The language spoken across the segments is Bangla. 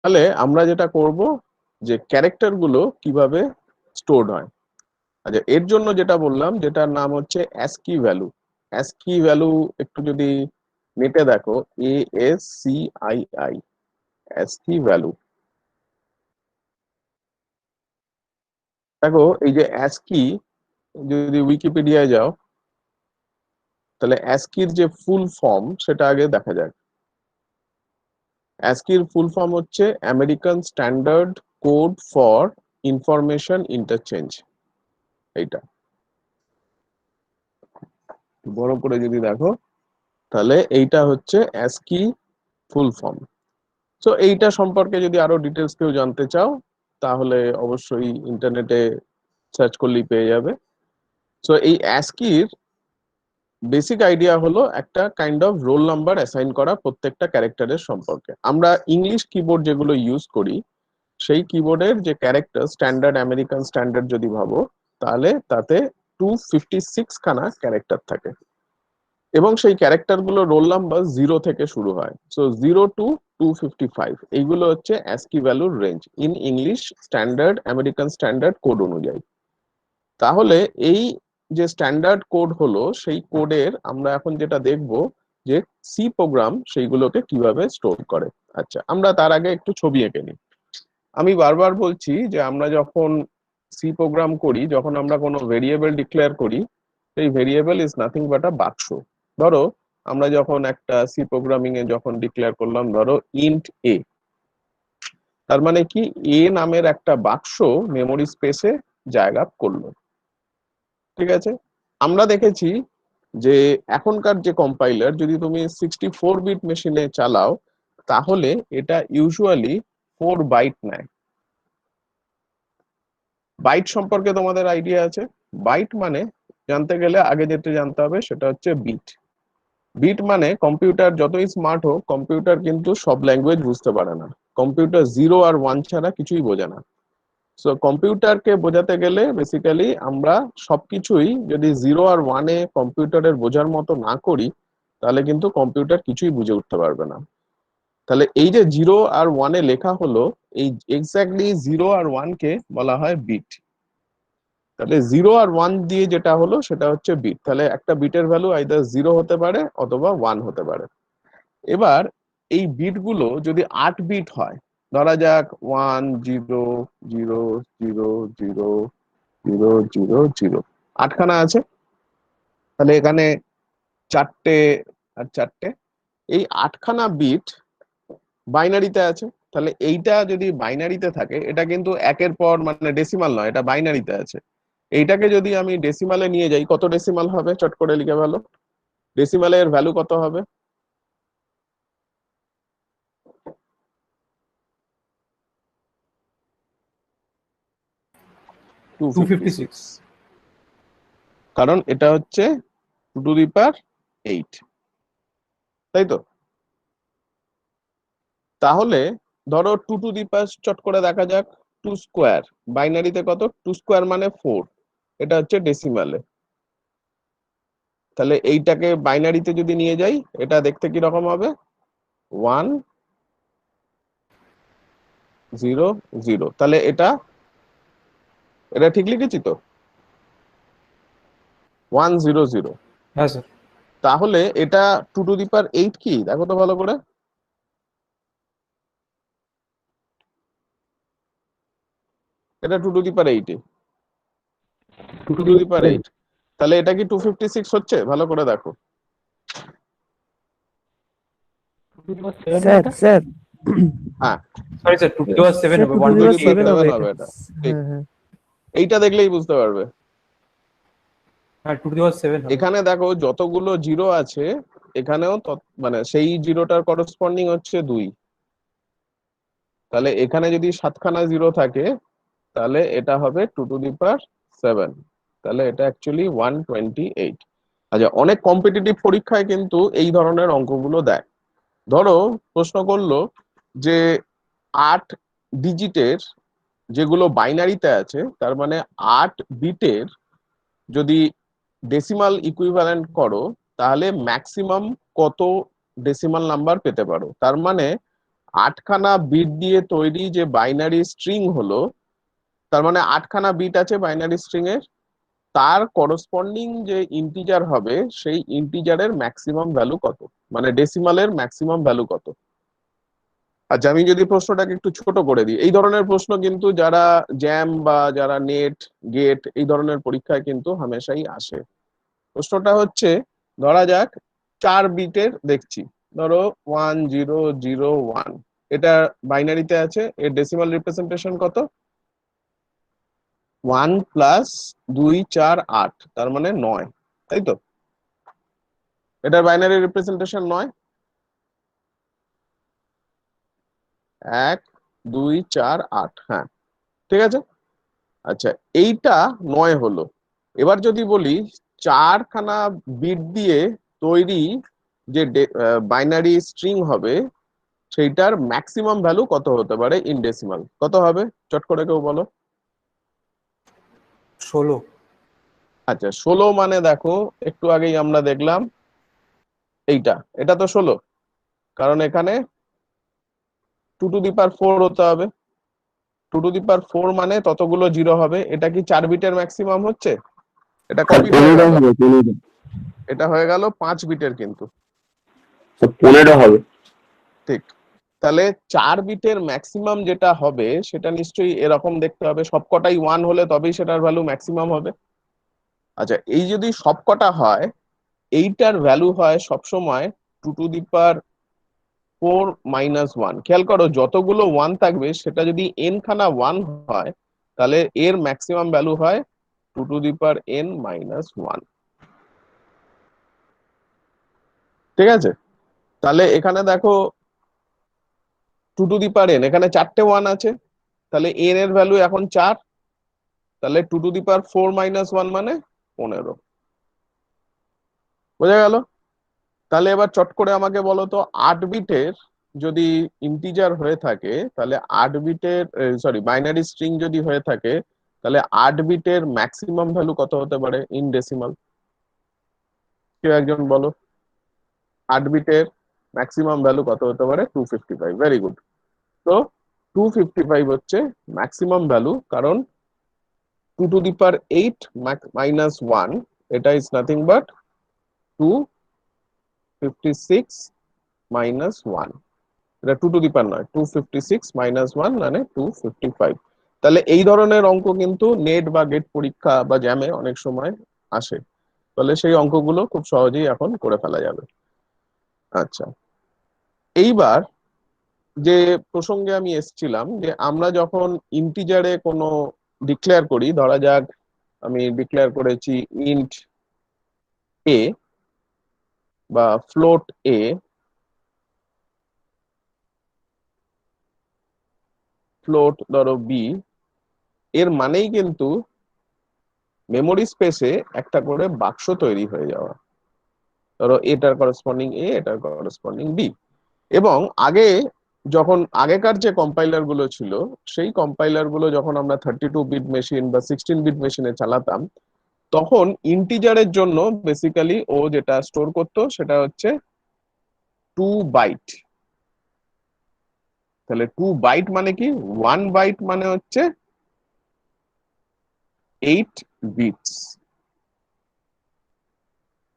তাহলে আমরা যেটা করব যে ক্যারেক্টার গুলো কিভাবে স্টোরড হয়। আচ্ছা, এর জন্য যেটা বললাম, যেটার নাম হচ্ছে অ্যাস্কি ভ্যালু। অ্যাস্কি ভ্যালু একটু যদি নেটে দেখো, ASCII, অ্যাস্কি ভ্যালু। দেখো এই যে অ্যাস্কি, যদি উইকিপিডিয়ায় যাও তাহলে অ্যাস্কির যে ফুল ফর্ম সেটা আগে দেখা যাক। অ্যাস্কির ফুল ফর্ম হচ্ছে American standard code for information interchange. এইটা বড় করে যদি দেখো তাহলে এইটা হচ্ছে অ্যাস্কি ফুল ফর্ম। তো এইটা সম্পর্কে যদি আরো ডিটেলস কেউ জানতে চাও তাহলে অবশ্যই ইন্টারনেটে সার্চ করলেই পেয়ে যাবে। তো এই অ্যাস্কির বেসিক আইডিয়া হলো একটা kind of roll number assign করা প্রত্যেকটা ক্যারেক্টারের সম্পর্কে। আমরা ইংলিশ কিবোর্ড যেগুলো ইউজ করি সেই কিবোর্ডের যে ক্যারেক্টার, স্ট্যান্ডার্ড আমেরিকান স্ট্যান্ডার্ড যদি ভাবো, তাহলে তাতে 256 খানা ক্যারেক্টার থাকে এবং সেই ক্যারেক্টার গুলো রোল নাম্বার 0 থেকে শুরু হয়। সো 0 to 255 এইগুলো হচ্ছে অ্যাস্কি ভ্যালুর range in English standard American standard code অনুযায়ী। তাহলে এই যে স্ট্যান্ডার্ড কোড হলো, সেই কোডের আমরা এখন যেটা দেখব যে সি প্রোগ্রাম সেইগুলোকে কিভাবে স্টোর করে। আচ্ছা, আমরা তার আগে একটু ছবি এঁকে নিই। আমি বারবার বলছি যে আমরা যখন সি প্রোগ্রাম করি, যখন আমরা কোনো ভেরিয়েবল ডিক্লেয়ার করি, সেই ভেরিয়েবল ইজ নাথিং বাট আ বাক্স। ধরো আমরা যখন একটা সি প্রোগ্রামিং এ যখন ডিক্লেয়ার করলাম, ধরো ইন্ট এ, তার মানে কি এ নামের একটা বাক্স মেমোরি স্পেসে জায়গা করলো। ঠিক আছে, আমরা দেখেছি যে এখনকার যে কম্পাইলার, যদি তুমি 64 বিট মেশিনে চালাও তাহলে এটা ইউজুয়ালি 4 বাইট নেয়। বাইট সম্পর্কে তোমাদের আইডিয়া আছে? বাইট মানে জানতে গেলে আগে যেটা জানতে হবে সেটা হচ্ছে বিট। বিট মানে কম্পিউটার যতই স্মার্ট হোক, কম্পিউটার কিন্তু সব ল্যাঙ্গুয়েজ বুঝতে পারে না। কম্পিউটার 0 আর 1 ছাড়া কিছুই বোঝে না। সো কম্পিউটারকে বোঝাতে গেলে বেসিক্যালি আমরা সবকিছুই যদি 0 আর 1-এ কম্পিউটারের বোঝার মতো না করি, তাহলে কিন্তু কম্পিউটার কিছুই বুঝে উঠতে পারবে না। তাহলে এই যে 0 আর 1-এ লেখা হলো, এই এক্স্যাক্টলি 0 আর 1-কে বলা হয় বিট। তাহলে 0 আর 1 দিয়ে যেটা হলো সেটা হচ্ছে বিট। তাহলে একটা বিটের ভ্যালু আইদার 0 হতে পারে অথবা 1 হতে পারে। এবার এই বিট গুলো যদি 8 বিট হয়, ধরা যাক 1 0 0 0 0 0 0, 8খানা আছে, তাহলে এখানে 4টে আর 4টে, এই 8খানা বিট বাইনারিতে আছে। তাহলে এইটা যদি বাইনারিতে থাকে, এটা কিন্তু একের পর মানে ডেসিমাল নয়, এটা বাইনারিতে আছে। এইটাকে যদি আমি ডেসিমালে নিয়ে যাই, কত ডেসিমাল হবে চট করে লিখে ভালো? ডেসিমালের ভ্যালু কত হবে? 256। 256। কারণ এটা হচ্ছে 2^8, তাই তো? তাহলে ধরো 2^, চট করে দেখা যাক, 2²। বাইনারিতে কত? 2² মানে 4, এটা হচ্ছে ডেসিমালে। তাহলে এইটাকে বাইনারিতে যদি নিয়ে যাই, এটা দেখতে কি রকম হবে? 1 0 0। তাহলে এটা এটা ঠিক লিখেছি তো? 1 0 0। হ্যাঁ স্যার। তাহলে এটা 2^8 কি দেখো তো ভালো করে। এটা 2^8, 2^8। তাহলে এটা কি 256 হচ্ছে? ভালো করে দেখো। স্যার স্যার হ্যাঁ, সরি স্যার, 2 7 স্যার হবে, 2^7 হবে 2^7 এটা। হবে এটা। ঠিক, হ্যাঁ হ্যাঁ এইটা দেখলেই বুঝতে পারবে। হ্যাঁ 2 7 হবে। এখানে দেখো যতগুলো জিরো আছে, এখানেও মানে সেই জিরোটার করসপন্ডিং হচ্ছে 2। তাহলে এখানে যদি 7খানা জিরো থাকে, তাহলে এটা হবে 2^7। তাহলে এটা অ্যাকচুয়ালি 128। আচ্ছা, অনেক কম্পিটিটিভ পরীক্ষায় কিন্তু এই ধরনের অঙ্কগুলো দেয়। ধরো প্রশ্ন করলো যে 8 ডিজিটের যেগুলো বাইনারিতে আছে, তার মানে 8 বিটের যদি ডেসিমাল ইকুইভ্যালেন্ট করো, তাহলে ম্যাক্সিমাম কত ডেসিমাল নাম্বার পেতে পারো। তার মানে 8খানা বিট দিয়ে তৈরি যে বাইনারি স্ট্রিং হলো, তার মানে 8খানা বিট আছে বাইনারি স্ট্রিং এর, তার করসপন্ডিং যে ইন্টিজার হবে সেই ইন্টিজারের ম্যাক্সিমাম ভ্যালু কত, মানে ডেসিমালের ম্যাক্সিমাম ভ্যালু কত। আচ্ছা, আমি যদি প্রশ্নটাকে একটু ছোট করে দিই, এই ধরনের প্রশ্ন কিন্তু যারা জ্যাম বা যারা নেট গেট এই ধরনের পরীক্ষায় কিন্তু হামেশাই আসে। প্রশ্নটা হচ্ছে, ধরা যাক 4 বিটের দেখছি, ধরো 1001, এটা বাইনারিতে আছে, এর ডেসিমাল রিপ্রেজেন্টেশন কত? 1+2 4 8, তার মানে 9, তাই তো? এটার বাইনারি রিপ্রেজেন্টেশন 9, 1 2 4 8, হ্যাঁ ঠিক আছে। আচ্ছা, এইটা 9 হলো। এবার যদি বলি 4খানা বিট দিয়ে তৈরি যে বাইনারি স্ট্রিং হবে সেইটার ম্যাক্সিমাম ভ্যালু কত হতে পারে ইন ডেসিমাল, কত হবে? চট করে কেউ বলো। 16। আচ্ছা, 16 মানে দেখো, একটু আগেই আমরা দেখলাম এটা তো 16, কারণ এখানে 2 টু দি পাওয়ার 4 হতে হবে। 2 টু দি পাওয়ার 4 মানে ততগুলো জিরো হবে। এটা কি 4 বিটের ম্যাক্সিমাম হচ্ছে? এটা স্যার কবিট হয়ে 15 গেল? হবে, 15। এটা হয়ে গেল 5 বিটের কিন্তু। স্যার 15 হবে। ঠিক। তাহলে 4 বিটের ম্যাক্সিমাম যেটা হবে সেটা নিশ্চয়ই এরকম দেখতে হবে, সবকটাই 1 হলে তবেই সেটার ভ্যালু ম্যাক্সিমাম হবে। আচ্ছা, এই যদি সবকটা হয়, এইটার ভ্যালু হয় সবসময় 2 টু দি পাওয়ার 4 - 1। খেয়াল করো, যতগুলো 1 থাকবে সেটা যদি n খানা 1 হয়, তাহলে এর ম্যাক্সিমাম ভ্যালু হয় 2 টু দি পাওয়ার n - 1। ঠিক আছে? তাহলে এখানে দেখো 2 টু দি পাওয়ার n, এখানে 4টে 1 আছে, তাহলে n এর ভ্যালু এখন 4, তাহলে 2 টু দি পাওয়ার 4 - 1 মানে 15। বোঝা গেল? তাহলে এবার চট করে আমাকে বলো তো, 8 বিটের যদি ইন্টিজার হয়ে থাকে, তাহলে 8 বিটের, সরি, বাইনারি স্ট্রিং যদি হয়ে থাকে, তাহলে 8 বিটের ম্যাক্সিমাম ভ্যালু কত হতে পারে ইন ডেসিমাল? কেউ একজন বলো, 8 বিটের ম্যাক্সিমাম ভ্যালু কত হতে পারে? 255। Very good. তো 255 হচ্ছে ম্যাক্সিমাম ভ্যালু, কারণ 2 টু দি পাওয়ার 8 - 1, এটা ইজ নাথিং বাট 256 - 1। এটা 2 টু দি পাওয়ার নয়, 256 - 1 মানে 255। তাহলে এই ধরনের অঙ্ক কিন্তু নেট বা গেট পরীক্ষা বা জ্যামে অনেক সময় আসে, তাহলে সেই অঙ্কগুলো খুব সহজেই এখন করে ফেলা যাবে। আচ্ছা, এইবার যে প্রসঙ্গে আমি এসেছিলাম, যে আমরা যখন ইন্টিজারে কোনো ডিক্লেয়ার করি, ধরা যাক আমি ডিক্লেয়ার করেছি ইন্ট এ বা ফ্লোট এ, ফ্লোট ধরো বি, এর মানেই কিন্তু মেমোরি স্পেসে একটা করে বাক্স তৈরি হয়ে যাওয়া। ধরো এটার করসপন্ডিং এ, এটার করসপন্ডিং বি। এবং আগে, যখন আগেকার যে কম্পাইলার গুলো ছিল, সেই কম্পাইলার গুলো যখন আমরা 32 বিট মেশিন বা 16 বিট মেশিনে চালাতাম, তখন ইন্টিজারের জন্য বেসিক্যালি ও যেটা স্টোর করতো সেটা হচ্ছে 2 বাইট। তাহলে 2 বাইট মানে কি? 1 বাইট মানে হচ্ছে 8 বিটস।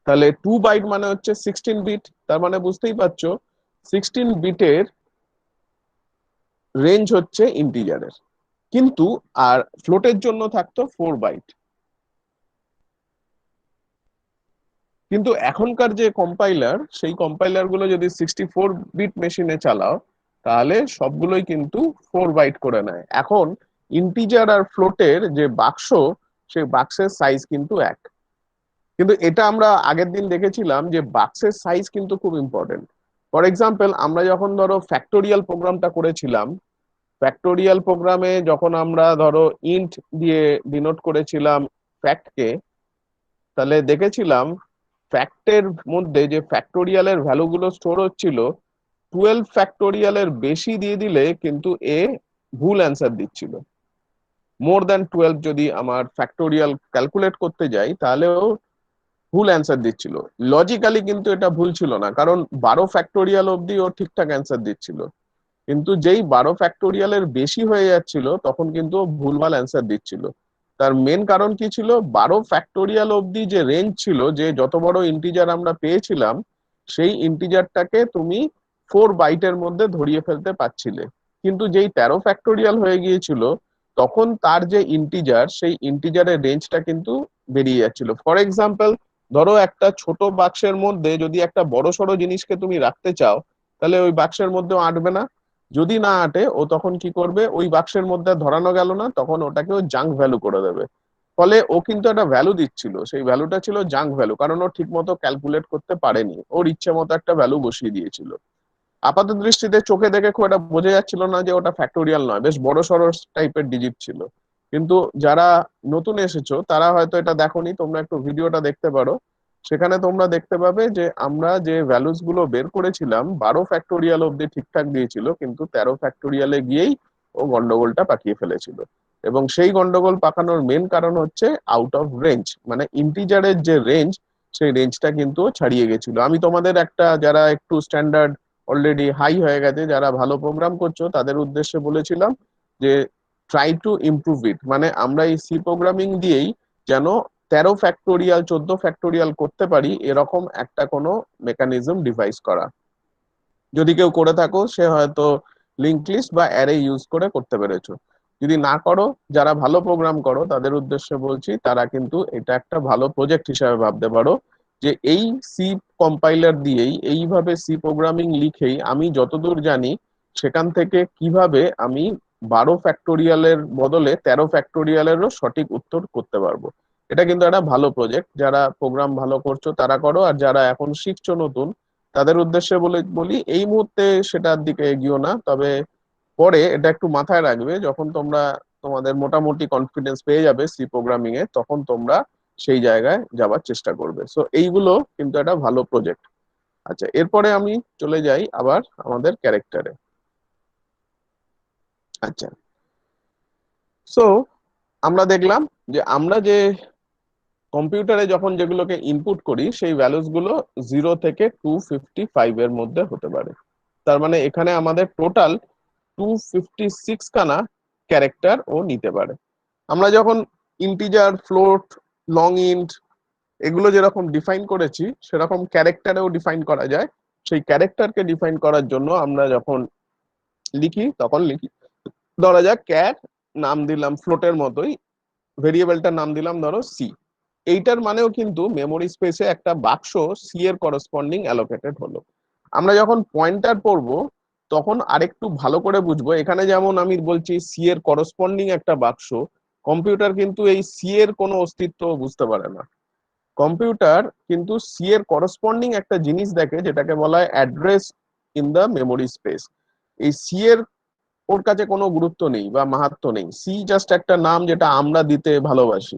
তাহলে 2 বাইট মানে হচ্ছে 16 বিট। তার মানে বুঝতেই পারছো 16 বিটের রেঞ্জ হচ্ছে ইন্টিজারের। কিন্তু আর ফ্লোটের জন্য থাকতো 4 বাইট। কিন্তু এখনকার যে কম্পাইলার, সেই কম্পাইলার গুলো যদি 64 বিট মেশিনে চালাও, তাহলে সবগুলোই কিন্তু 4 বাইট করে নেয়। এখন ইন্টিজার আর ফ্লোটের যে বাক্স, সেই বাক্সের সাইজ কিন্তু এক। কিন্তু এটা আমরা আগের দিন দেখেছিলাম যে বাক্সের সাইজ কিন্তু খুব ইম্পর্টেন্ট। ফর এক্সাম্পল, আমরা যখন ধরো ফ্যাক্টোরিয়াল প্রোগ্রামটা করেছিলাম, ফ্যাক্টোরিয়াল প্রোগ্রামে যখন আমরা ধরো ইন্ট দিয়ে ডিনোট করেছিলাম ফ্যাক্টকে, তাহলে দেখেছিলাম ফ্যাক্টের মধ্যে যে ফ্যাক্টোরিয়ালের ভ্যালুগুলো স্টোর হচ্ছিল, 12 ফ্যাক্টোরিয়ালের বেশি দিয়ে দিলে কিন্তু এ ভুল অ্যান্সার দিচ্ছিল। মোর দ্যান 12 যদি আমার ফ্যাক্টোরিয়াল ক্যালকুলেট করতে যাই, তাহলেও ভুল অ্যান্সার দিচ্ছিল। লজিক্যালি কিন্তু এটা ভুল ছিল না, কারণ 12 ফ্যাক্টোরিয়াল অব্দি ও ঠিকঠাক অ্যান্সার দিচ্ছিল। কিন্তু যেই 12 ফ্যাক্টোরিয়ালের বেশি হয়ে যাচ্ছিল তখন কিন্তু ও ভুলভাল অ্যান্সার দিচ্ছিল। তার মেন কারণ কি ছিল, 12 ফ্যাক্টোরিয়াল অবধি যে রেঞ্জ ছিল, যে যত বড় ইন্টিজার আমরা পেয়েছিলাম সেই ইন্টিজারটাকে তুমি 4 বাইটের মধ্যে ধরিয়ে ফেলতে পারছিলে। কিন্তু যেই 13 ফ্যাক্টোরিয়াল হয়ে গিয়েছিল তখন তার যে ইন্টিজার, সেই ইন্টিজারের রেঞ্জটা কিন্তু বেরিয়ে যাচ্ছিল। ফর এক্সাম্পল, ধরো একটা ছোট বাক্সের মধ্যে যদি একটা বড় সড়ো জিনিসকে তুমি রাখতে চাও, তাহলে ওই বাক্সের মধ্যেও আঁটবে না। যদি না আঁটে, ও তখন কি করবে, ওই বাক্সের মধ্যে ধরানো গেল না, তখন ওটাকে ও জাঙ্ক ভ্যালু করে দেবে। ফলে ও কিন্তু একটা ভ্যালু দিচ্ছিল, সেই ভ্যালুটা ছিল জাঙ্ক ভ্যালু, কারণ ও ঠিক মতো ক্যালকুলেট করতে পারেনি, ওর ইচ্ছে মতো একটা ভ্যালু বসিয়ে দিয়েছিল। আপাত দৃষ্টিতে চোখে দেখে খুব একটা বোঝা যাচ্ছিল না যে ওটা ফ্যাক্টোরিয়াল নয়, বেশ বড় সড়ো টাইপের ডিজিট ছিল। কিন্তু যারা নতুন এসেছো তারা হয়তো এটা দেখোনি, তোমরা একটু ভিডিওটা দেখতে পারো। সেখানে তোমরা দেখতে পাবে যে আমরা যে ভ্যালুস গুলো বের করেছিলাম 12 ফ্যাক্টোরিয়াল অব্দি ঠিকঠাক দিয়েছিল, কিন্তু 13 ফ্যাক্টোরিয়ালে গিয়েই ও গন্ডগোলটা পাকিয়ে ফেলেছিল। এবং সেই গন্ডগোল পাকানোর মেন কারণ হচ্ছে আউট অফ রেঞ্জ, মানে ইন্টিজারের যে রেঞ্জ, সেই রেঞ্জটা কিন্তু ও ছাড়িয়ে গেছিল। আমি তোমাদের একটা, যারা একটু স্ট্যান্ডার্ড অলরেডি হাই হয়ে গেছে, যারা ভালো প্রোগ্রাম করছো, তাদের উদ্দেশ্যে বলেছিলাম যে ট্রাই টু ইমপ্রুভ ইট, মানে আমরা এই সি প্রোগ্রামিং দিয়েই যেন 13 ফ্যাক্টোরিয়াল 14 ফ্যাক্টোরিয়াল করতে পারি, এরকম একটা কোনো মেকানিজম ডিভাইস করা। যদি কেউ করে থাকো, সে হয়তো লিঙ্ক লিস্ট বা অ্যারে ইউজ করে করতে পেরেছো। যদি না করো, যারা ভালো প্রোগ্রাম করো তাদের উদ্দেশ্যে বলছি, তারা কিন্তু এটা একটা ভালো প্রজেক্ট হিসাবে ভাবতে পারো, যে এই সি কম্পাইলার দিয়েই, এইভাবে সি প্রোগ্রামিং লিখেই আমি যতদূর জানি সেখান থেকে কিভাবে আমি 12 ফ্যাক্টোরিয়ালের বদলে 13 ফ্যাক্টোরিয়ালেরও সঠিক উত্তর করতে পারবো। এটা কিন্তু একটা ভালো প্রজেক্ট, যারা প্রোগ্রাম ভালো করছো তারা করো, আর যারা এখন শিখছো নতুন, তাদের উদ্দেশ্যে বলি এই মুহূর্তে সেটার দিকে এগিয়েও না, তবে পরে এটা একটু মাথায় রাখবে, যখন তোমরা তোমাদের মোটামুটি কনফিডেন্স পেয়ে যাবে সি প্রোগ্রামিং এ, তখন তোমরা সেই জায়গায় যাবার চেষ্টা করবে। সো এইগুলো কিন্তু একটা ভালো প্রজেক্ট। আচ্ছা, এরপরে আমি চলে যাই আবার আমাদের ক্যারেক্টারে। আচ্ছা, সো আমরা দেখলাম যে আমরা যে কম্পিউটারে যখন যেগুলোকে ইনপুট করি, সেই ভ্যালুস গুলো 0 থেকে 255 এর মধ্যে হতে পারে। তার মানে এখানে আমাদের টোটাল 256 খানা ক্যারেক্টার ও নিতে পারে। আমরা যখন ইন্টিজার, ফ্লোট, লং ইন্ট এগুলো যেরকম ডিফাইন করেছি, সেরকম ক্যারেক্টারেও ডিফাইন করা যায়। সেই ক্যারেক্টারকে ডিফাইন করার জন্য আমরা যখন লিখি, তখন লিখি, ধরা যাক ক্যার, নাম দিলাম ফ্লোটের মতোই, ভেরিয়েবলটার নাম দিলাম ধরো সি। এইটার মানেও কিন্তু মেমোরি স্পেসে একটা বাক্স সি এর করসপন্ডিং অ্যালোকেটেড হলো। আমরা যখন পয়েন্টার পড়ব, তখন আরেকটু ভালো করে বুঝবো। এখানে যেমন আমি বলছি সি এর করসপন্ডিং একটা বাক্স, কম্পিউটার কিন্তু এই সি এর কোনো অস্তিত্ব বুঝতে পারে না। কম্পিউটার কিন্তু সি এর করসপন্ডিং একটা জিনিস দেখে, যেটাকে বলা হয় address in the memory space. এই সি এর ওর কাছে কোনো গুরুত্ব নেই বা মাহাত্ম্য নেই, সি জাস্ট একটা নাম যেটা আমরা দিতে ভালোবাসি।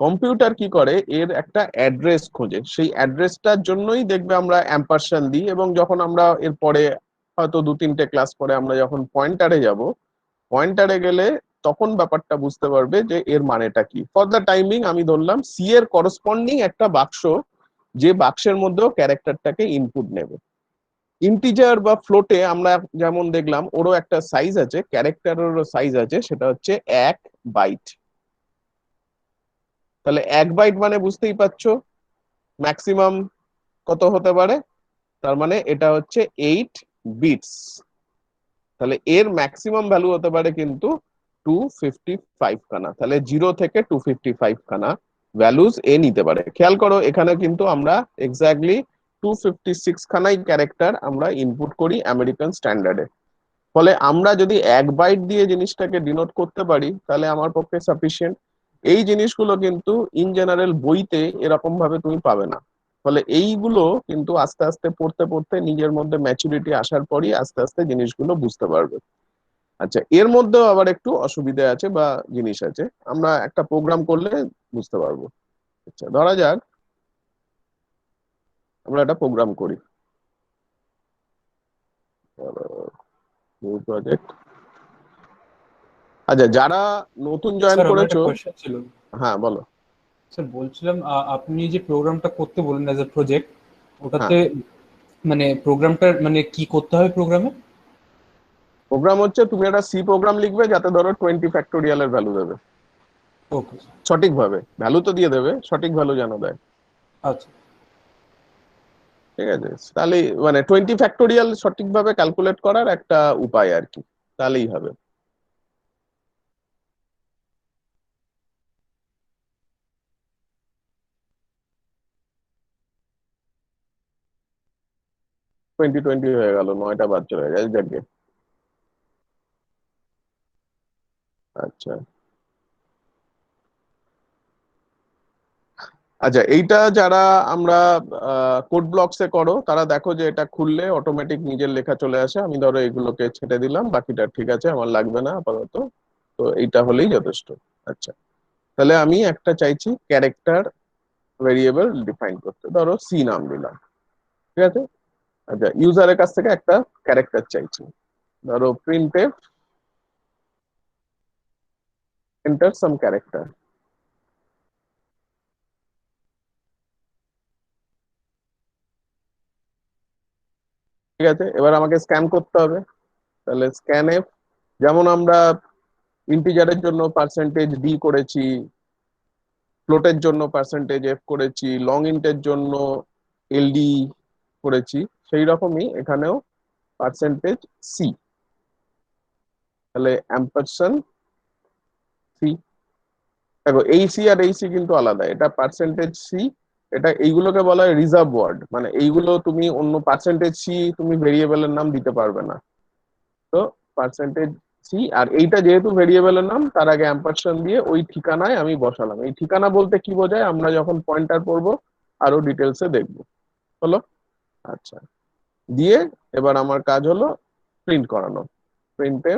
কম্পিউটার কি করে, এর একটা অ্যাড্রেস খোঁজে, সেই অ্যাড্রেসটার জন্যই দেখবে আমরা অ্যাম্পারস্যান্ড দিই। এবং যখন আমরা এরপরে হয়তো 2-3টে ক্লাস পরে আমরা যখন পয়েন্টারে যাব, পয়েন্টারে গেলে তখন ব্যাপারটা বুঝতে পারবে যে এর মানেটা কি। ফর দ্য টাইমিং আমি ধরলাম সি এর করসপন্ডিং একটা বাক্স, যে বাক্সের মধ্যেও ক্যারেক্টারটাকে ইনপুট নেবে। ইন্টিজার বা ফ্লোটে আমরা যেমন দেখলাম, ওরও একটা সাইজ আছে, ক্যারেক্টারেরও সাইজ আছে, সেটা হচ্ছে 1 বাইট। তাহলে 1 বাইট মানে বুঝতেই পারছো ম্যাক্সিমাম কত হতে পারে, তার মানে এটা হচ্ছে 8 বিটস। তাহলে এর ম্যাক্সিমাম ভ্যালু হতে পারে কিন্তু 255 খানা। তাহলে 0 থেকে 255 খানা ভ্যালুজ এ নিতে পারে। খেয়াল করো, এখানে কিন্তু আমরা এক্স্যাক্টলি 256 খানাই ক্যারেক্টার আমরা ইনপুট করি আমেরিকান স্ট্যান্ডার্ডে। ফলে আমরা যদি 1 বাইট দিয়ে জিনিসটাকে ডিনোট করতে পারি, তাহলে আমার পক্ষে সাফিসিয়েন্ট। এই জিনিসগুলো কিন্তু ইন জেনারেল বইতে এরকম ভাবে তুমি পাবে না। ফলে এইগুলো কিন্তু আস্তে আস্তে পড়তে পড়তে নিজের মধ্যে ম্যাচুরিটি আসার পরই আস্তে আস্তে জিনিসগুলো বুঝতে পারবে। আচ্ছা, এর মধ্যেও আবার একটু অসুবিধা আছে বা জিনিস আছে, আমরা একটা প্রোগ্রাম করলে বুঝতে পারবো। আচ্ছা, ধরা যাক আমরা একটা প্রোগ্রাম করি, নিউ প্রজেক্ট। আচ্ছা, যারা নতুন জয়েন স্যার আমার একটা করেছো, কোয়েশ্চেন ছিল। হ্যাঁ বলো। স্যার বলছিলাম, আপনি যে প্রোগ্রামটা করতে বললেন অ্যাজ এ প্রজেক্ট, হ্যাঁ, ওটাতে মানে প্রোগ্রামটার মানে কি করতে হবে প্রোগ্রামে? প্রোগ্রাম হচ্ছে তুমি একটা সি প্রোগ্রাম লিখবে যাতে ধরো 20 ফ্যাক্টোরিয়াল এর ভ্যালু দেবে, ওকে স্যার। সঠিকভাবে ভ্যালু তো দিয়ে দেবে, সঠিক ভ্যালু যেন দেয়। আচ্ছা। ঠিক আছে, তাহলে মানে 20 ফ্যাক্টোরিয়াল সঠিকভাবে ক্যালকুলেট করার একটা উপায় আর কি, তাহলেই হবে। টোয়েন্টি টোয়েন্টি হয়ে গেল, 9টা বাদ চলে গেছে যাকে। আচ্ছা আচ্ছা, এইটা যারা আমরা কোড ব্লকসে করো তারা দেখো যে এটা খুললে অটোমেটিক নিজের লেখা চলে আসে। আমি ধরো এগুলোকে ছেটে দিলাম, বাকিটা ঠিক আছে, আমার লাগবে না আপাতত। তো এইটা হলেই যথেষ্ট। আচ্ছা, তাহলে আমি একটা চাইছি ক্যারেক্টার ভেরিয়েবল ডিফাইন করতে, ধরো সি নাম দিলাম। ঠিক আছে। আচ্ছা, ইউজারের কাছ থেকে একটা ক্যারেক্টার চাইছি, ধরো প্রিন্টএফ এন্টার সাম ক্যারেক্টার। ঠিক আছে, এবার আমাকে স্ক্যান করতে হবে। তাহলে স্ক্যান এফ, যেমন আমরা ইন্টিজারের জন্য পার্সেন্টেজ ডি করেছি, ফ্লোটের জন্য পার্সেন্টেজ এফ করেছি, লং ইন্টের জন্য এলডি করেছি, সেই রকমই এখানেও পার্সেন্টেজ সি। তাহলে অ্যাম্পারসন সি। দেখো এই সি আর এই সি কিন্তু আলাদা, এটা পার্সেন্টেজ সি, এটা এইগুলোকে বলা হয় রিজার্ভ ওয়ার্ড, মানে এইগুলো তুমি অন্য পার্সেন্টেজ সি তুমি ভেরিয়েবলের নাম দিতে পারবে না। তো পার্সেন্টেজ সি, আর এইটা যেহেতু ভেরিয়েবলের নাম তার আগে অ্যাম্পারসন দিয়ে ওই ঠিকানায় আমি বসালাম। এই ঠিকানা বলতে কি বোঝায় আমরা যখন পয়েন্টার পড়বো আরো ডিটেলসে দেখবো। হলো? আচ্ছা, দিয়ে এবার আমার কাজ হলো প্রিন্ট করানো। প্রিন্টে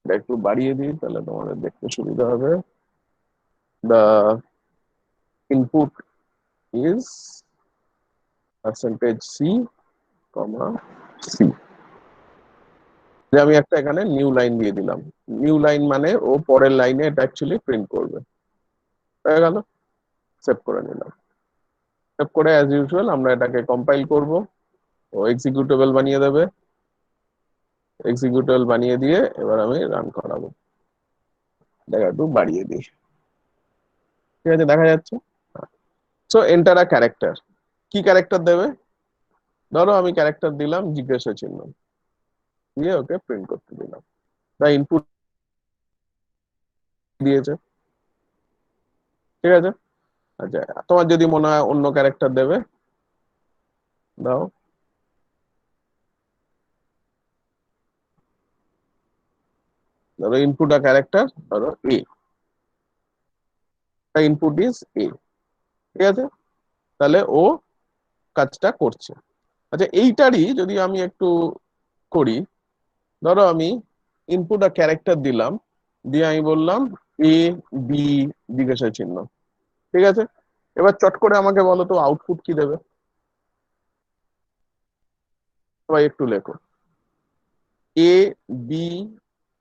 একটু বাড়িয়ে দিই তাহলে তোমাদের দেখতে সুবিধা হবে। The input is percentage c, comma c। যে আমি একটা এখানে নিউ লাইন দিয়ে দিলাম। নিউ লাইন মানে ও পরের লাইনে এটা অ্যাকচুয়ালি প্রিন্ট করবে। হয়ে গেল, সেভ করে নিলাম। সেভ করে অ্যাজ ইউজুয়াল আমরা এটাকে কম্পাইল করব, ও এক্সিকিউটেবল বানিয়ে দেবে। এক্সিকিউটেবল বানিয়ে দিয়ে এবার আমি রান করাবো। দেখা একটু বাড়িয়ে দিই। ঠিক আছে, দেখা যাচ্ছে। So enter a character. কি ক্যারেক্টার দেবে? ধরো আমি ক্যারেক্টার দিলাম জিজ্ঞাসা চিহ্ন, দিয়ে ওকে প্রিন্ট করতে দিলাম। বা ইনপুট দিয়েছে। ঠিক আছে। আচ্ছা, তোমার যদি মনে হয় অন্য ক্যারেক্টার দেবে, দাও। ধরো ইনপুট আ ক্যারেক্টার, ধরো এ, ইনপুট ইজ এ। ঠিক আছে, তাহলে ও কাজটা করছে। আচ্ছা, এইটারই যদি আমি একটু করি, ধরো আমি ইনপুট আ ক্যারেক্টার দিলাম, দিয়ে আমি বললাম এ বি জিজ্ঞাসা চিহ্ন। ঠিক আছে, এবার চট করে আমাকে বলো তো আউটপুট কি দেবে? সবাই একটু লেখো, এ বি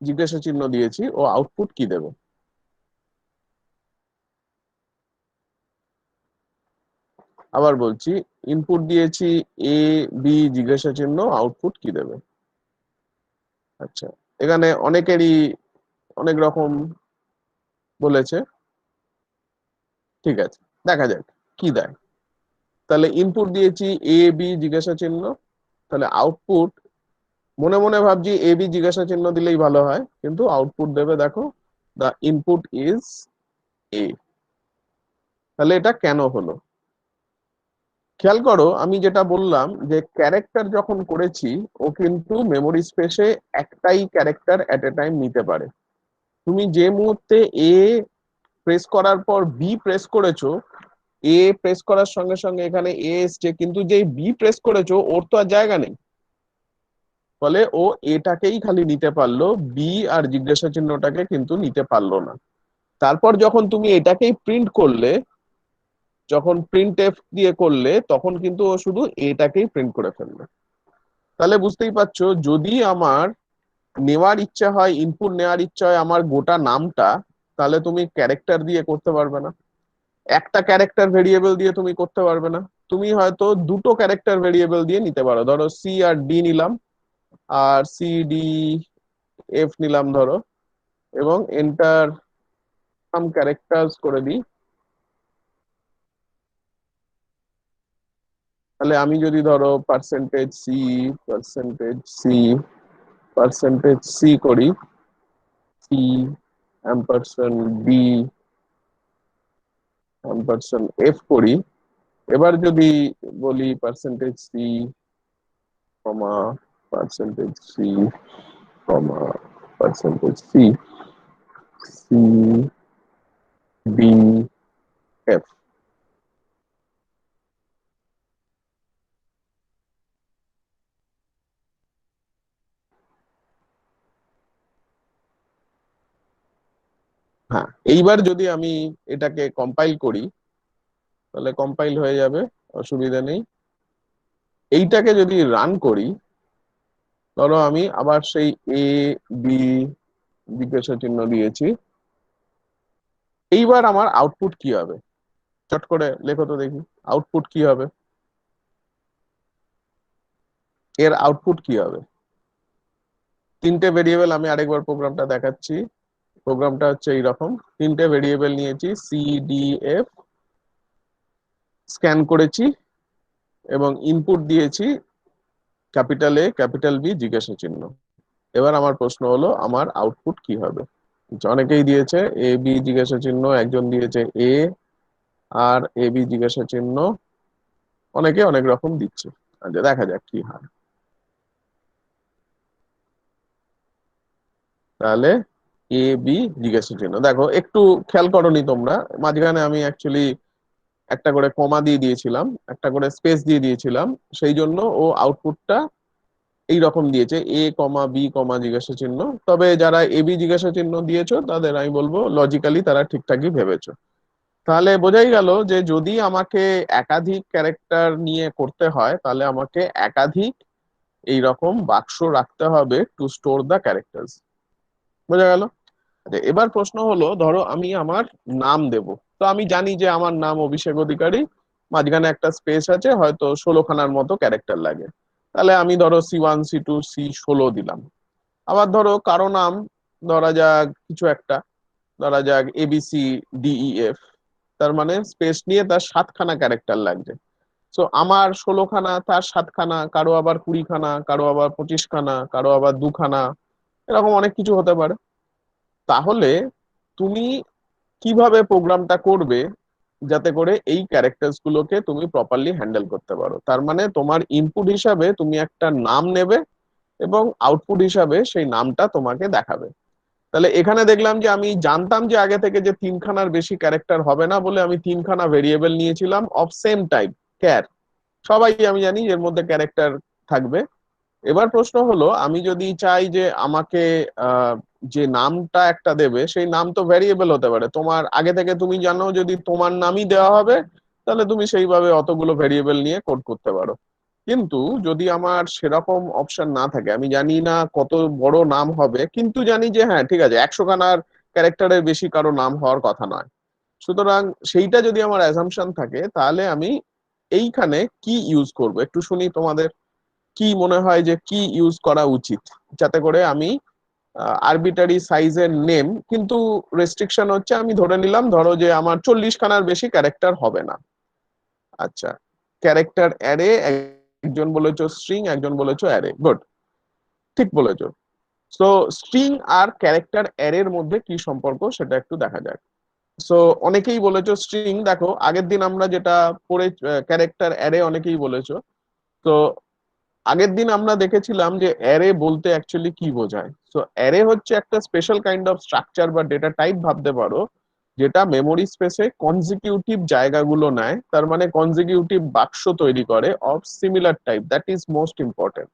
জিজ্ঞাসা চিহ্ন দিয়েছি, ও আউটপুট কি দেবে? আবার বলছি, ইনপুট দিয়েছি এ বি জিজ্ঞাসা চিহ্ন, আউটপুট কি দেবে? আচ্ছা, এখানে অনেকেরই অনেক রকম বলেছে। ঠিক আছে, দেখা যাক কি দেয়। তাহলে ইনপুট দিয়েছি এ বি জিজ্ঞাসা চিহ্ন, তাহলে আউটপুট, মনে মনে ভাবছি এ বি জিজ্ঞাসা চিহ্ন দিলেই ভালো হয়, কিন্তু আউটপুট দেবে দেখো, দা ইনপুট ইজ এ। তাহলে এটা কেন হলো? খেয়াল করো আমি যেটা বললাম যে ক্যারেক্টার যখন করেছি ও কিন্তু মেমোরি স্পেসে একটাই ক্যারেক্টার এট এ টাইম নিতে পারে। তুমি যে মুহূর্তে এ প্রেস করার পর বি প্রেস করেছো, এ প্রেস করার সঙ্গে সঙ্গে এখানে এ এসছে, কিন্তু যে বি প্রেস করেছো ওর তো আর জায়গা নেই, ফলে ও এটাকেই খালি নিতে পারলো, বি আর জিজ্ঞাসা চিহ্নটাকে কিন্তু নিতে পারলো না। তারপর যখন তুমি এটাকেই প্রিন্ট করলে, যখন প্রিন্ট এফ দিয়ে করলে, তখন কিন্তু ও শুধু এটাকেই প্রিন্ট করে ফেললো। তাহলে বুঝতেই পারছো, যদি আমার নেওয়ার ইচ্ছা হয়, ইনপুট নেওয়ার ইচ্ছা হয় আমার গোটা নামটা, তাহলে তুমি ক্যারেক্টার দিয়ে করতে পারবে না, একটা ক্যারেক্টার ভেরিয়েবল দিয়ে তুমি করতে পারবে না। তুমি হয়তো দুটো ক্যারেক্টার ভেরিয়েবল দিয়ে নিতে পারো, ধরো সি আর ডি নিলাম, আর সি ডি এফ নিলাম ধরো, এবং এন্টার সাম ক্যারেক্টার্স করে দিই। তাহলে আমি যদি ধরো পার্সেন্টেজ সি করি, C ampersand D ampersand F করি, এবার যদি বলি percentage C comma percentage C comma percentage C D F, হ্যাঁ এইবার যদি আমি এটাকে কম্পাইল করি তাহলে কম্পাইল হয়ে যাবে, অসুবিধা নেই। এইটাকে যদি রান করি, ধরো আমি আবার সেই এ বি জিজ্ঞাসা চিহ্ন দিয়েছি, এইবার আমার আউটপুট কি হবে চট করে লেখো তো দেখি, আউটপুট কি হবে, এর আউটপুট কি হবে? তিনটে ভেরিয়েবল, আমি আরেকবার প্রোগ্রামটা দেখাচ্ছি। প্রোগ্রামটা হচ্ছে এইরকম, তিনটে ভেরিয়েবল নিয়েছি, সি ডি এফ, স্ক্যান করেছি এবং ইনপুট দিয়েছি ক্যাপিটাল এ ক্যাপিটাল বি জিজ্ঞাসা চিহ্ন। এবার আমার প্রশ্ন হলো আমার আউটপুট কি হবে? অনেকেই দিয়েছে এ বি জিজ্ঞাসা চিহ্ন, একজন দিয়েছে এ আর এ বি জিজ্ঞাসা চিহ্ন, অনেকে অনেক রকম দিচ্ছে। আচ্ছা দেখা যাক কি হয়। তাহলে এ বি জিজ্ঞাসা চিহ্ন, দেখো একটু খেয়াল করনি তোমরা, মাঝখানে আমি অ্যাকচুয়ালি একটা করে কমা দিয়ে দিয়েছিলাম, একটা করে স্পেস দিয়ে দিয়েছিলাম, সেই জন্য ও আউটপুটটা এইরকম দিয়েছে, এ কমা বি কমা জিজ্ঞাসা চিহ্ন। তবে যারা এ বি জিজ্ঞাসা চিহ্ন দিয়েছো তাদের আমি বলবো লজিক্যালি তারা ঠিকঠাকই ভেবেছো। তাহলে বোঝাই গেল যে যদি আমাকে একাধিক ক্যারেক্টার নিয়ে করতে হয় তাহলে আমাকে একাধিক এইরকম বাক্স রাখতে হবে টু স্টোর দ্য ক্যারেক্টার্স। বোঝা গেল? আচ্ছা, এবার প্রশ্ন হলো ধরো আমি আমার নাম দেব। তো আমি জানি যে আমার নাম অভিষেক অধিকারী, মাঝখানে একটা স্পেস আছে, হয়তো 16খানার মতো ক্যারেক্টার লাগে। তাহলে আমি ধরো C1 C2 C16 দিলাম। আবার ধরো কারো নাম ধরা যাক কিছু একটা, ধরা যাক ABCDEF, তার মানে স্পেস নিয়ে তার 7খানা ক্যারেক্টার লাগছে। তো আমার 16খানা, তার 7খানা, কারো আবার 20খানা, কারো আবার 25খানা, কারো আবার 2খানা, এরকম অনেক কিছু হতে পারে। তাহলে তুমি কিভাবে প্রোগ্রামটা করবে যাতে করে এই ক্যারেক্টার্স গুলোকে তুমি প্রপারলি হ্যান্ডেল করতে পারো? তার মানে তোমার ইনপুট হিসাবে তুমি একটা নাম নেবে এবং আউটপুট হিসাবে সেই নামটা তোমাকে দেখাবে। তাহলে এখানে দেখলাম যে আমি জানতাম যে আগে থেকে যে 3খানার বেশি ক্যারেক্টার হবে না বলে আমি 3খানা ভেরিয়েবল নিয়েছিলাম অফ সেম টাইপ, ক্যার। সবাই আমি জানি এর মধ্যে ক্যারেক্টার থাকবে। এবার প্রশ্ন হলো আমি যদি চাই যে আমাকে যে নামটা একটা দেবে সেই নাম তো ভ্যারিয়েবল হতে পারে, তোমার আগে থেকে তুমি জানো যদি তোমার নামই দেওয়া হবে তাহলে তুমি সেইভাবে অতগুলো ভ্যারিয়েবল নিয়ে কোড করতে পারো। কিন্তু যদি আমার সেরকম অপশন না থাকে, আমি জানি না কত বড় নাম হবে, কিন্তু জানি যে হ্যাঁ ঠিক আছে 100খানার ক্যারেক্টারের বেশি কারো নাম হওয়ার কথা নয়, সুতরাং সেইটা যদি আমার অ্যাসাম্পশন থাকে তাহলে আমি এইখানে কি ইউজ করব একটু শুনি তোমাদের। কি মনে হয় যে কি ইউজ করা উচিত যাতে করে আমি আরবিটারি সাইজের নেম, কিন্তু রেস্ট্রিকশন হচ্ছে আমি ধরে নিলাম ধরো যে আমার 40খানার বেশি ক্যারেক্টার হবে না। আচ্ছা, ক্যারেক্টার অ্যারে, একজন বলেছো স্ট্রিং, একজন বলেছো অ্যারে, গুড, ঠিক বলেছো। সো স্ট্রিং আর ক্যারেক্টার অ্যারের মধ্যে কি সম্পর্ক সেটা একটু দেখা যাক। সো অনেকেই বলেছো স্ট্রিং, দেখো আগের দিন আমরা যেটা পড়ে ক্যারেক্টার অ্যারে অনেকেই বলেছো। তো আগের দিন আমরা দেখেছিলাম যে অ্যারে বলতে অ্যাকচুয়ালি কি বোঝায়। সো অ্যারে হচ্ছে একটা স্পেশাল কাইন্ড অফ স্ট্রাকচার বা ডেটা টাইপ ভাবতে পারো, যেটা মেমোরি স্পেসে কনজিকিউটিভ জায়গাগুলো নেয়, তার মানে কনজিকিউটিভ বাক্স তৈরি করে of similar type, that is most important.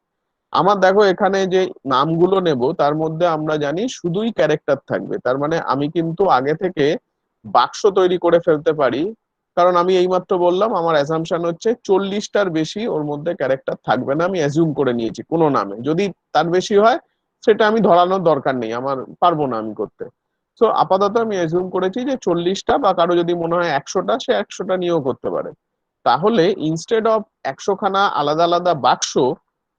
আমার দেখো এখানে যে নামগুলো নেব তার মধ্যে আমরা জানি শুধুই ক্যারেক্টার থাকবে, তার মানে আমি কিন্তু আগে থেকে বাক্স তৈরি করে ফেলতে পারি। কারণ আমি এইমাত্র বললাম আমার অ্যাসাম্পশন হচ্ছে 40টার বেশি ওর মধ্যে ক্যারেক্টার থাকবে না, আমি অ্যাজিউম করে নিয়েছি কোনো নামে। যদি তার বেশি হয় সেটা আমি ধরানোর দরকার নেই, আমার পারবো না আমি করতে। তো আপাতত আমি অ্যাজিউম করেছি যে 40টা, বা কারো যদি মনে হয় 100টা সে 100টা নিয়েও করতে পারে। তাহলে ইনস্টেড অফ 100 খানা আলাদা আলাদা বাক্স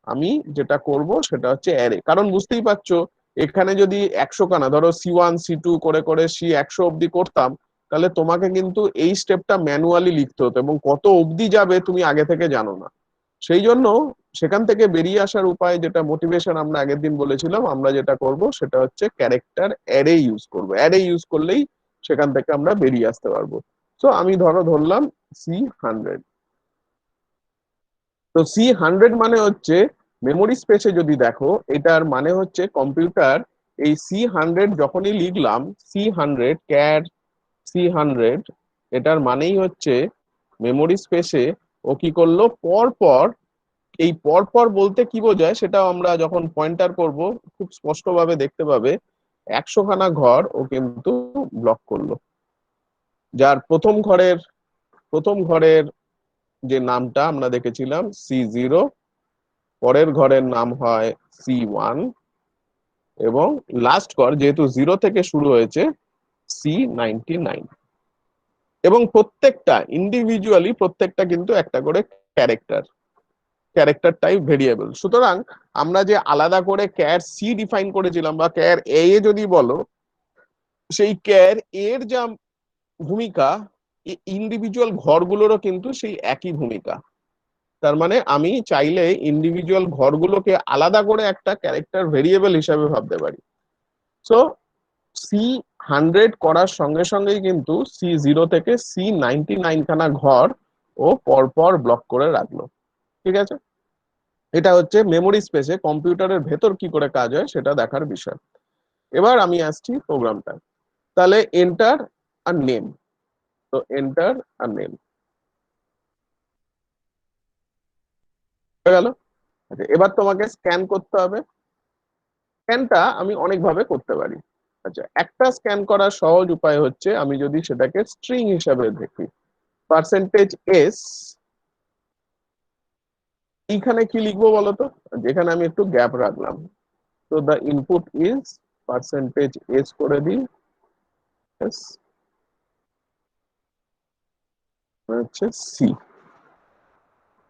আমি যেটা করব সেটা হচ্ছে অ্যারে। কারণ বুঝতেই পারছো এখানে যদি 100 খানা ধরো C1 C2 করে করে C100 অব্দি করতাম, তাহলে তোমাকে কিন্তু এই স্টেপটা ম্যানুয়ালি লিখতে হতো এবং কত অব্দি যাবে তুমি আগে থেকে জানো না। সেই জন্য সেখান থেকে বেরিয়ে আসার উপায়, যেটা মোটিভেশন আমরা আগের দিন বলেছিলাম, আমরা যেটা করব সেটা হচ্ছে ক্যারেক্টার অ্যারে ইউজ করব। অ্যারে ইউজ করলেই সেখান থেকে আমরা বেরিয়ে আসতে পারবো। সো আমি ধরলাম C100। তো C100 মানে হচ্ছে মেমোরি স্পেসে যদি দেখো, এটার মানে হচ্ছে কম্পিউটার এই C100 যখনই লিখলাম, C100 ক্যার C100, এটার মানেই হচ্ছে মেমোরি স্পেসে ও কি করলো, পরপর, এই পরপর বলতে কি বোঝায় সেটাও আমরা যখন পয়েন্টার করব খুব স্পষ্টভাবে দেখতে পাবে। 100 খানা ঘর ও কিন্তু ব্লক করলো, যার প্রথম ঘরের যে নামটা আমরা দেখেছিলাম C0, পরের ঘরের নাম হয় C1 এবং লাস্ট ঘর যেহেতু 0 থেকে শুরু হয়েছে C99। এবং প্রত্যেকটা ইন্ডিভিজুয়ালি প্রত্যেকটা কিন্তু একটা করে ক্যারেক্টার টাইপ ভেরিয়েবল। সুতরাং আমরা যে আলাদা করে ক্যার সি ডিফাইন করেছিলাম বা ক্যার এ যদি বলো, সেই ক্যার এর যা ভূমিকা ইন্ডিভিজুয়াল ঘরগুলোরও কিন্তু সেই একই ভূমিকা। তার মানে আমি চাইলে ইন্ডিভিজুয়াল ঘরগুলোকে আলাদা করে একটা ক্যারেক্টার ভেরিয়েবল হিসাবে ভাবতে পারি। সো C100 করার সঙ্গে সঙ্গেই কিন্তু C0 থেকে C99 খানা ঘর ও পরপর ব্লক করে রাখলো। ঠিক আছে, এটা হচ্ছে মেমোরি স্পেসে কম্পিউটারের ভেতর কি করে কাজ হয় সেটা দেখার বিষয়। এবার আমি আসছি প্রোগ্রামটা। তাহলে এন্টার আর নেম, তো এন্টার আর নেম হয়ে গেল। আচ্ছা, এবার তোমাকে স্ক্যান করতে হবে। স্ক্যানটা আমি অনেকভাবে করতে পারি। আচ্ছা, একটা স্ক্যান করার সহজ উপায় হচ্ছে আমি যদি সেটাকে স্ট্রিং হিসাবে দেখি, %s, এইখানে কি লিখবো বলতো, যেখানে আমি একটু গ্যাপ রাখলাম, তো দ্য ইনপুট ইজ %s করে দিই, হচ্ছে সি।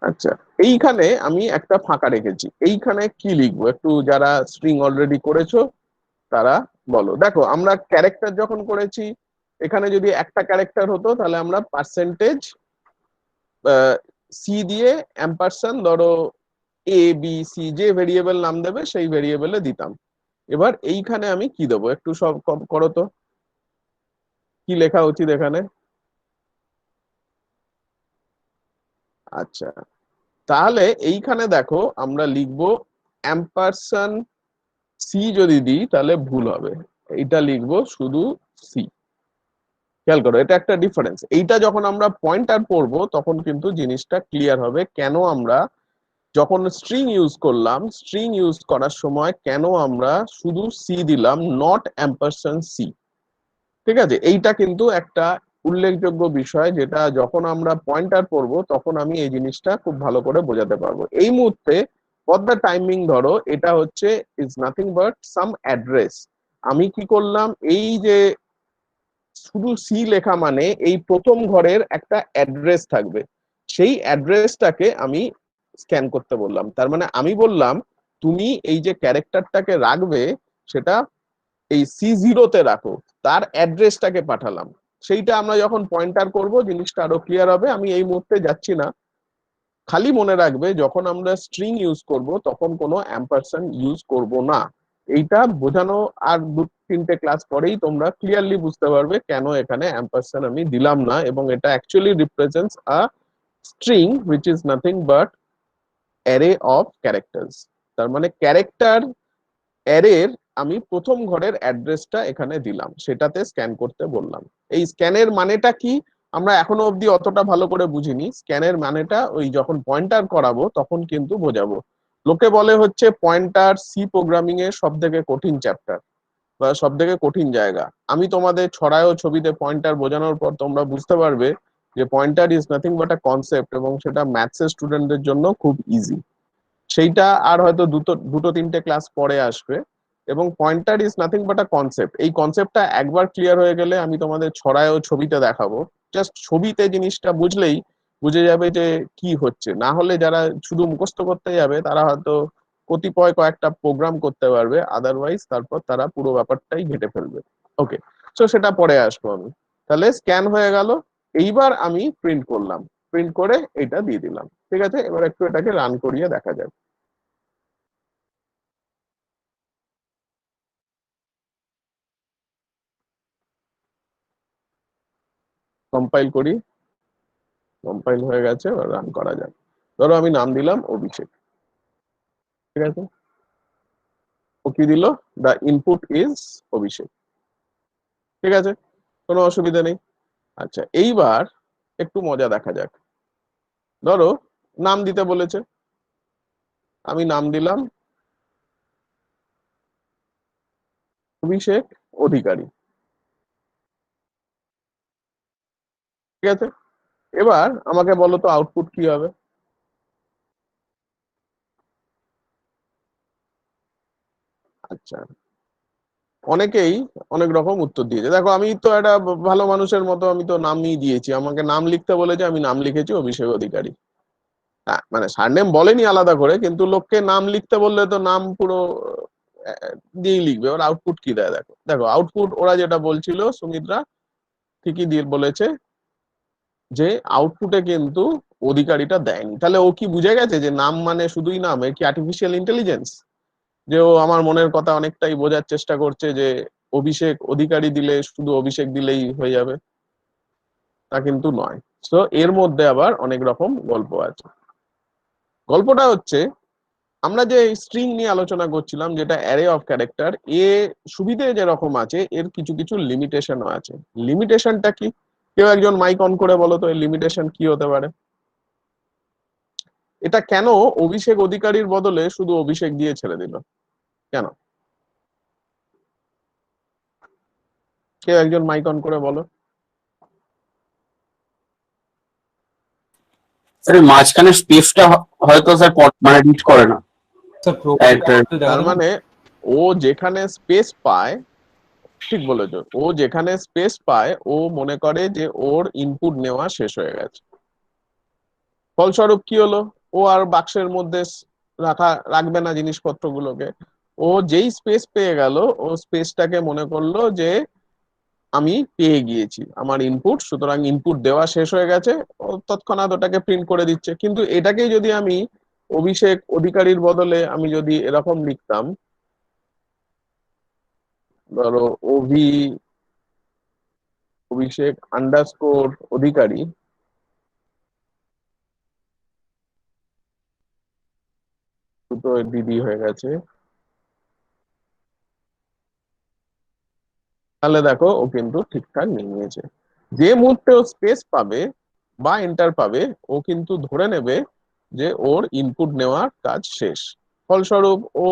আচ্ছা, এইখানে আমি একটা ফাঁকা রেখেছি, এইখানে কি লিখবো একটু, যারা স্ট্রিং অলরেডি করেছো তারা বলো। দেখো আমরা ক্যারেক্টার যখন করেছি, এখানে যদি একটা ক্যারেক্টার হতো তাহলে আমরা %c দিয়ে অ্যাম্পারসান্ড, ধরো ABC যে ভেরিয়েবল নাম দেবে সেই ভেরিয়েবলে দিতাম। এবার এইখানে আমি কি দেবো একটু সব করো তো, কি লেখা উচিত এখানে? আচ্ছা, তাহলে এইখানে দেখো আমরা লিখবো অ্যাম্পারসান্ড সি, যদি দিই তাহলে ভুল হবে, এইটা লিখবো শুধু সি। খেয়াল করো, এটা একটা ডিফারেন্স। এইটা যখন আমরা পয়েন্টার পড়বো তখন কিন্তু জিনিসটা ক্লিয়ার হবে, কেন আমরা যখন স্ট্রিং ইউজ করলাম, স্ট্রিং ইউজ করার সময় কেন আমরা শুধু সি দিলাম, নট অ্যাম্পারসান্ড সি। ঠিক আছে, এইটা কিন্তু একটা উল্লেখযোগ্য বিষয়, যেটা যখন আমরা পয়েন্টার পড়বো তখন আমি এই জিনিসটা খুব ভালো করে বোঝাতে পারবো। এই মুহূর্তে ফর দ্য টাইমিং ধরো এটা হচ্ছে is nothing but some address. আমি কি করলাম, এই যে শুধু সি লেখা মানে এই প্রথম ঘরের একটা অ্যাড্রেস থাকবে, সেই অ্যাড্রেসটাকে আমি স্ক্যান করতে বললাম। তার মানে আমি বললাম তুমি এই যে ক্যারেক্টারটাকে রাখবে সেটা এই C0 তে রাখো, তার অ্যাড্রেসটাকে পাঠালাম। সেইটা আমরা যখন পয়েন্টার করব জিনিসটা আরো ক্লিয়ার হবে। আমি এই মুহূর্তে যাচ্ছি না, খালি মনে রাখবে যখন আমরা স্ট্রিং ইউজ করব তখন কোনো অ্যাম্পারসান্ড ইউজ করব না। এইটা বোঝানো আর 2-3টে ক্লাস পরেই তোমরা ক্লিয়ারলি বুঝতে পারবে কেন এখানে অ্যাম্পারসান্ড আমি দিলাম না, এবং এটা actually represents a string which is nothing but array of characters. তার মানে ক্যারেক্টার অ্যারের আমি প্রথম ঘরের অ্যাড্রেসটা এখানে দিলাম, সেটাতে স্ক্যান করতে বললাম। এই স্ক্যানের মানেটা কি আমরা এখনো অবধি অতটা ভালো করে বুঝিনি। স্ক্যানের মানেটা ওই যখন পয়েন্টার করাবো তখন কিন্তু বোঝাবো। লোকে বলে হচ্ছে পয়েন্টার সি প্রোগ্রামিং এর সব থেকে কঠিন চ্যাপ্টার বা সব থেকে কঠিন জায়গা। আমি তোমাদের ছড়ায় ও ছবিতে পয়েন্টার বোঝানোর পর তোমরা বুঝতে পারবে যে pointer is nothing but a concept, এবং সেটা ম্যাথসের স্টুডেন্টদের জন্য খুব ইজি। সেইটা আর হয়তো দুটো তিনটে ক্লাস পরে আসবে। এবং pointer is nothing but a concept, এই কনসেপ্টটা একবার ক্লিয়ার হয়ে গেলে আমি তোমাদের ছড়ায় ও ছবিতে দেখাবো। জাস্ট ছবিতে জিনিসটা বুঝলেই বুঝে যাবে যে কি হচ্ছে। না হলে যারা শুধু মুখস্থ করতে যাবে তারা হয়তো কতিপয় কয়েকটা প্রোগ্রাম করতে পারবে, আদারওয়াইজ তারপর তারা পুরো ব্যাপারটাই ঘেটে ফেলবে। ওকে, তো সেটা পরে আসবো আমি। তাহলে স্ক্যান হয়ে গেল, এইবার আমি প্রিন্ট করলাম, প্রিন্ট করে এটা দিয়ে দিলাম। ঠিক আছে, এবার একটু এটাকে রান করিয়ে দেখা যাক। কম্পাইল করি, কম্পাইল হয়ে গেছে, এবার রান করা যাক। ধরো আমি নাম দিলাম অভিষেক। ঠিক আছে, ও কি দিল, দা ইনপুট ইজ অভিষেক। ঠিক আছে, কোনো অসুবিধা নেই। আচ্ছা, এইবার একটু মজা দেখা যাক। ধরো নাম দিতে বলেছে, আমি নাম দিলাম অভিষেক অধিকারী। ঠিক আছে, এবার আমাকে বলো তো আউটপুট কি হবে। আচ্ছা, অনেকেই অনেক রকম উত্তর দিয়েছে। দেখো আমি তো একটা ভালো মানুষের মতো আমি তো নামই দিয়েছি, আমাকে নাম লিখতে বলেছে, আমি নাম লিখেছি অভিষেক অধিকারী। হ্যাঁ, মানে সারনেম বলেনি আলাদা করে, কিন্তু লোককে নাম লিখতে বললে তো নাম পুরো দিয়েই লিখবে। ওর আউটপুট কি দেয় দেখো, দেখো আউটপুট ওরা যেটা বলছিল সুমিত্রা ঠিকই দিয়ে বলেছে যে আউটপুটে কিন্তু অধিকারীটা দেয়নি। তাহলে ও কি বুঝে গেছে যে নাম মানে শুধুই নাম, এর কি আর্টিফিশিয়াল ইন্টেলিজেন্স, যে ও আমার মনের কথা অনেকটাই বোঝার চেষ্টা করছে যে অভিষেক অধিকারী দিলে শুধু অভিষেক দিলেই হয়ে যাবে? তা কিন্তু নয়। তো এর মধ্যে আবার অনেক রকম গল্প আছে। গল্পটা হচ্ছে, আমরা যে স্ট্রিং নিয়ে আলোচনা করছিলাম, যেটা অ্যারে অফ ক্যারেক্টার, এ সুবিধে যেরকম আছে এর কিছু কিছু লিমিটেশনও আছে। লিমিটেশনটা কি, কেউ একজন মাইক অন করে বলো তো এর লিমিটেশন কি হতে পারে? এটা কেন অভিষেক অধিকারীর বদলে শুধু অভিষেক দিয়ে ছেড়ে দিল, কেন? কেউ একজন মাইক অন করে বলো। স্যার মাঝখানে স্পেসটা হয়তো স্যার মানে রিড করে না স্যার ক্যারেক্টার। তার মানে ও যেখানে স্পেস পায়, ঠিক বলেছো, ও যেখানে স্পেস পায় ও মনে করে যে ওর ইনপুট নেওয়া শেষ হয়ে গেছে। ফলস্বরূপ কি হলো, ও আর বাক্সের মধ্যে রাখবে না জিনিসপত্রগুলোকে। ও যেই স্পেস পেয়ে গেল, ও স্পেসটাকে মনে করলো যে আমি পেয়ে গিয়েছি আমার ইনপুট, সুতরাং ইনপুট দেওয়া শেষ হয়ে গেছে। ও তৎক্ষণাৎ ওটাকে প্রিন্ট করে দিচ্ছে। কিন্তু এটাকেই যদি আমি অভিষেক অধিকারীর বদলে আমি যদি এরকম লিখতাম, ধরো অভিষেক আন্ডারস্কোর অধিকারী, দুটো দিদি হয়ে গেছে, তাহলে দেখো ও কিন্তু ঠিকঠাক নিয়ে নিয়েছে। যে মুহূর্তে ও স্পেস পাবে বা এন্টার পাবে, ও কিন্তু ধরে নেবে যে ওর ইনপুট নেওয়ার কাজ শেষ। ফলস্বরূপ ও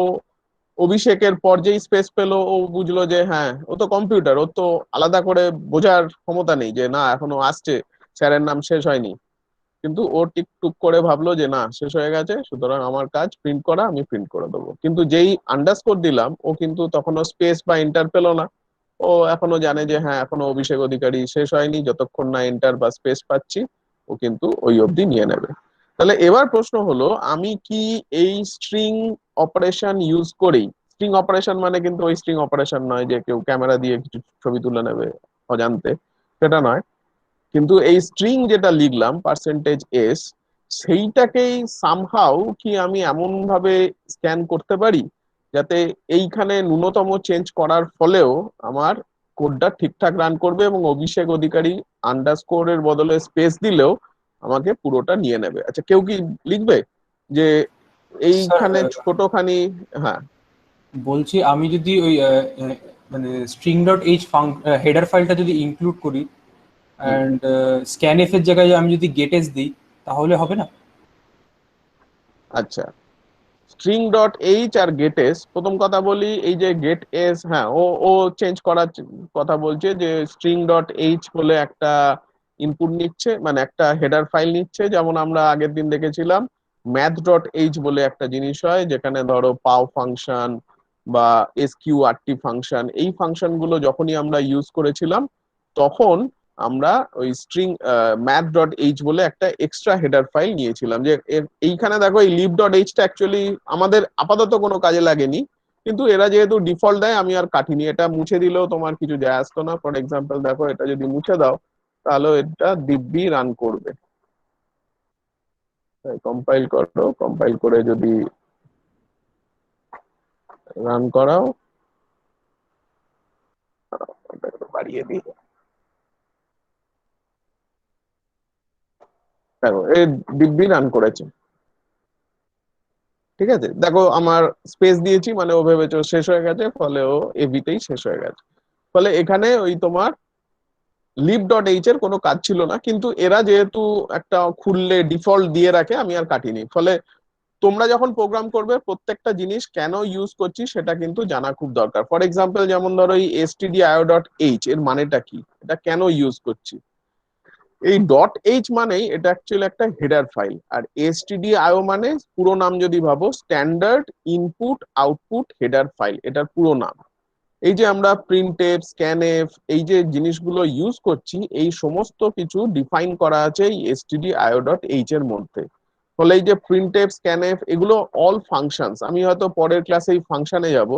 অভিষেকের পর যেই স্পেস পেলো, ও বুঝলো যে হ্যাঁ, ও তো কম্পিউটার, ও তো আলাদা করে বোঝার ক্ষমতা নেই যে না এখনো আসছে, স্যারের নাম শেষ হয়নি। কিন্তু ও টিকটুক করে ভাবলো যে না শেষ হয়ে গেছে, সুতরাং আমার কাজ প্রিন্ট করা, আমি প্রিন্ট করে দেবো। কিন্তু যেই আন্ডারস্কোর দিলাম, ও কিন্তু তখনও স্পেস বা এন্টার পেলো না। ও এখনো জানে যে হ্যাঁ এখনো অভিষেক অধিকারী শেষ হয়নি, যতক্ষণ না এন্টার বা স্পেস পাচ্ছি ও কিন্তু ওই অবধি নিয়ে নেবে। তাহলে এবার প্রশ্ন হলো, আমি কি এই স্ট্রিং অপারেশন ইউজ করি? স্ট্রিং অপারেশন মানে কিন্তু ওই স্ট্রিং অপারেশন নয় যে কেউ ক্যামেরা দিয়ে কিছু ছবি তুলে নেবে অজান্তে, সেটা নয়। কিন্তু এই স্ট্রিং যেটা লিখলাম %s, সেইটাকেই সামহাউ কি আমি এমন ভাবে স্ক্যান করতে পারি যাতে এইখানে ন্যূনতম চেঞ্জ করার ফলেও আমার কোডটা ঠিকঠাক রান করবে, এবং অভিষেক অধিকারী আন্ডারস্কোর এর বদলে স্পেস দিলেও আমাকে পুরোটা নিয়ে নেবে? আচ্ছা, কেউ কি লিখবে যে স্যার এইখানে ছোটখানি? হ্যাঁ, বলছি আমি যদি ওই মানে স্ট্রিং ডট এইচ হেডার ফাইলটা যদি ইনক্লুড করি অ্যান্ড স্ক্যানএফ এর জায়গায় আমি যদি গেটএস দিই তাহলে হবে না? আচ্ছা, string dot H R gate S, প্রথম কথা বলি, এই যে গেট এস, হ্যাঁ ও ও চেঞ্জ করার কথা বলছে যে স্ট্রিং ডট এইচ বলে একটা ইনপুট নিচ্ছে, মানে একটা হেডার ফাইল নিচ্ছে। যেমন আমরা আগের দিন দেখেছিলাম ম্যাথ ডট এইচ বলে একটা জিনিস হয়, যেখানে ধরো পাও ফাংশন বা এসকিউআরটি ফাংশন, এই ফাংশন গুলো যখনই আমরা ইউজ করেছিলাম তখন আমরা ওই স্ট্রিং math.h বলে একটা এক্সট্রা হেডার ফাইল নিয়েছিলাম, যে এইখানে দেখো এই lib.h টা অ্যাকচুয়ালি আমাদের আপাতত কোনো কাজে লাগেনি, কিন্তু এরা যেহেতু ডিফল্ট দেয় আমি আর কাটিনি। এটা মুছে দিলেও তোমার কিছু যায় আসতো না। ফর এক্সাম্পল দেখো, এটা যদি মুছে দাও তাহলে এটা দিব্যি রান করবে। কম্পাইল করো, কম্পাইল করে যদি রান করাও, এটা একটু বাড়িয়ে দিই, দেখো এই দিব্যি রান করেছে। ঠিক আছে, দেখো আমার স্পেস দিয়েছি মানে ও ভেবেছে ও শেষ হয়ে গেছে, ফলে ও এভিতেই শেষ হয়ে গেছে। ফলে এখানে ওই তোমার lib.h এর কোনো কাজ ছিল না, কিন্তু এরা যেহেতু একটা খুললে ডিফল্ট দিয়ে রাখে আমি আর কাটিনি। ফলে তোমরা যখন প্রোগ্রাম করবে প্রত্যেকটা জিনিস কেন ইউজ করছি সেটা কিন্তু জানা খুব দরকার। ফর এক্সাম্পল যেমন ধরো এই stdio.h এর মানেটা কি, এটা কেন ইউজ করছি। এই .h মানেই এটা অ্যাকচুয়ালি একটা হেডার ফাইল, আর stdio মানে পুরো নাম যদি ভাবো standard input output header file, এটার পুরো নাম। এই যে আমরা প্রিন্টএফ স্ক্যানএফ এই যে জিনিসগুলো ইউজ করছি, এই সমস্ত কিছু ডিফাইন করা আছে এই stdio.h এর মধ্যে। ফলে এই যে প্রিন্টএফ স্ক্যানএফ এগুলো অল ফাংশনস, আমি হয়তো পরের ক্লাসে এই ফাংশনে যাব,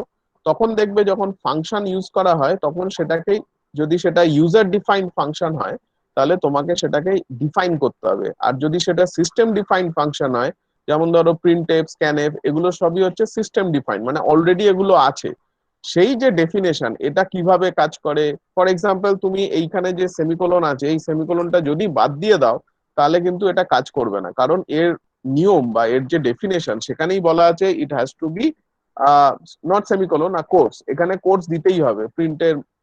তখন দেখবে যখন ফাংশন ইউজ করা হয় তখন সেটাকে, যদি সেটা ইউজার ডিফাইন্ড ফাংশন হয় তাহলে তোমাকে সেটাকে ডিফাইন করতে হবে। আর যদি সেটা সিস্টেম ডিফাইন্ড ফাংশন হয়, যেমন ধরো প্রিন্টএফ স্ক্যানএফ এগুলো সবই হচ্ছে সিস্টেম ডিফাইন্ড, মানে অলরেডি এগুলো আছে। সেই যে ডেফিনেশন এটা কিভাবে কাজ করে, ফর এক্সাম্পল তুমি এইখানে যে সেমিকোলন আছে এই সেমিকোলনটা যদি বাদ দিয়ে দাও তাহলে কিন্তু এটা কাজ করবে না, কারণ এর নিয়ম বা এর যে ডেফিনেশন সেখানেই বলা আছে it has to be not semicolon না কোটস, এখানে কোটস দিতেই হবে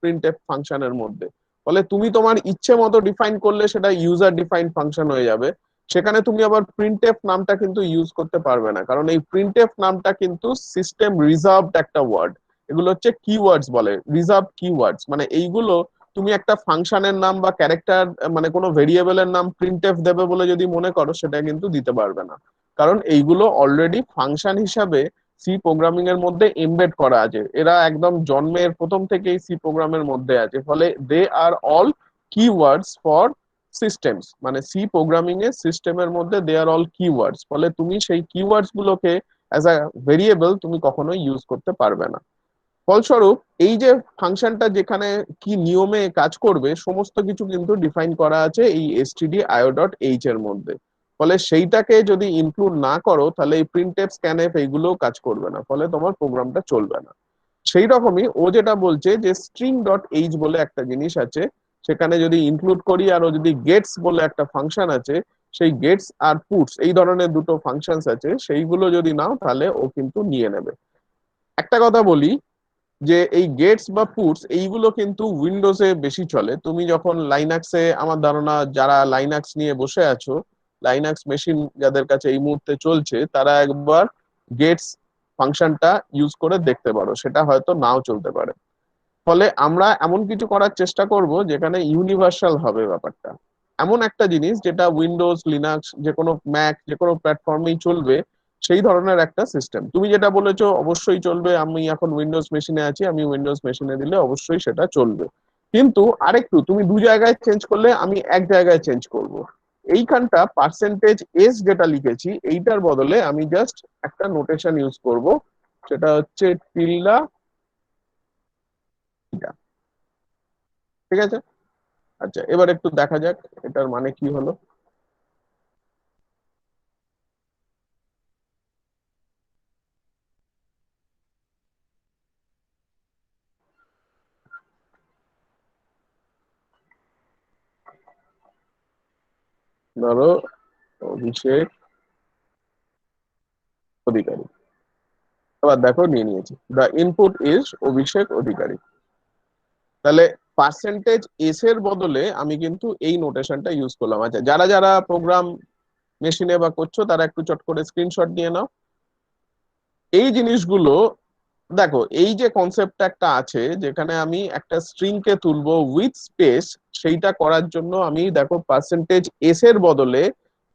প্রিন্টএফ ফাংশনের মধ্যে। ফলে তুমি তোমার ইচ্ছে মতো ডিফাইন করলে সেটা ইউজার ডিফাইন্ড ফাংশন হয়ে যাবে। সেখানে তুমি আবার প্রিন্টএফ নামটা কিন্তু ইউজ করতে পারবে না, কারণ এই প্রিন্টএফ নামটা কিন্তু সিস্টেম রিজার্ভড একটা ওয়ার্ড। এগুলো হচ্ছে কিওয়ার্ডস বলে, রিজার্ভ কিওয়ার্ডস, মানে এইগুলো তুমি একটা ফাংশনের নাম বা ক্যারেক্টার মানে কোনো ভেরিয়েবলের নাম প্রিন্টএফ দেবে বলে যদি মনে করো সেটা কিন্তু দিতে পারবে না, কারণ এইগুলো অলরেডি ফাংশন হিসাবে সি প্রোগ্রামিং এর মধ্যে এমবেড করা আছে। এরা একদম জন্মের প্রথম থেকেই সি প্রোগ্রামের মধ্যে আছে। ফলে দে আর অল কিওয়ার্ডস ফর সিস্টেমস, মানে সি প্রোগ্রামিং এর সিস্টেমের মধ্যে দে আর অল কিওয়ার্ডস। ফলে তুমি সেই কিওয়ার্ডস গুলোকে অ্যাজ আ ভেরিয়েবল তুমি কখনোই ইউজ করতে পারবে না। ফলস্বরূপ এই যে ফাংশনটা যেখানে কি নিয়মে কাজ করবে সমস্ত কিছু কিন্তু ডিফাইন করা আছে এই stdio.h এর মধ্যে। ফলে সেইটাকে যদি ইনক্লুড না করো তাহলে এই প্রিন্টএফ স্ক্যানএফ এইগুলোও কাজ করবে না, ফলে তোমার প্রোগ্রামটা চলবে না। সেই রকমই ও যেটা বলছে যে string.h বলে একটা জিনিস আছে, সেখানে যদি ইনক্লুড করি আর ও যদি গেটস বলে একটা ফাংশন আছে, সেই গেটস আর পুটস এই ধরনের দুটো ফাংশনস আছে, সেইগুলো যদি নাও তাহলে ও কিন্তু নিয়ে নেবে। একটা কথা বলি যে এই গেটস বা পুটস এইগুলো কিন্তু উইন্ডোজে বেশি চলে। তুমি যখন লাইনাক্সে, আমার ধারণা যারা লাইনাক্স নিয়ে বসে আছো, লাইনাক্স মেশিন যাদের কাছে এই মুহূর্তে চলছে তারা একবার গেটস ফাংশনটা ইউজ করে দেখতে পারো, সেটা হয়তো নাও চলতে পারে। ফলে আমরা এমন কিছু করার চেষ্টা করব যেখানে ইউনিভার্সাল হবে ব্যাপারটা, এমন একটা জিনিস যেটা উইন্ডোজ লিনাক্স যে কোনো ম্যাক যে কোনো প্ল্যাটফর্মেই চলবে, সেই ধরনের একটা সিস্টেম। তুমি যেটা বলেছো অবশ্যই চলবে, আমি এখন উইন্ডোজ মেশিনে আছি, আমি উইন্ডোজ মেশিনে দিলে অবশ্যই সেটা চলবে। কিন্তু আরেকটু তুমি দু জায়গায় চেঞ্জ করলে আমি এক জায়গায় চেঞ্জ করব। এইখানটা %s যেটা লিখেছি এইটার বদলে আমি জাস্ট একটা নোটেশন ইউজ করব, সেটা হচ্ছে টিল্ডা। ঠিক আছে, আচ্ছা এবার একটু দেখা যাক এটার মানে কি হলো। ধরো অভিষেক অধিকারী, এবার দেখো নিয়ে নিয়েছি, দ্য ইনপুট ইজ অভিষেক অধিকারী। তাহলে %s এর বদলে আমি কিন্তু এই নোটেশনটা ইউজ করলাম। আচ্ছা যারা যারা প্রোগ্রাম মেশিনে বা করছো তারা একটু চট করে স্ক্রিনশট নিয়ে নাও। এই জিনিসগুলো দেখো, এই যে কনসেপ্টটা একটা আছে যেখানে আমি একটা স্ট্রিং কে তুলবো উইথ স্পেস, সেইটা করার জন্য আমি দেখো %s এর বদলে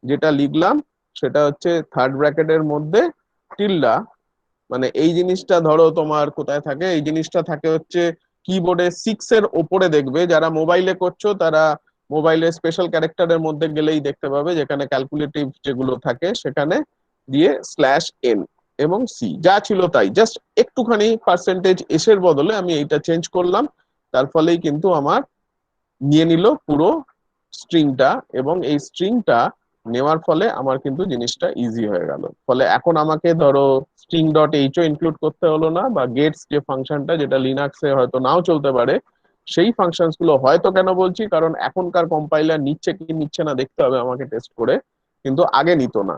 যেটা লিখলাম সেটা হচ্ছে থার্ড ব্র্যাকেটের মধ্যে টিল্ডা। মানে এই জিনিসটা ধরো তোমার কোথায় থাকে, এই জিনিসটা থাকে হচ্ছে কিবোর্ডে 6 এর ওপরে, দেখবে যারা মোবাইলে করছো তারা মোবাইলের স্পেশাল ক্যারেক্টারের মধ্যে গেলেই দেখতে পাবে, যেখানে ক্যালকুলেটিভ যেগুলো থাকে সেখানে দিয়ে /n এবং সি যা ছিল তাই, জাস্ট একটুখানি পার্সেন্টেজ এসের বদলে আমি এইটা চেঞ্জ করলাম, তার ফলেই কিন্তু আমার নিয়ে নিল পুরো স্ট্রিংটা, এবং এই স্ট্রিংটা নেওয়ার ফলে আমার কিন্তু জিনিসটা ইজি হয়ে গেল। ফলে এখন আমাকে ধরো স্ট্রিং ডট এইচও ইনক্লুড করতে হলো না, বা গেটস যে ফাংশনটা যেটা লিনাক্সে হয়তো নাও চলতে পারে, সেই ফাংশনস গুলো হয়তো, কেন বলছি, কারণ এখনকার কম্পাইলার নিচ্ছে কি নিচ্ছে না দেখতে হবে আমাকে টেস্ট করে, কিন্তু আগে নিত না।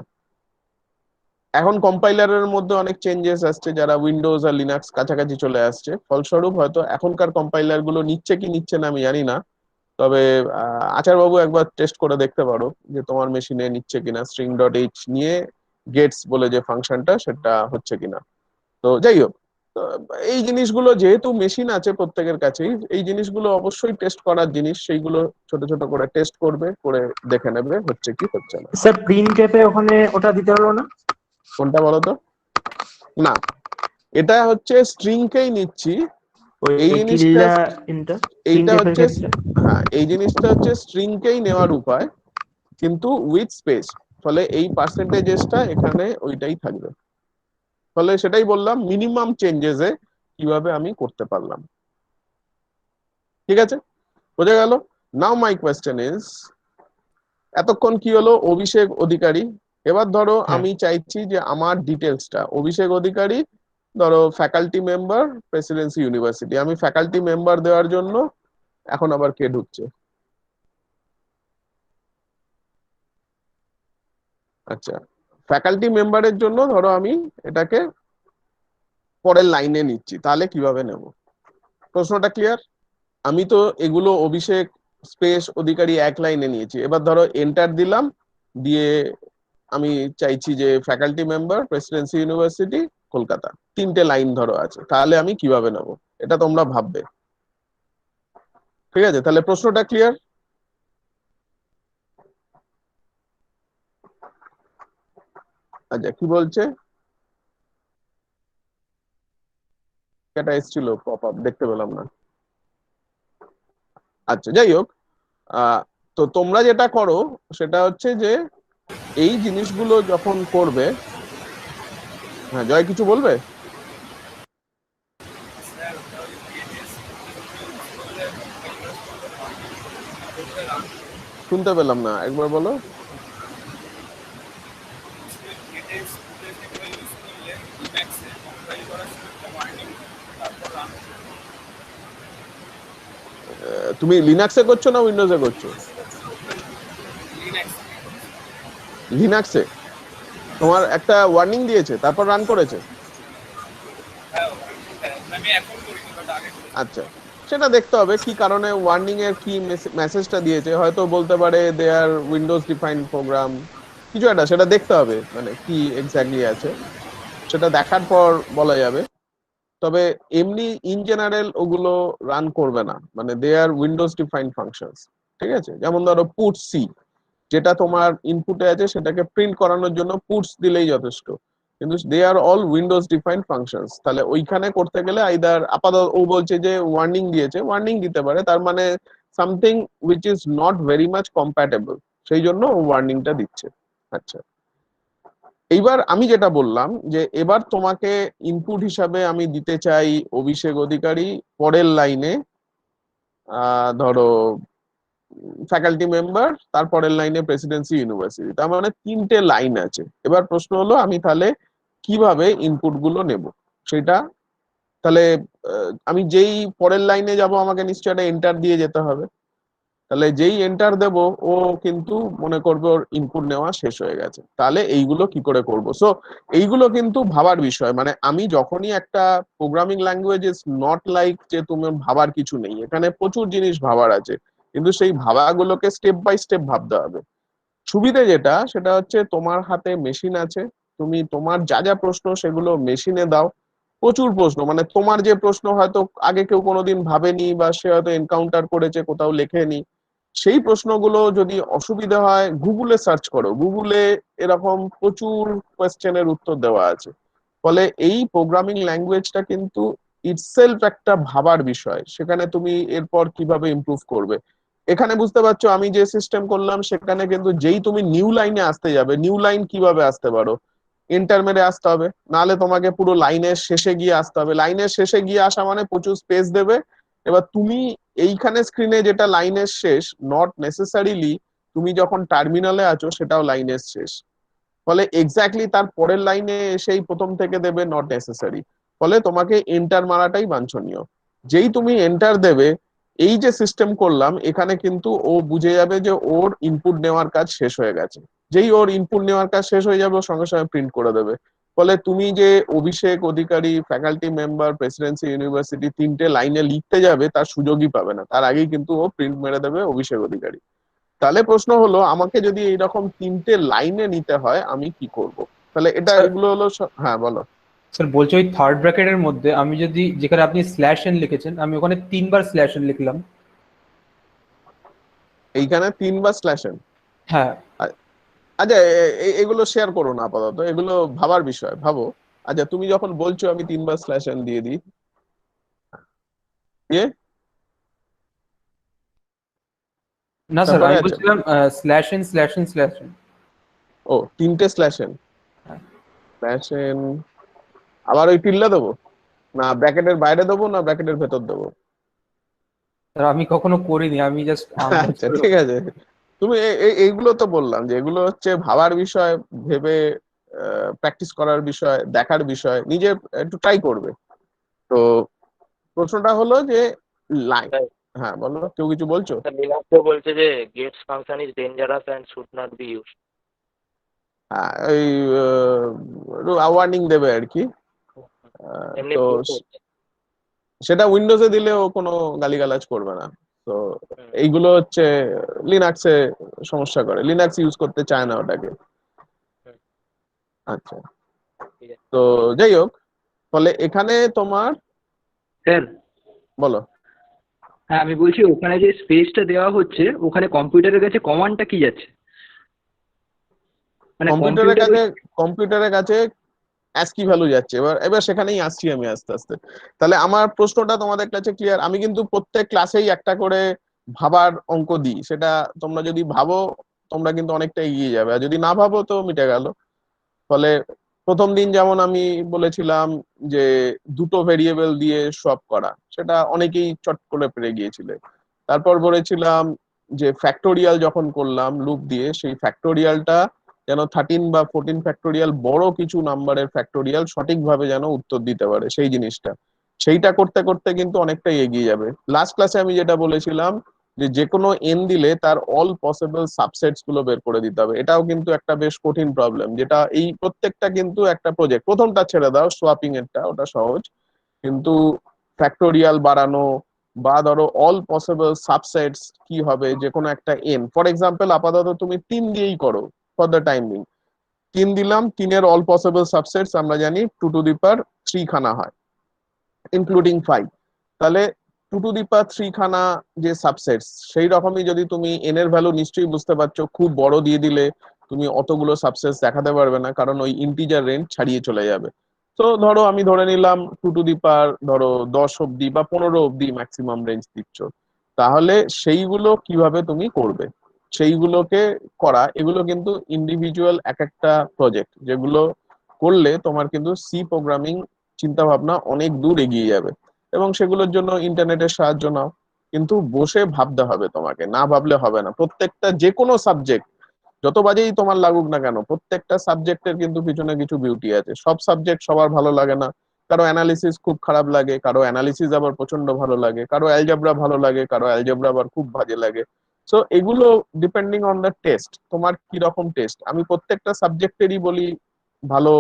এখন কম্পাইলারের মধ্যে অনেক চেঞ্জেস আসছে, যারা উইন্ডোজ আর লিনাক্স কাছাকাছি চলে আসছে, ফলস্বরূপ হয়তো এখনকার কম্পাইলার গুলো নিচ্ছে কি নিচ্ছে না আমি জানি না। তবে আচারবাবু একবার টেস্ট করে দেখতে পারো যে তোমার মেশিনে নিচ্ছে কিনা, স্ট্রিং ডট এইচ নিয়ে গেটস বলে যে ফাংশনটা সেটা হচ্ছে কিনা। তো যাই হোক, তো এই জিনিসগুলো যেহেতু মেশিন আছে প্রত্যেকের কাছেই, এই জিনিসগুলো অবশ্যই টেস্ট করার জিনিস, সেইগুলো ছোট ছোট করে টেস্ট করবে, করে দেখে নেবে হচ্ছে কি হচ্ছে না। স্যার প্রিন্টএফে ওখানে ওটা দিতে হলো না? কোনটা বলো তো? না, এটা হচ্ছে স্ট্রিং কেই নিচ্ছি, ওই এই জিনিসটা টিল্ডা ইন্টার এইটা প্রিন্টএফের হচ্ছে, ক্ষেত্রে হ্যাঁ এই জিনিসটা হচ্ছে স্ট্রিং কেই নেওয়ার উপায়, কিন্তু উইথ স্পেস। ফলে এই পার্সেন্টেজেসটা এখানে ওইটাই থাকবে। ফলে সেটাই বললাম, মিনিমাম চেঞ্জেসে কিভাবে আমি করতে পারলাম। ঠিক আছে, বোঝা গেল? নাও মাই কোয়েশ্চেন ইজ, এতক্ষণ কি হলো? অভিষেক অধিকারী। এবার ধরো হ্যাঁ। আমি চাইছি যে আমার ডিটেলসটা, অভিষেক অধিকারী ধরো ফ্যাকাল্টি মেম্বার, প্রেসিডেন্সি ইউনিভার্সিটি, আমি ফ্যাকাল্টি মেম্বার দেওয়ার জন্য এখন আবার কে ঢুকছে? আচ্ছা, ফ্যাকাল্টি মেম্বারের জন্য ধরো আমি এটাকে পরের লাইনে নিচ্ছি, তাহলে কিভাবে নেব? প্রশ্নটা ক্লিয়ার? আমি তো এগুলো অভিষেক স্পেস অধিকারী এক লাইনে নিয়েছি, এবার ধরো এন্টার দিলাম, দিয়ে আমি চাইছি যে faculty member, Presidency university, Kolkata, তিনটে লাইন ধরো আছে, তাহলে আমি কিভাবে নেব? এটা তোমরা ভাববে। ঠিক আছে, তাহলে প্রশ্নটা ক্লিয়ার? আচ্ছা, কি বলছে? এটা এসেছিল পপ আপ, দেখতে পেলাম না। আচ্ছা, যাই হোক, আহ তো তোমরা যেটা করো সেটা হচ্ছে যে এই জিনিসগুলো যখন করবে, হ্যাঁ জয় কিছু বলবে? শুনতে পেলাম না, একবার বলো। তুমি লিনাক্সে করছো না উইন্ডোজে করছো? লিনাক্সে তোমার একটা ওয়ার্নিং দিয়েছে, তারপর রান করেছে? আচ্ছা, সেটা দেখতে হবে কি কারণে ওয়ার্নিং এর কি মেসেজটা দিয়েছে, হয়তো বলতে পারে দে আর উইন্ডোজ ডিফাইন্ড প্রোগ্রাম, কিছু একটা, সেটা দেখতে হবে মানে কি এক্স্যাক্টলি আছে, সেটা দেখার পর বলা যাবে। তবে এমনি ইন জেনারেল ওগুলো রান করবে না, মানে দে আর উইন্ডোজ ডিফাইন্ড ফাংশনস। ঠিক আছে, যেমন ধরো পুট সি, যেটা তোমার ইনপুটে আছে সেটাকে প্রিন্ট করানোর জন্য পুটস দিলেই যথেষ্ট, কিন্তু দে আর অল উইন্ডোজ ডিফাইন্ড ফাংশনস। তাহলে ওইখানে করতে গেলে আইদার আপাতত ও বলছে যে ওয়ার্নিং দিয়েছে, ওয়ার্নিং দিতে পারে, তার মানে something which is not very much compatible, সেই জন্য ও ওয়ার্নিংটা দিচ্ছে। আচ্ছা, এইবার আমি যেটা বললাম যে এবার তোমাকে ইনপুট হিসাবে আমি দিতে চাই অভিষেক অধিকারী, পরের লাইনে ধরো ফ্যাকাল্টি মেম্বার, তারপরের লাইনে প্রেসিডেন্সি ইউনিভার্সিটি, তার মানে তিনটে লাইন আছে। এবার প্রশ্ন হলো আমি তাহলে কিভাবে ইনপুট গুলো নেব সেটা। তাহলে আমি যেই পরের লাইনে যাব আমাকে নিশ্চয়ই একটা এন্টার দিয়ে যেতে হবে, তাহলে যেই এন্টার দেব ও কিন্তু মনে করবে ওর ইনপুট নেওয়া শেষ হয়ে গেছে, তাহলে এইগুলো কি করে করব? সো এইগুলো কিন্তু ভাবার বিষয়, মানে আমি যখনই একটা programming language is not like যে তুমি ভাবার কিছু নেই, এখানে প্রচুর জিনিস ভাবার আছে, কিন্তু সেই ভাবাগুলোকে স্টেপ বাই স্টেপ ভাবতে হবে। সুবিধে যেটা সেটা হচ্ছে তোমার হাতে মেশিন আছে, তুমি তোমার যা যা প্রশ্ন সেগুলো মেশিনে দাও, প্রচুর প্রশ্ন, মানে তোমার যে প্রশ্ন হয়তো আগে কেউ কোনোদিন ভাবেনি বা সে হয়তো এনকাউন্টার করেছে কোথাও লেখেনি, সেই প্রশ্নগুলো যদি অসুবিধা হয় গুগলে সার্চ করো, গুগলে এরকম প্রচুর কোয়েশ্চেনের উত্তর দেওয়া আছে। ফলে এই প্রোগ্রামিং ল্যাঙ্গুয়েজটা কিন্তু ইটসেলফ একটা ভাবার বিষয়, সেখানে তুমি এরপর কিভাবে ইমপ্রুভ করবে। এখানে বুঝতে পারছো আমি যে সিস্টেম করলাম সেখানে কিন্তু যেই তুমি নিউ লাইনে আসতে যাবে, নিউ লাইন কিভাবে আসতে পারো, এন্টার মেরে আসতে হবে, নাহলে তোমাকে পুরো লাইনের শেষে গিয়ে আসতে হবে। লাইনের শেষে গিয়ে আসা মানে প্রচুর স্পেস দেবে। এবার তুমি এইখানে স্ক্রিনে যেটা লাইনের শেষ, নট নেসেসারিলি তুমি যখন টার্মিনালে আছো সেটাও লাইনের শেষ। ফলে এক্স্যাক্টলি তার পরের লাইনে এসেই প্রথম থেকে দেবে, নট নেসেসারি। ফলে তোমাকে এন্টার মারাটাই বাঞ্ছনীয়। যেই তুমি এন্টার দেবে, এই যে সিস্টেম করলাম এখানে কিন্তু ও বুঝে যাবে যে ওর ইনপুট নেওয়ার কাজ শেষ হয়ে গেছে। যেই ওর ইনপুট নেওয়ার কাজ শেষ হয়ে যাবে ও সঙ্গে সঙ্গে প্রিন্ট করে দেবে। ফলে তুমি যে অভিষেক অধিকারী, ফ্যাকাল্টি মেম্বার, প্রেসিডেন্সি ইউনিভার্সিটি তিনটে লাইনে লিখতে যাবে তার সুযোগই পাবে না, তার আগেই কিন্তু ও প্রিন্ট মেরে দেবে অভিষেক অধিকারী। তাহলে প্রশ্ন হলো আমাকে যদি এইরকম তিনটে লাইনে নিতে হয় আমি কি করব? তাহলে এটা স্যার এগুলো হলো হ্যাঁ বলো। স্যার বলছি ওই থার্ড ব্র্যাকেটের মধ্যে আমি যদি, যেখানে আপনি স্ল্যাশ এন লিখেছেন, আমি ওখানে 3 বার স্ল্যাশ এন লিখলাম। এইখানে 3 বার স্ল্যাশ এন। হ্যাঁ। আচ্ছা এগুলো শেয়ার করো না আপাতত, এগুলো ভাবার বিষয়, ভাবো। আচ্ছা তুমি যখন বলছো আমি 3 বার স্ল্যাশ এন দিয়ে দিই, দিয়ে না স্যার, তারপরে আমি আছে বলছিলাম slash N slash N slash N. ও তিনটে স্ল্যাশ এন, স্ল্যাশ এন আবার ওই টিল্লা দেবো, না ব্র্যাকেটের বাইরে দেবো, না ব্র্যাকেটের ভেতর দেবো? স্যার আমি কখনো করিনি, আমি জাস্ট আন্দাজ আচ্ছা করে। ঠিক আছে। তুমি এইগুলো তো বললাম যে এগুলো হচ্ছে ভাবার বিষয়, ভেবে প্র্যাকটিস করার বিষয়, দেখার বিষয়, নিজে একটু ট্রাই করবে। তো প্রশ্নটা হলো যে লাইন, তাই হ্যাঁ বলো, কেউ কিছু বলছো? লিনাক্সে বলছে যে gets function is dangerous and should not be use. হ্যাঁ ওই ওয়ার্নিং দেবে আর কি। এমনি তো print হচ্ছে। সেটা উইন্ডোজে দিলেও কোনো গালিগালাজ করবে না। তো হুম, এইগুলো হচ্ছে লিনাক্সে সমস্যা করে, লিনাক্স ইউজ করতে চায় না ওটাকে। হুম, আচ্ছা, ঠিক আছে। তো যাই হোক, ফলে এখানে তোমার স্যার, বলো। হ্যাঁ আমি বলছি ওখানে যে স্পেসটা দেওয়া হচ্ছে ওখানে কম্পিউটারের কাছে কমান্ডটা কি যাচ্ছে? মানে কম্পিউটারের কম্পিউটার কাছে, কম্পিউটারের কাছে অ্যাসকি ভ্যালু যাচ্ছে। এবার এবার সেখানেই আসছি আমি আস্তে আস্তে। তাহলে আমার প্রশ্নটা তোমাদের কাছে ক্লিয়ার? আমি কিন্তু প্রত্যেক ক্লাসেই একটা করে ভাবার অঙ্ক দিই, সেটা তোমরা যদি ভাবো তোমরা কিন্তু অনেকটা এগিয়ে যাবে, আর যদি না ভাবো তো মিটে গেল। ফলে প্রথম দিন যেমন আমি বলেছিলাম যে দুটো ভেরিয়েবল দিয়ে সোয়াপ করা, সেটা অনেকেই চট করে পেরে গিয়েছিলে। তারপর বলেছিলাম যে ফ্যাক্টোরিয়াল যখন করলাম লুপ দিয়ে, সেই ফ্যাক্টোরিয়ালটা যেন 13 বা 14 ফ্যাক্টোরিয়াল বড় কিছু নাম্বারের ফ্যাক্টোরিয়াল সঠিকভাবে যেন উত্তর দিতে পারে, সেই জিনিসটা, সেইটা করতে করতে কিন্তু অনেকটাই এগিয়ে যাবে। লাস্ট ক্লাসে আমি যেটা বলেছিলাম যে যে কোনো এন দিলে তার অল পসিবল সাবসেটস গুলো বের করে দিতে হবে, এটাও কিন্তু একটা বেশ কঠিন প্রবলেম, যেটা এই প্রত্যেকটা কিন্তু একটা প্রজেক্ট। প্রথমটা ছেড়ে দাও, সোয়াপিং এরটা, ওটা সহজ, কিন্তু ফ্যাক্টোরিয়াল বাড়ানো বা ধরো অল পসিবল সাবসেটস কি হবে যে কোনো একটা এন, ফর এক্সাম্পল আপাতত তুমি 3 দিয়েই করো ফর দ্য টাইম বিং। 3 দিলাম, 3-এর অল পসিবল সাবসেটস আমরা জানি 2 টু দি পাওয়ার 3 খানা হয়, ইনক্লুডিং 5। তাহলে 2 টু দি পাওয়ার 3 খানা যে সাবসেটস, সেই রকমই যদি তুমি এন এর ভ্যালু নিশ্চয়ই বুঝতে পারছো, খুব বড় দিয়ে দিলে তুমি অতগুলো সাবসেটস দেখাতে পারবে না, কারণ ওই ইন্টিজার রেঞ্জ ছাড়িয়ে চলে যাবে। তো ধরো আমি ধরে নিলাম 2 টু দি পাওয়ার ধরো 10 অব্দি বা 15 অব্দি ম্যাক্সিমাম রেঞ্জ দিচ্ছ। তাহলে সেইগুলো কিভাবে তুমি করবে, সেইগুলোকে করা, এগুলো কিন্তু ইন্ডিভিজুয়াল এক একটা প্রজেক্ট, যেগুলো করলে তোমার কিন্তু সি প্রোগ্রামিং চিন্তা ভাবনা অনেক দূর এগিয়ে যাবে। এবং সেগুলোর জন্য ইন্টারনেটের সাহায্য নাও, কিন্তু বসে ভাবতে হবে তোমাকে, না ভাবলে হবে না। প্রত্যেকটা যে কোনো সাবজেক্ট যত বাজেই তোমার লাগুক না কেন, প্রত্যেকটা সাবজেক্টের কিন্তু পিছনে কিছু বিউটি আছে। সব সাবজেক্ট সবার ভালো লাগে না, কারো অ্যানালিসিস খুব খারাপ লাগে, কারো অ্যানালিসিস আবার প্রচন্ড ভালো লাগে, কারো অ্যালজেব্রা ভালো লাগে, কারো অ্যালজেব্রা আবার খুব বাজে লাগে। সো এগুলো ডিপেন্ডিং অন দ্য টেস্ট, তোমার কি রকম টেস্ট। আমি প্রত্যেকটা সাবজেক্টেরই বলি ভালো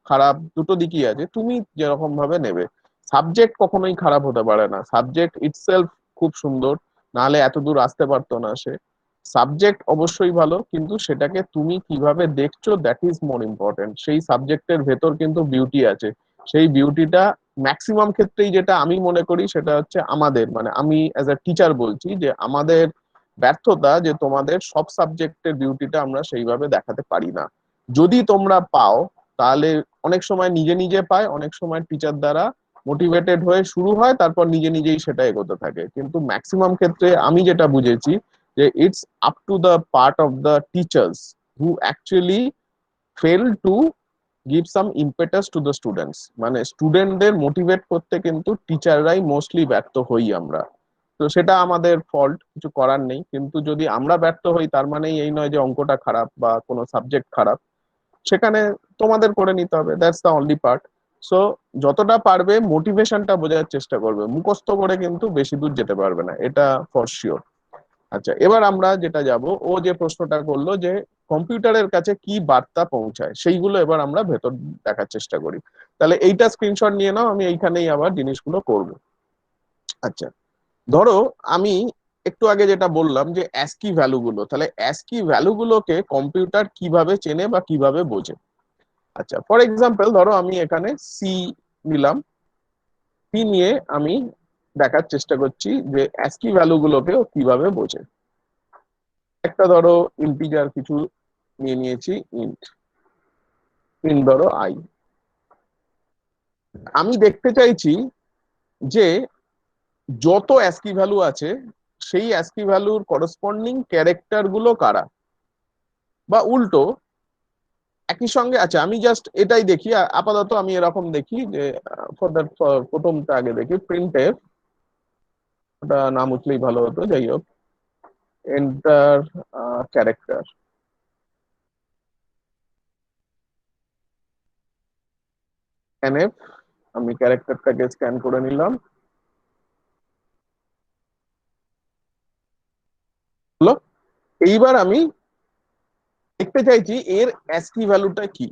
খারাপ দুটো দিকই আছে, তুমি যেরকম ভাবে নেবে। সাবজেক্ট কখনোই খারাপ হতে পারে না, সাবজেক্ট ইটসেলফ খুব সুন্দর, নাহলে এত দূর আসতে পারতো না সে। সাবজেক্ট অবশ্যই ভালো, কিন্তু সেটাকে তুমি কিভাবে দেখছো দ্যাট ইজ মোর ইম্পর্টেন্ট। সেই সাবজেক্টের ভেতর কিন্তু বিউটি আছে, সেই বিউটিটা ম্যাক্সিমাম ক্ষেত্রেই যেটা আমি মনে করি সেটা হচ্ছে আমাদের, মানে আমি অ্যাজ আ টিচার বলছি যে আমাদের ব্যর্থতা যে তোমাদের সব সাবজেক্টের বিউটিটা আমরা সেইভাবে দেখাতে পারি না। যদি তোমরা পাও তাহলে অনেক সময় নিজে নিজে পায়, অনেক সময় টিচার দ্বারা মোটিভেটেড হয়ে শুরু হয়, তারপর নিজে নিজেই সেটা এগোতে থাকে। কিন্তু ম্যাক্সিমাম ক্ষেত্রে আমি যেটা বুঝেছি যে it's up to the part of the teachers who actually fail to give some impetus to the students. মানে স্টুডেন্টদের মোটিভেট করতে কিন্তু টিচাররাই মোস্টলি ব্যর্থ হই আমরা। তো সেটা আমাদের ফল্ট, কিছু করার নেই। কিন্তু যদি আমরা ব্যর্থ হই তার মানেই এই নয় যে অঙ্কটা খারাপ বা কোনো সাবজেক্ট খারাপ, সেখানে তোমাদের করে নিতে হবে, that's the only part. So যতটা পারবে মোটিভেশনটা বোঝার চেষ্টা করবে, মুখস্থ করে কিন্তু বেশি দূর যেতে পারবে না, এটা ফর শিওর। আচ্ছা, এবার আমরা যেটা যাব, ও যে প্রশ্নটা করলো যে কম্পিউটারের কাছে কি বার্তা পৌঁছায়, সেইগুলো এবার আমরা ভেতর দেখার চেষ্টা করি। তাহলে এইটা স্ক্রিনশট নিয়ে নাও, আমি এইখানেই আবার জিনিসগুলো করব। আচ্ছা, ধরো আমি একটু আগে যেটা বললাম যে অ্যাস্কি ভ্যালু গুলো, তাহলে অ্যাস্কি ভ্যালু গুলোকে কম্পিউটার কিভাবে চেনে বা কিভাবে বোঝে। আচ্ছা, ফর এক্সাম্পল ধরো আমি এখানে সি নিলাম, সি নিয়ে আমি দেখার চেষ্টা করছি যে অ্যাস্কি ভ্যালু গুলোকে ও কিভাবে বোঝে। একটা ধরো ইন্টিজার কিছু নিয়ে নিয়েছি, ইন্ট, ইন্ট ধরো আই। আমি দেখতে চাইছি যে যত অ্যাস্কি ভ্যালু আছে সেই অ্যাস্কি ভ্যালুর করেসপন্ডিং ক্যারেক্টার গুলো কারা, বা উল্টো একই সঙ্গে। আচ্ছা, আমি জাস্ট এটাই দেখি আপাতত, আমি এরকম দেখি যে ফর দ্যাট, প্রথমটা আগে দেখি, প্রিন্ট এফ, ওটা নাম উঠলেই ভালো হতো, যাই হোক, এন্টার ক্যারেক্টার, এনএফ, আমি ক্যারেক্টারটাকে স্ক্যান করে নিলাম, হলো। এইবার আমি দেখতে চাইছি এর অ্যাস্কি ভ্যালুটা কি।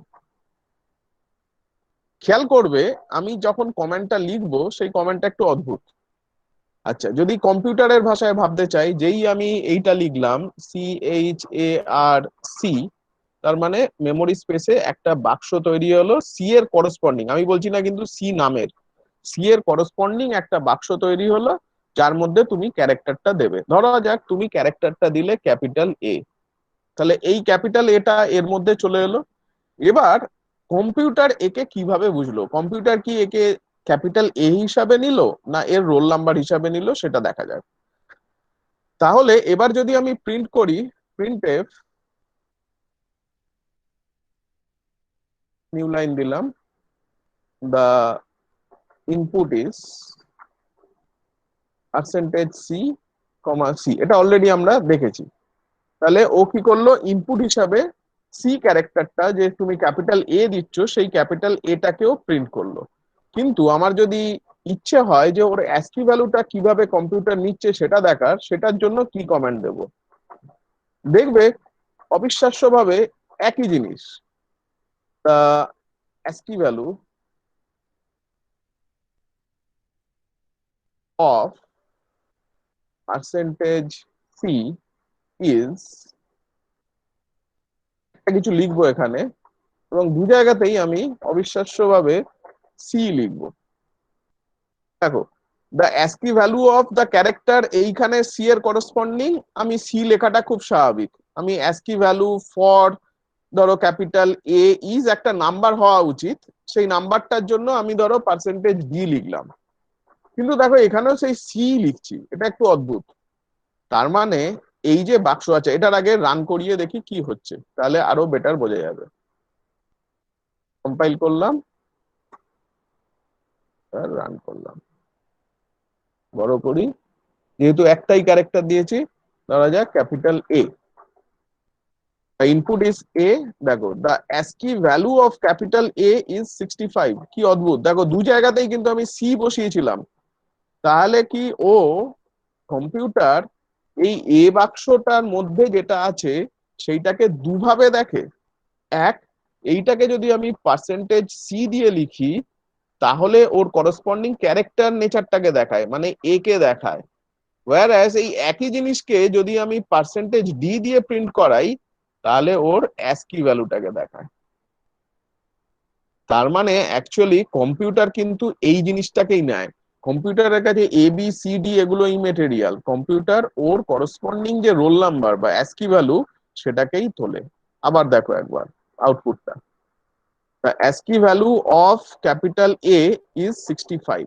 খেয়াল করবে আমি যখন কমেন্টটা লিখবো সেই কমেন্টটা একটু অদ্ভুত। আচ্ছা, যদি কম্পিউটারের ভাষায় ভাবতে চাই, যেই আমি এইটা লিখলাম CHARC, তার মানে মেমোরি স্পেসে একটা বাক্স তৈরি হলো, সি এর করসপন্ডিং, আমি বলছি না কিন্তু সি নামের, সি এর করসপন্ডিং একটা বাক্স তৈরি হলো, যার মধ্যে তুমি ক্যারেক্টারটা দেবে। ধরো যাক তুমি ক্যারেক্টারটা দিলে ক্যাপিটাল এ, তাহলে এই ক্যাপিটাল এটা এর মধ্যে চলে এলো। এবার কম্পিউটার একে কিভাবে বুঝলো, কম্পিউটার কি একে ক্যাপিটাল এ হিসাবে নিল না এর রোল নাম্বার হিসাবে নিল, সেটা দেখা যাক। তাহলে এবার যদি আমি প্রিন্ট করি, প্রিন্ট এফ, নিউ লাইন দিলাম, the input is percentage C comma C, এটা অলরেডি আমরা দেখেছি। তাহলে ও কি করলো, ইনপুট হিসাবে সি ক্যারেক্টারটা যে তুমি ক্যাপিটাল এ দিচ্ছ সেই ক্যাপিটাল এটাকেও প্রিন্ট করলো। কিন্তু আমার যদি ইচ্ছে হয় যে ওর অ্যাস্কি ভ্যালুটা কিভাবে কম্পিউটার নিচ্ছে সেটা দেখার, সেটার জন্য কি কমান্ড দেব, দেখবে অবিশ্বাস্যভাবে একই জিনিস, তা ASCII value of percentage C is, কিছু লিখবো এখানে, এবং দু জায়গাতেই আমি অবিশ্বাস্যভাবে সি লিখবো। দেখো, the ASCII value of the character, এইখানে সি এর করসপন্ডিং, আমি সি লেখাটা খুব স্বাভাবিক। আমি অ্যাস্কি ভ্যালু ফর ধরো ক্যাপিটাল এ ইজ একটা নাম্বার হওয়া উচিত, সেই নাম্বারটার জন্য আমি ধরো পার্সেন্টেজ ডি লিখলাম। কিন্তু দেখো এখানেও সেই সি লিখছি, এটা একটু অদ্ভুত। তার মানে এই যে বাক্স আছে, এটার আগে রান করিয়ে দেখি কি হচ্ছে, তাহলে আরো বেটার বোঝা যাবে। কম্পাইল করলাম, রান করলাম, বড় করি, যেহেতু একটাই ক্যারেক্টার দিয়েছি, ধরা যাক capital A, input is A. দেখো the ASCII value of capital A is 65। কি অদ্ভুত, দেখো দু জায়গাতেই কিন্তু আমি সি বসিয়েছিলাম। তাহলে কি ও কম্পিউটার এই এ বাক্সটার মধ্যে যেটা আছে সেইটাকে দুভাবে দেখে। এক, এইটাকে যদি আমি পার্সেন্টেজ সি দিয়ে লিখি তাহলে ওর করসপন্ডিং ক্যারেক্টার নেচারটাকে দেখায়, মানে এ কে দেখায়। ওয়্যারএজ এই একই জিনিসকে যদি আমি পার্সেন্টেজ ডি দিয়ে প্রিন্ট করাই তাহলে ওর অ্যাস্কি ভ্যালুটাকে দেখায়। তার মানে অ্যাকচুয়ালি কম্পিউটার কিন্তু এই জিনিসটাকেই নেয়। কম্পিউটারের কাছে এ বি সি ডি এগুলো ইমেটেরিয়াল, কম্পিউটার ওর করসপন্ডিং যে রোল নাম্বার বা অ্যাস্কি ভ্যালু সেটাকেই তোলে। আবার দেখো একবার আউটপুটটা, the ASCII value of capital A is 65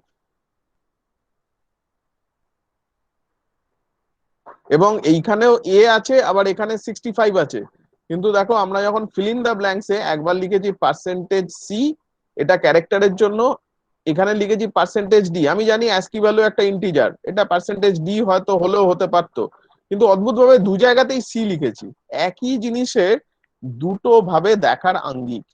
এবং এইখানেও A আছে আবার এখানে 65 আছে, কিন্তু দেখো আমরা যখন fill in the blanks এ একবার লিখেছি পার্সেন্টেজ সি, এটা ক্যারেক্টারের জন্য, এখানে লিখেছি পার্সেন্টেজ ডি। আমি জানি ASCII ভ্যালু একটা ইন্টিজার, এটা পার্সেন্টেজ ডি হয়তো হলেও হতে পারতো, কিন্তু অদ্ভুতভাবে দু জায়গাতেই সি লিখেছি। একই জিনিসের দুটো ভাবে দেখার আঙ্গিক।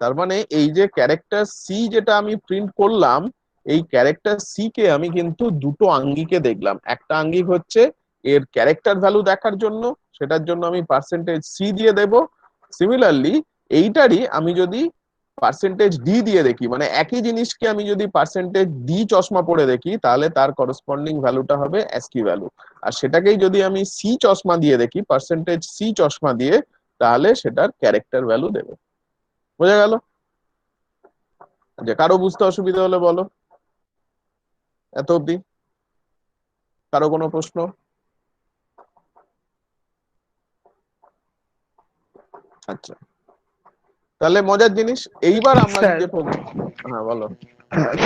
তার মানে এই যে ক্যারেক্টার সি যেটা আমি প্রিন্ট করলাম, এই ক্যারেক্টার সি কে আমি কিন্তু দুটো আঙ্গিকে দেখলাম। একটা আঙ্গিক হচ্ছে এর ক্যারেক্টার ভ্যালু দেখার জন্য, সেটার জন্য আমি পার্সেন্টেজ সি দিয়ে দেব। সিমিলারলি এইটারই আমি যদি পার্সেন্টেজ ডি দিয়ে দেখি, মানে একই জিনিসকে আমি যদি পার্সেন্টেজ ডি চশমা পরে দেখি, তাহলে তার করসপন্ডিং ভ্যালুটা হবে ASCII ভ্যালু। আর সেটাকেই যদি আমি সি চশমা দিয়ে দেখি, পার্সেন্টেজ সি চশমা দিয়ে, তাহলে সেটার ক্যারেক্টার ভ্যালু দেবে। বোঝা গেল? যে কারো বুঝতে অসুবিধা হলে বলো। এত অব্দি কারো কোনো প্রশ্ন? আচ্ছা, তাহলে মজার জিনিস এইবার আমরা স্যার যে হ্যাঁ বলো।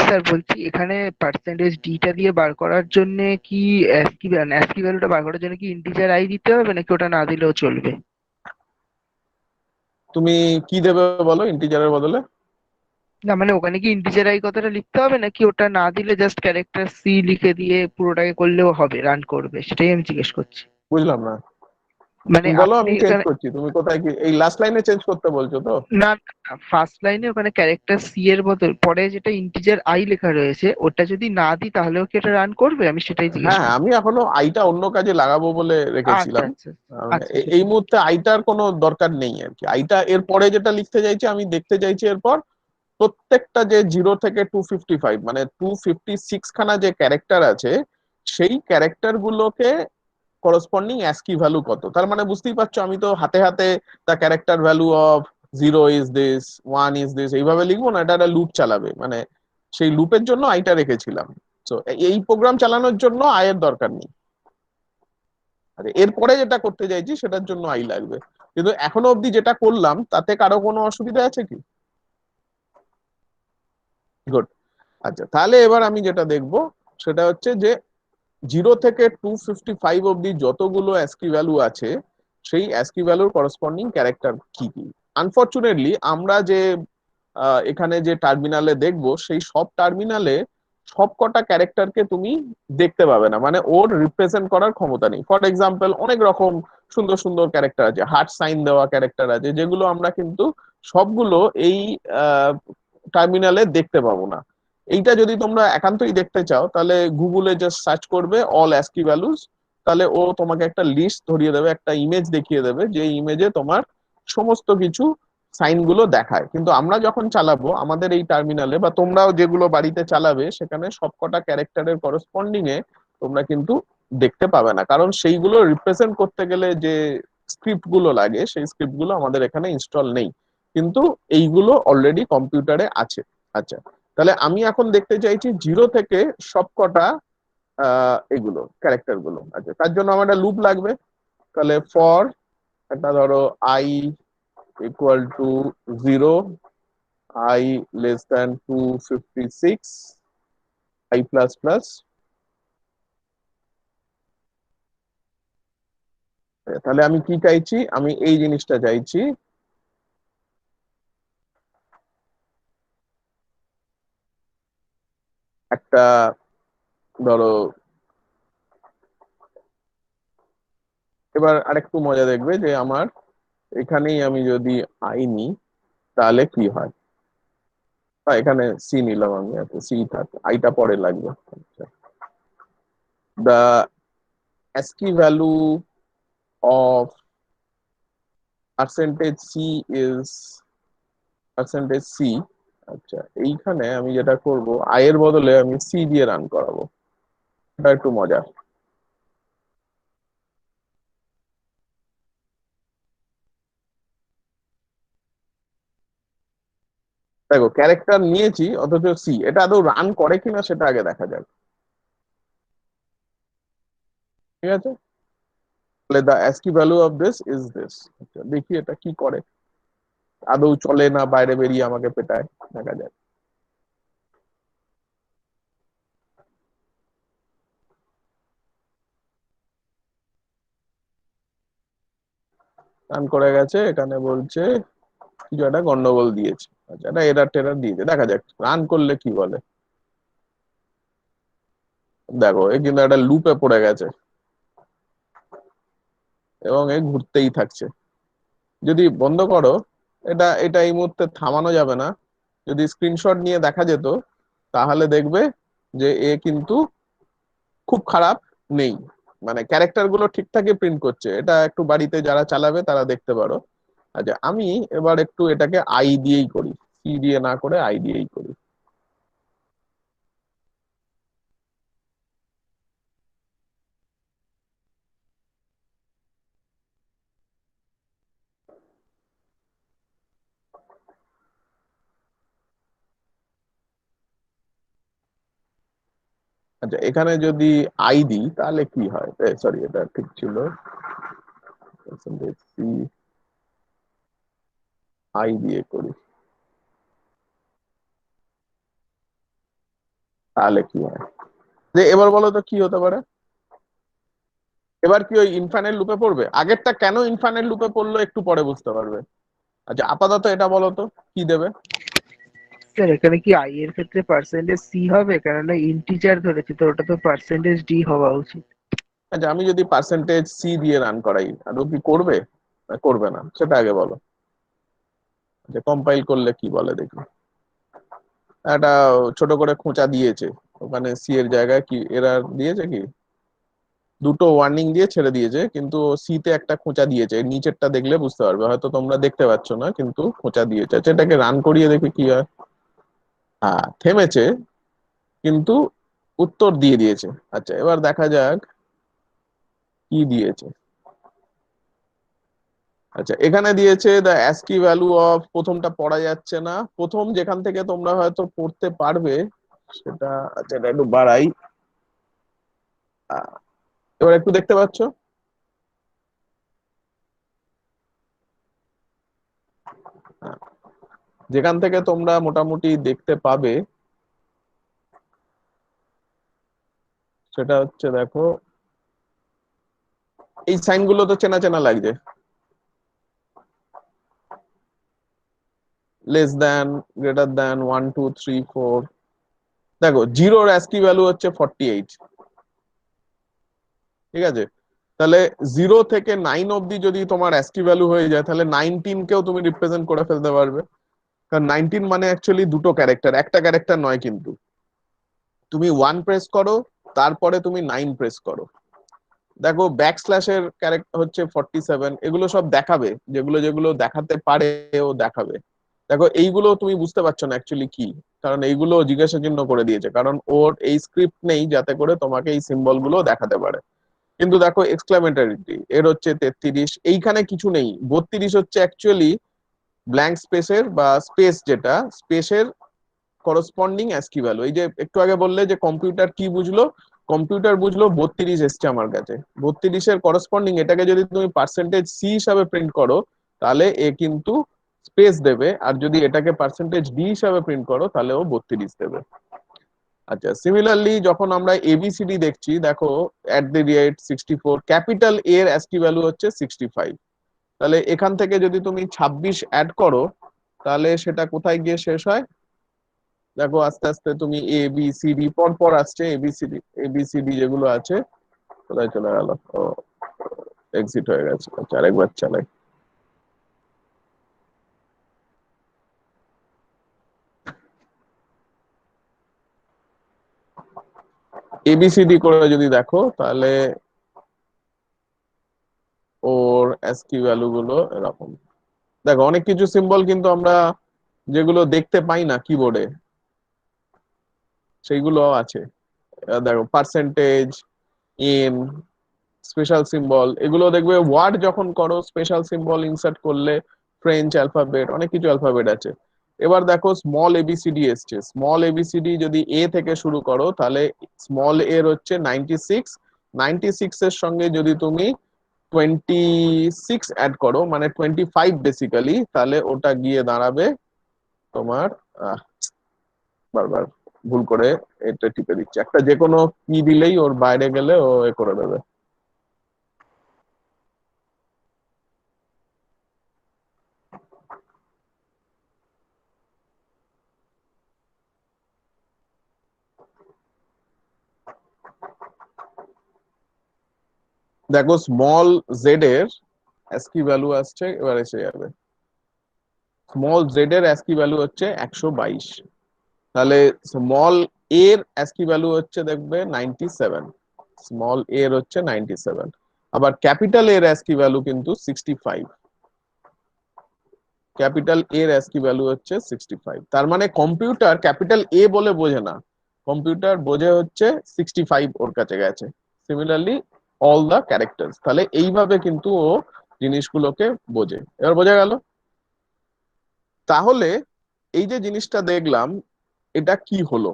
স্যার বলছি এখানে পার্সেন্টেজ ডিটা দিয়ে বার করার জন্য কি অ্যাস্কি ভ্যালুটা বার করার জন্য কি ইন্টিজার আই দিতে হবে নাকি ওটা না দিলেও চলবে? তুমি কি দেবে বলো ইন্টিজারের বদলে? না মানে ওখানে কি ইন্টিজার আই কথাটা লিখতে হবে নাকি ওটা না দিলে জাস্ট ক্যারেক্টার সি লিখে দিয়ে পুরোটাকে করলেও হবে, রান করবে? সেটাই আমি জিজ্ঞেস করছি। বুঝলাম না, মানে তুমি বলো আপনি আমি চেঞ্জ এখানে করছি। তুমি কোথায় কি এই লাস্ট লাইনে চেঞ্জ করতে বলছো তো? না ফার্স্ট লাইনে ওখানে ক্যারেক্টার সি এর বদল পরে যেটা ইন্টিজার আই লেখা রয়েছে ওটা যদি না দিই তাহলেও কি এটা রান করবে? আমি সেটাই জিজ্ঞেস হ্যাঁ, করছি। আমি এখনো আইটা অন্য কাজে লাগাবো বলে আচ্ছা রেখেছিলাম। আচ্ছা আচ্ছা এই সেটা মুহূর্তে আইটার কোনো দরকার নেই আর কি। আইটা এর পরে যেটা লিখতে চাইছি, আমি দেখতে চাইছি এরপর প্রত্যেকটা যে 0 থেকে 255 মানে 256 খানা যে ক্যারেক্টার আছে, সেই ক্যারেক্টার গুলোকে করসপন্ডিং ASCII ভ্যালু কত। তার মানে বুঝতেই পারছো, আমি তো হাতে হাতে the character value of 0 is this 1 is this এইভাবে লিখবো না, এটা একটা লুপ চালাবে। মানে সেই লুপের জন্য আইটা রেখেছিলাম। তো এই প্রোগ্রাম চালানোর জন্য আয়ের দরকার নেই। আরে এরপরে যেটা করতে চাইছি সেটার জন্য আই লাগবে, কিন্তু এখনো অবধি যেটা করলাম তাতে কারো কোনো অসুবিধা আছে কি? গুড। আচ্ছা, তাহলে এবার আমি যেটা দেখবো সেটা হচ্ছে যে 0 থেকে 255 অব্দি যতগুলো ASCII ভ্যালু আছে, সেই ASCII ভ্যালুর করসপন্ডিং ক্যারেক্টার কি কি। আনফরচুনেটলি আমরা যে এখানে যে টার্মিনালে দেখবো, সেই সব টার্মিনালে সব কটা ক্যারেক্টারকে তুমি দেখতে পাবে না, মানে ওর রিপ্রেজেন্ট করার ক্ষমতা নেই। ফর এক্সাম্পল অনেক রকম সুন্দর সুন্দর ক্যারেক্টার আছে, হার্ট সাইন দেওয়া ক্যারেক্টার আছে, যেগুলো আমরা কিন্তু সবগুলো এই টার্মিনালে দেখতে পাবো না। এইটা যদি তোমরা একান্তই দেখতে চাও, তাহলে গুগলে জাস্ট সার্চ করবে অল ASCII ভ্যালুস, তাহলে ও তোমাকে একটা লিস্ট ধরিয়ে দেবে, একটা ইমেজ দেখিয়ে দেবে, যে ইমেজে তোমার সমস্ত কিছু সাইন গুলো দেখায়। কিন্তু আমরা যখন চালাবো আমাদের এই টার্মিনালে, বা তোমরাও যেগুলো বাড়িতে চালাবে, সেখানে সবকটা ক্যারেক্টারের করসপন্ডিং এ তোমরা কিন্তু দেখতে পাবে না, কারণ সেইগুলো রিপ্রেজেন্ট করতে গেলে যে স্ক্রিপ্ট গুলো লাগে, সেই স্ক্রিপ্ট গুলো আমাদের এখানে ইনস্টল নেই, কিন্তু এইগুলো অলরেডি কম্পিউটারে আছে। আচ্ছা, তাহলে আমি এখন দেখতে চাইছি 0 থেকে সবকটা এগুলো ক্যারেক্টার গুলো। আচ্ছা, তার জন্য আমার একটা লুপ লাগবে। তাহলে ফর একটা ধরো I equal to 0, I less than 256, I plus plus. তাহলে আমি কি চাইছি? আমি এই জিনিসটা চাইছি, একটা ধরো, এবার আরেকটু মজা দেখবে যে আমার এখানেই আমি যদি আই নিই তাহলে কি হয়। এখানে সি নিলাম আমি, আচ্ছা সি থাকে, আইটা পরে লাগবে। The ASCII value of percentage C is percentage C. আচ্ছা, এইখানে আমি যেটা করব, আয়ের বদলে আমি সি দিয়ে রান করাবো। এটা একটু মজা। দেখো ক্যারেক্টার নিয়েছি অথচ সি, এটা আদৌ রান করে কিনা সেটা আগে দেখা যাক। ঠিক আছে, তাহলে the ASCII value of this is this. দেখি এটা কি করে। আদৌ চলে না বাইরে বেরিয়ে আমাকে পেটায়, দেখা যাক। রান করে গেছে, এখানে বলছে কিছু একটা গন্ডগোল দিয়েছে, আচ্ছা এটা এরার টেরার দিয়েছে, দেখা যাক রান করলে কি বলে। দেখো এ কিন্তু একটা লুপে পড়ে গেছে এবং এ ঘুরতেই থাকছে। যদি বন্ধ করো, এটা এটা এই মুহূর্তে থামানো যাবে না। যদি স্ক্রিনশট নিয়ে দেখা যেত তাহলে দেখবে যে এ কিন্তু খুব খারাপ নেই, মানে ক্যারেক্টার গুলো ঠিকঠাকই প্রিন্ট করছে। এটা একটু বাড়িতে যারা চালাবে তারা দেখতে পারো। আচ্ছা আমি এবার একটু এটাকে আই দিয়েই করি, সি দিয়ে না করে আই দিয়েই করি। আচ্ছা এখানে যদি আই দিই তাহলে কি হয়, সরি এটা ঠিক ছিল, আই দিয়ে করি তাহলে কি হয়, যে এবার বলো তো কি হতে পারে। এবার কি ওই ইনফাইনাইট লুপে পড়বে? আগেরটা কেন ইনফাইনাইট লুপে পড়লো একটু পরে বুঝতে পারবে। আচ্ছা আপাতত এটা বলো তো কি দেবে। স্যার এখানে কি আই এর ক্ষেত্রে পার্সেন্টেজ সি হবে, কেননা ইন্টিজার ধরেছি তো, ওটা তো পার্সেন্টেজ ডি হওয়া উচিত। আচ্ছা আমি যদি পার্সেন্টেজ সি দিয়ে রান করাই আদৌ কি করবে না করবে না সেটা আগে বলো। আচ্ছা কম্পাইল করলে কি বলে দেখি। একটা ছোট করে খোঁচা দিয়েছে, ওখানে সি এর জায়গায় কি এরার দিয়েছে, কি দুটো ওয়ার্নিং দিয়ে ছেড়ে দিয়েছে, কিন্তু সি তে একটা খোঁচা দিয়েছে। এর নিচেরটা দেখলে বুঝতে পারবে, হয়তো তোমরা দেখতে পাচ্ছ না কিন্তু খোঁচা দিয়েছে। আচ্ছা এটাকে রান করিয়ে দেখি কি হয়। হ্যাঁ থেমেছে কিন্তু উত্তর দিয়ে দিয়েছে। আচ্ছা এবার দেখা যাক কি দিয়েছে। আচ্ছা এখানে দিয়েছে দ্য অ্যাস্কি ভ্যালু অফ, প্রথমটা পড়া যাচ্ছে না, প্রথম যেখান থেকে তোমরা হয়তো পড়তে পারবে সেটা, আচ্ছা এটা একটু বাড়াই। আহ, এবার একটু দেখতে পাচ্ছ, হ্যাঁ, যেখান থেকে তোমরা মোটামুটি দেখতে পাবে সেটা হচ্ছে দেখো এই সাইন গুলো তো চেনা চেনা লাগছে, লেস দ্যান, গ্রেটার দ্যান, 1 2 3 4। দেখো জিরোর অ্যাস্কি ভ্যালু হচ্ছে 48, ঠিক আছে? তাহলে 0 থেকে 9 অব্দি যদি তোমার অ্যাস্কি ভ্যালু হয়ে যায় তাহলে 19 কেও তুমি রিপ্রেজেন্ট করে ফেলতে পারবে। কারণ 19 মানে অ্যাকচুয়ালি দুটো ক্যারেক্টার, একটা ক্যারেক্টার নয় কিন্তু। তুমি 1 প্রেস করো, তারপরে তুমি 9 প্রেস করো, দেখো ব্যাকস্ল্যাশের ক্যারেক্টার হচ্ছে 47, এগুলো সব দেখাবে, যেগুলো যেগুলো দেখাতে পারে ও দেখাবে। দেখো এইগুলো তুমি বুঝতে পারছো না অ্যাকচুয়ালি কি, কারণ এইগুলো জিজ্ঞাসা চিহ্ন করে দিয়েছে, কারণ ওর এই স্ক্রিপ্ট নেই যাতে করে তোমাকে এই সিম্বল গুলো দেখাতে পারে। কিন্তু দেখো এক্সক্লামেটরি এর হচ্ছে 33, এইখানে কিছু নেই। 32 হচ্ছে অ্যাকচুয়ালি ব্ল্যাঙ্ক স্পেসের বা স্পেস, যেটা স্পেসের করসপন্ডিং অ্যাস্কি ভ্যালু। এই যে একটু আগে বললে যে কম্পিউটার কি বুঝলো, কম্পিউটার বুঝলো 32 এসছে আমার কাছে, 32-এর করসপন্ডিং এটাকে যদি তুমি পার্সেন্টেজ সি হিসাবে প্রিন্ট করো তাহলে এ কিন্তু স্পেস দেবে, আর যদি এটাকে পার্সেন্টেজ ডি হিসাবে প্রিন্ট করো তাহলে ও 32 দেবে। আচ্ছা সিমিলারলি যখন আমরা এবিসিডি দেখছি, দেখো @64, ক্যাপিটাল এ এর অ্যাস্কি ভ্যালু হচ্ছে 65, তাহলে এখান থেকে যদি তুমি 26 অ্যাড করো তাহলে সেটা কোথায় গিয়ে শেষ হয়। দেখো আস্তে আস্তে তুমি এ বি সি ডি পর পর আসছে, এবিসিডি যেগুলো আছে কোথায় চলে গেল, ও এক্সিট হয়ে গেছে। আচ্ছা আরেকবার চালাই। এবিসিডি করে যদি দেখো তাহলে ওর অ্যাস্কি ভ্যালু গুলো এরকম। দেখো অনেক কিছু সিম্বল কিন্তু আমরা যেগুলো দেখতে পাই না কিবোর্ডে সেইগুলো আছে। দেখো পার্সেন্টেজ, ইন, স্পেশাল সিম্বল, এগুলো দেখবে ওয়ার্ড যখন করো স্পেশাল সিম্বল ইনসার্ট করলে, ফ্রেঞ্চ অ্যালফাবেট, অনেক কিছু অ্যালফাবেট আছে। এবার দেখো স্মল এবিসিডি এসছে, স্মল এবিসিডি যদি এ থেকে শুরু করো তাহলে স্মল এর হচ্ছে 96, 96 এর সঙ্গে যদি তুমি 26 অ্যাড করো, মানে 25 বেসিক্যালি, তাহলে ওটা গিয়ে দাঁড়াবে তোমার বারবার ভুল করে এটা টিপে দিচ্ছে, একটা যে কোনো কি দিলেই ওর বাইরে গেলে ও এ করে দেবে। দেখো স্মল জেড এর অ্যাস্কি ভ্যালু আসছে, এবার এসে যাবে। স্মল জেড এর অ্যাস্কি ভ্যালু হচ্ছে 122, তাহলে স্মল এর অ্যাস্কি ভ্যালু হচ্ছে দেখবে 97, স্মল এর হচ্ছে 97, আবার ক্যাপিটাল এর অ্যাস্কি ভ্যালু কিন্তু 65, ক্যাপিটাল এর অ্যাস্কি ভ্যালু হচ্ছে 65। তার মানে কম্পিউটার ক্যাপিটাল এ বলে বোঝে না, কম্পিউটার বোঝে হচ্ছে 65 ওর কাছে গেছে। সিমিলারলি অল দা ক্যারেক্টার্স, তাহলে এইভাবে কিন্তু ও জিনিসগুলোকে বোঝে। এবার বোঝা গেল? তাহলে এই যে জিনিসটা দেখলাম, এটা কি হলো,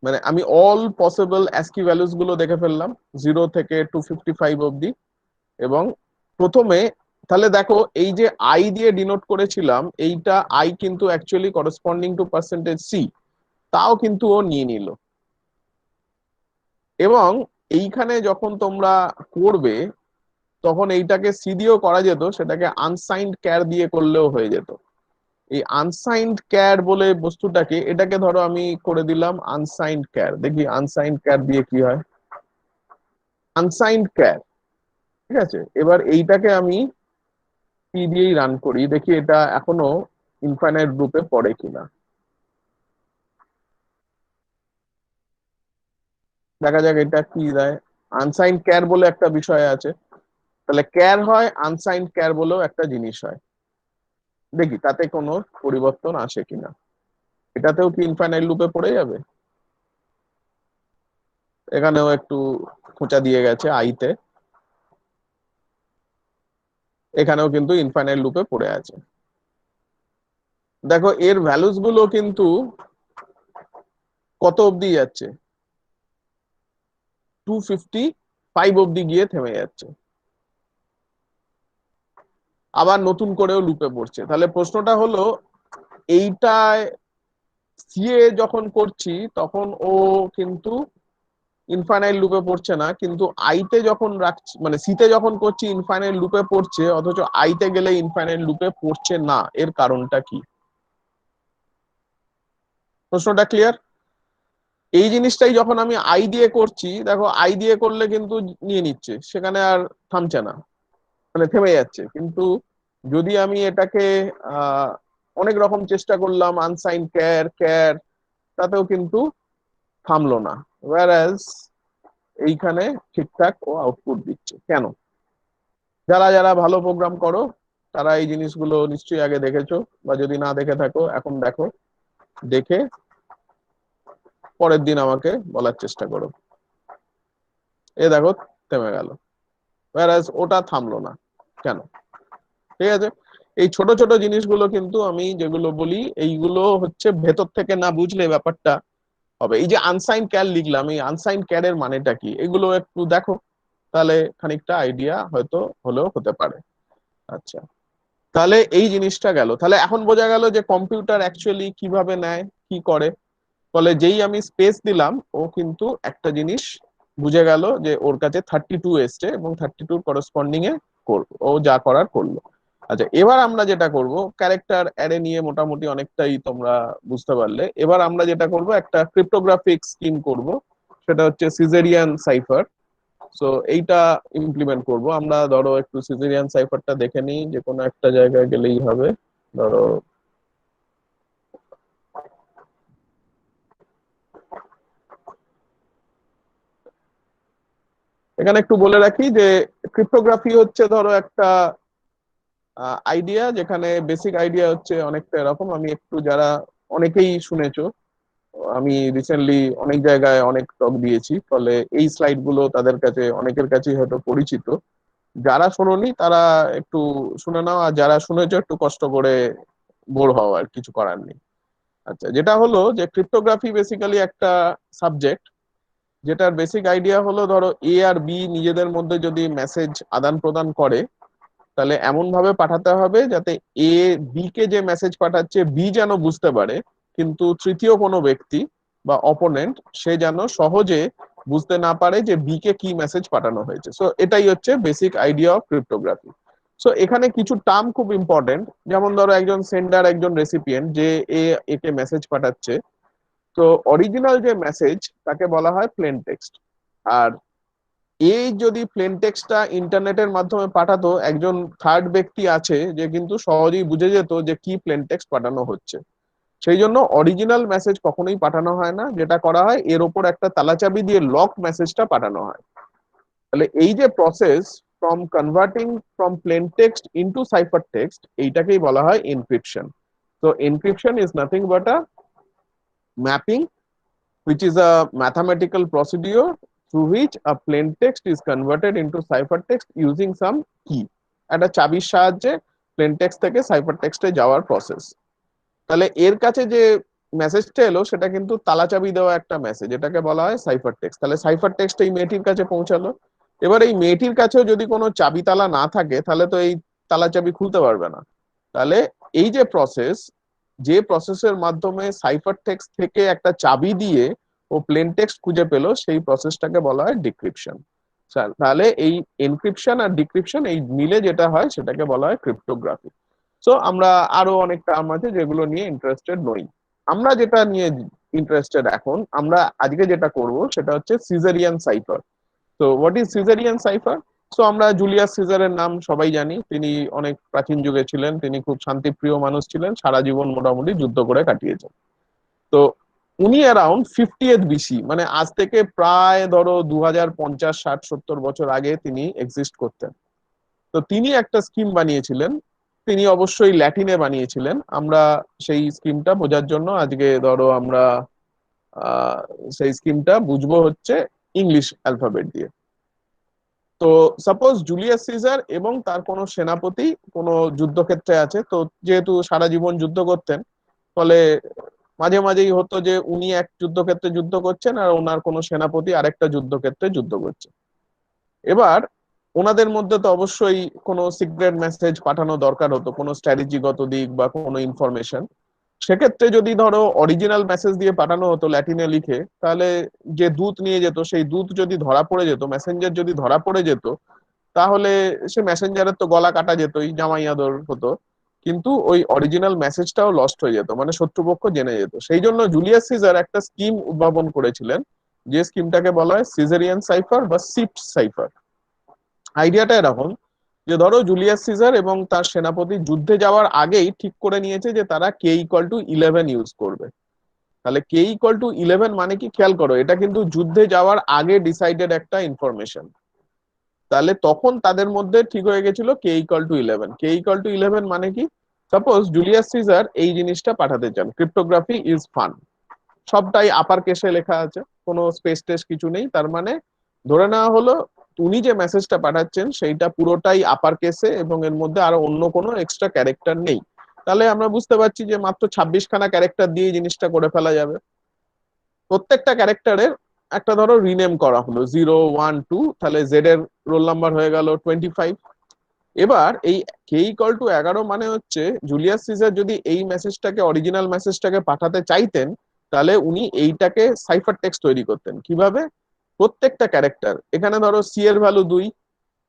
মানে আমি অল পসিবল অ্যাস্কি ভ্যালুস গুলো দেখে ফেললাম 0 থেকে 255 অবধি। এবং প্রথমে তাহলে দেখো এই যে আই দিয়ে ডিনোট করেছিলাম, এইটা আই কিন্তু actually corresponding to percentage C, তাও কিন্তু ও নিয়ে নিল। এবং এইখানে যখন তোমরা করবে তখন এইটাকে সি দিয়েও করা যেত, সেটাকে আনসাইন্ড ক্যার দিয়ে করলেও হয়ে যেত। এই আনসাইন্ড ক্যার বলে বস্তুটাকে, এটাকে ধরো আমি করে দিলাম আনসাইন্ড ক্যার, দেখি আনসাইন্ড ক্যার দিয়ে কি হয়। আনসাইন্ড ক্যার, ঠিক আছে। এবার এইটাকে আমি পি দিয়েই রান করি, দেখি এটা এখনো ইনফাইনাইট গ্রুপে পড়ে কিনা। দেখা যাক এটা কি দেয়। আনসাইন্ড ক্যার বলে একটা বিষয় আছে, তাহলে ক্যার হয়, আনসাইন্ড ক্যার বলেও একটা জিনিস হয়। দেখি তাতে কোনো পরিবর্তন আসে কিনা। এটাতেও কি ইনফাইনাইট লুপে পড়ে যাবে? এখানেও একটু খোঁচা দিয়ে গেছে আইতে, এখানেও কিন্তু ইনফাইনাইট লুপে পড়ে আছে। দেখো এর ভ্যালুস গুলো কিন্তু কত অবধি যাচ্ছে, 255 অবধি গিয়ে থেমে যাচ্ছে, আবার নতুন করেও লুপে পড়ছে। তাহলে প্রশ্নটা হলো, এইটায় সিএ যখন করছি তখন ও কিন্তু ইনফাইনাইট লুপে পড়ছে না, কিন্তু আইতে যখন রাখছি, মানে সিতে যখন করছি ইনফাইনাইট লুপে পড়ছে, অথচ আইতে গেলে ইনফাইনাইট লুপে পড়ছে না, এর কারণটা কি? প্রশ্নটা ক্লিয়ার? এই জিনিসটাই যখন আমি আই দিয়ে করছি, দেখো আই দিয়ে করলে কিন্তু নিয়ে নিচ্ছে, সেখানে আর থামছে না, মানে থেমে যাচ্ছে। কিন্তু যদি আমি এটাকে অনেক রকম চেষ্টা করলাম, আনসাইন ক্যার ক্যার, তাতেও কিন্তু থামলো না, ওয়্যারএজ এইখানে ঠিকঠাক ও আউটপুট দিচ্ছে। কেন? যারা যারা ভালো প্রোগ্রাম করো তারা এই জিনিসগুলো নিশ্চয়ই আগে দেখেছো, বা যদি না দেখে থাকো এখন দেখো, দেখে পরের দিন আমাকে বলার চেষ্টা করো। এ দেখো থেমে গেল, ওয়্যারএজ ওটা থামলো না কেন? ঠিক আছে, এই ছোট ছোট জিনিসগুলো কিন্তু আমি যেগুলো বলি, এইগুলো হচ্ছে ভেতর থেকে না বুঝলে ব্যাপারটা হবে। এই যে আনসাইন ক্যার লিখলাম, এই আনসাইন ক্যার এর মানেটা কি, এগুলো একটু দেখো, তাহলে খানিকটা আইডিয়া হয়তো হলেও হতে পারে। আচ্ছা, তাহলে এই জিনিসটা গেল। তাহলে এখন বোঝা গেল যে কম্পিউটার অ্যাকচুয়ালি কিভাবে নেয়, কি করে। ফলে যেই আমি স্পেস দিলাম, ও কিন্তু একটা জিনিস বুঝে গেল যে ওর কাছে 32 এসছে, এবং 32 করসপন্ডিং এ করবো, ও যা করার করলো। আচ্ছা, এবার আমরা যেটা করব, ক্যারেক্টার অ্যারে নিয়ে মোটামুটি অনেকটাই তোমরা বুঝতে পারলে। এবার আমরা যেটা করব, একটা ক্রিপ্টোগ্রাফিক স্কিম করব, সেটা হচ্ছে সিজেরিয়ান সাইফার। সো এইটা ইমপ্লিমেন্ট করব আমরা। ধরো একটু সিজেরিয়ান সাইফারটা দেখে নিই, যে কোনো একটা জায়গায় গেলেই হবে। ধরো এখানে একটু বলে রাখি যে ক্রিপ্টোগ্রাফি হচ্ছে ধরো একটা আইডিয়া, যেখানে বেসিক আইডিয়া হচ্ছে অনেকটা এরকম। আমি একটু, যারা অনেকেই শুনেছো, আমি রিসেন্টলি অনেক জায়গায় অনেক টক দিয়েছি, ফলে এই স্লাইড গুলো তাদের কাছে, অনেকের কাছেই হয়তো পরিচিত। যারা শোনোনি তারা একটু শুনে নাও, আর যারা শুনেছো একটু কষ্ট করে বোর হও, আর কিছু করার নেই। আচ্ছা, যেটা হলো যে ক্রিপ্টোগ্রাফি বেসিক্যালি একটা সাবজেক্ট, যেটার বেসিক আইডিয়া হলো ধরো এ আর বি নিজেদের মধ্যে যদি মেসেজ আদান প্রদান করে, তাহলে এমন ভাবে পাঠাতে হবে যাতে এ বি কে যে মেসেজ পাঠাচ্ছে বি যেন বুঝতে পারে, কিন্তু তৃতীয় কোনো ব্যক্তি বা অপোনেন্ট সে যেন সহজে বুঝতে না পারে যে বি কে কি মেসেজ পাঠানো হয়েছে। সো এটাই হচ্ছে basic idea of cryptography. So এখানে কিছু টার্ম খুব ইম্পর্টেন্ট, যেমন ধরো একজন সেন্ডার একজন রেসিপিয়েন্ট যে একে মেসেজ পাঠাচ্ছে, তো অরিজিনাল যে মেসেজ তাকে বলা হয় প্লেন টেক্সট। আর এই যদি প্লেন টেক্সটটা ইন্টারনেটের মাধ্যমে পাঠাতো, একজন থার্ড ব্যক্তি আছে যে কিন্তু সহজেই বুঝে যেত যে কি প্লেন টেক্সট পাঠানো হচ্ছে। সেই জন্য অরিজিনাল মেসেজ কখনোই পাঠানো হয় না, যেটা করা হয় এর ওপর একটা তালাচাবি দিয়ে লক মেসেজটা পাঠানো হয়। তাহলে এই যে process from converting from plain text into cipher text, এইটাকেই বলা হয় এনক্রিপশন। তো encryption is nothing but a mapping which is a mathematical procedure through which a plain text is converted into ciphertext using some key, একটা চাবির সাহায্যে প্লেন টেক্সট থেকে সাইফার টেক্সটে যাওয়ার প্রসেস। তাহলে এর কাছে যে মেসেজটা এলো সেটা কিন্তু তালা চাবি দেওয়া একটা মেসেজ, এটাকে বলা হয় সাইফার টেক্সট। তাহলে সাইফার টেক্সট এই মেয়েটির কাছে পৌঁছালো। এবার এই মেয়েটির কাছেও যদি কোনো চাবি তালা না থাকে তাহলে তো এই তালা চাবি খুলতে পারবে না। তাহলে এই যে প্রসেস, যে প্রসেসের মাধ্যমে সাইফার টেক্সট থেকে একটা চাবি দিয়ে ও প্লেন টেক্সট খুঁজে পেলো, সেই প্রসেসটাকে বলা হয় ডিক্রিপশন। তাহলে এই এনক্রিপশন আর ডিক্রিপশন এই মিলে যেটা হয় সেটাকে বলা হয় ক্রিপ্টোগ্রাফি। সো আমরা আরো অনেক টার্ম আছে যেগুলো নিয়ে ইন্টারেস্টেড নই। আমরা যেটা নিয়ে ইন্টারেস্টেড এখন, আমরা আজকে যেটা করব সেটা হচ্ছে সিজারিয়ান সাইফার। তো what is caesarean cipher? So আমরা জুলিয়াস সিজারের নাম সবাই জানি, তিনি অনেক প্রাচীন যুগে ছিলেন, তিনি খুব শান্তিপ্রিয় মানুষ ছিলেন, সারা জীবন মোটামুটি যুদ্ধ করে কাটিয়েছেন। তো উনি অ্যারাউন্ড 50th বিসি, মানে আজ থেকে প্রায় ধরো 2050, 60, 70 বছর আগে তিনি এক্সিস্ট করতেন। তো তিনি একটা স্কিম বানিয়েছিলেন, তিনি অবশ্যই ল্যাটিনে বানিয়েছিলেন। আমরা সেই স্কিমটা বোঝার জন্য আজকে ধরো আমরা আহ সেই স্কিমটা বুঝবো হচ্ছে ইংলিশ অ্যালফাবেট দিয়ে। তো সাপোজ জুলিয়াস সিজার এবং তার কোনো সেনাপতি কোনো যুদ্ধক্ষেত্রে আছে, তো যেহেতু সারা জীবন যুদ্ধ করতেন, ফলে মাঝে মাঝেই হতো যে উনি এক যুদ্ধক্ষেত্রে যুদ্ধ করছেন আর ওনার কোনো সেনাপতি আরেকটা যুদ্ধক্ষেত্রে যুদ্ধ করছে। এবার ওনাদের মধ্যে তো অবশ্যই কোনো সিক্রেট মেসেজ পাঠানো দরকার হতো, কোনো স্ট্র্যাটেজিগত দিক বা কোনো ইনফরমেশন। সেক্ষেত্রে যদি ধরো অরিজিনাল মেসেজ দিয়ে পাঠানো হতো ল্যাটিনে লিখে, তাহলে যে দূত নিয়ে যেত সেই দূত যদি ধরা পড়ে যেত, মেসেঞ্জার যদি ধরা পড়ে যেত, তাহলে সে মেসেঞ্জারের তো গলা কাটা যেতই, জামাই আদর হতো, কিন্তু ওই অরিজিনাল মেসেজটাও লস্ট হয়ে যেত, মানে শত্রুপক্ষ জেনে যেত। সেই জন্য জুলিয়াস সিজার একটা স্কিম উদ্ভাবন করেছিলেন, যে স্কিমটাকে বলা হয় সিজারিয়ান সাইফার বা সিপ্ট সাইফার। আইডিয়াটা এরকম যে ধরো জুলিয়াস সিজার এবং তার সেনাপতি যুদ্ধে যাওয়ার আগেই ঠিক করে নিয়েছে যে তারা K=11 ইউজ করবে। তাহলে K=11 মানে কি খেয়াল করো, এটা কিন্তু যুদ্ধে যাওয়ার আগে ডিসাইডেড একটা ইনফরমেশন। তাহলে তখন তাদের মধ্যে ঠিক হয়ে গেছিল K=11। K=11 মানে কি, সাপোজ জুলিয়াস সিজার এই জিনিসটা পাঠাতে চান, ক্রিপ্টোগ্রাফি ইজ ফান, সবটাই আপার কেসে লেখা আছে, কোনো স্পেস টেস কিছু নেই। তার মানে ধরে নেওয়া হলো উনি যে মেসেজটা পাঠাচ্ছেন সেইটা পুরোটাই আপার কেসে এবং এর মধ্যে আরো অন্য কোনো এক্সট্রা ক্যারেক্টার নেই। তাহলে আমরা বুঝতে পারছি যে মাত্র 26খানা ক্যারেক্টার দিয়ে জিনিসটা করে ফেলা যাবে। প্রত্যেকটা ক্যারেক্টারের একটা ধরো রিনেম করা হলো 0, 1, 2, তাহলে জেড এর রোল নাম্বার হয়ে গেল 25। এবার এই K=11 মানে হচ্ছে জুলিয়াস সিজার যদি এই মেসেজটাকে অরিজিনাল মেসেজটাকে পাঠাতে চাইতেন, তাহলে উনি এইটাকে সাইফার টেক্সট তৈরি করতেন। কিভাবে? প্রত্যেকটা ক্যারেক্টার, এখানে ধরো সি এর ভ্যালু 2,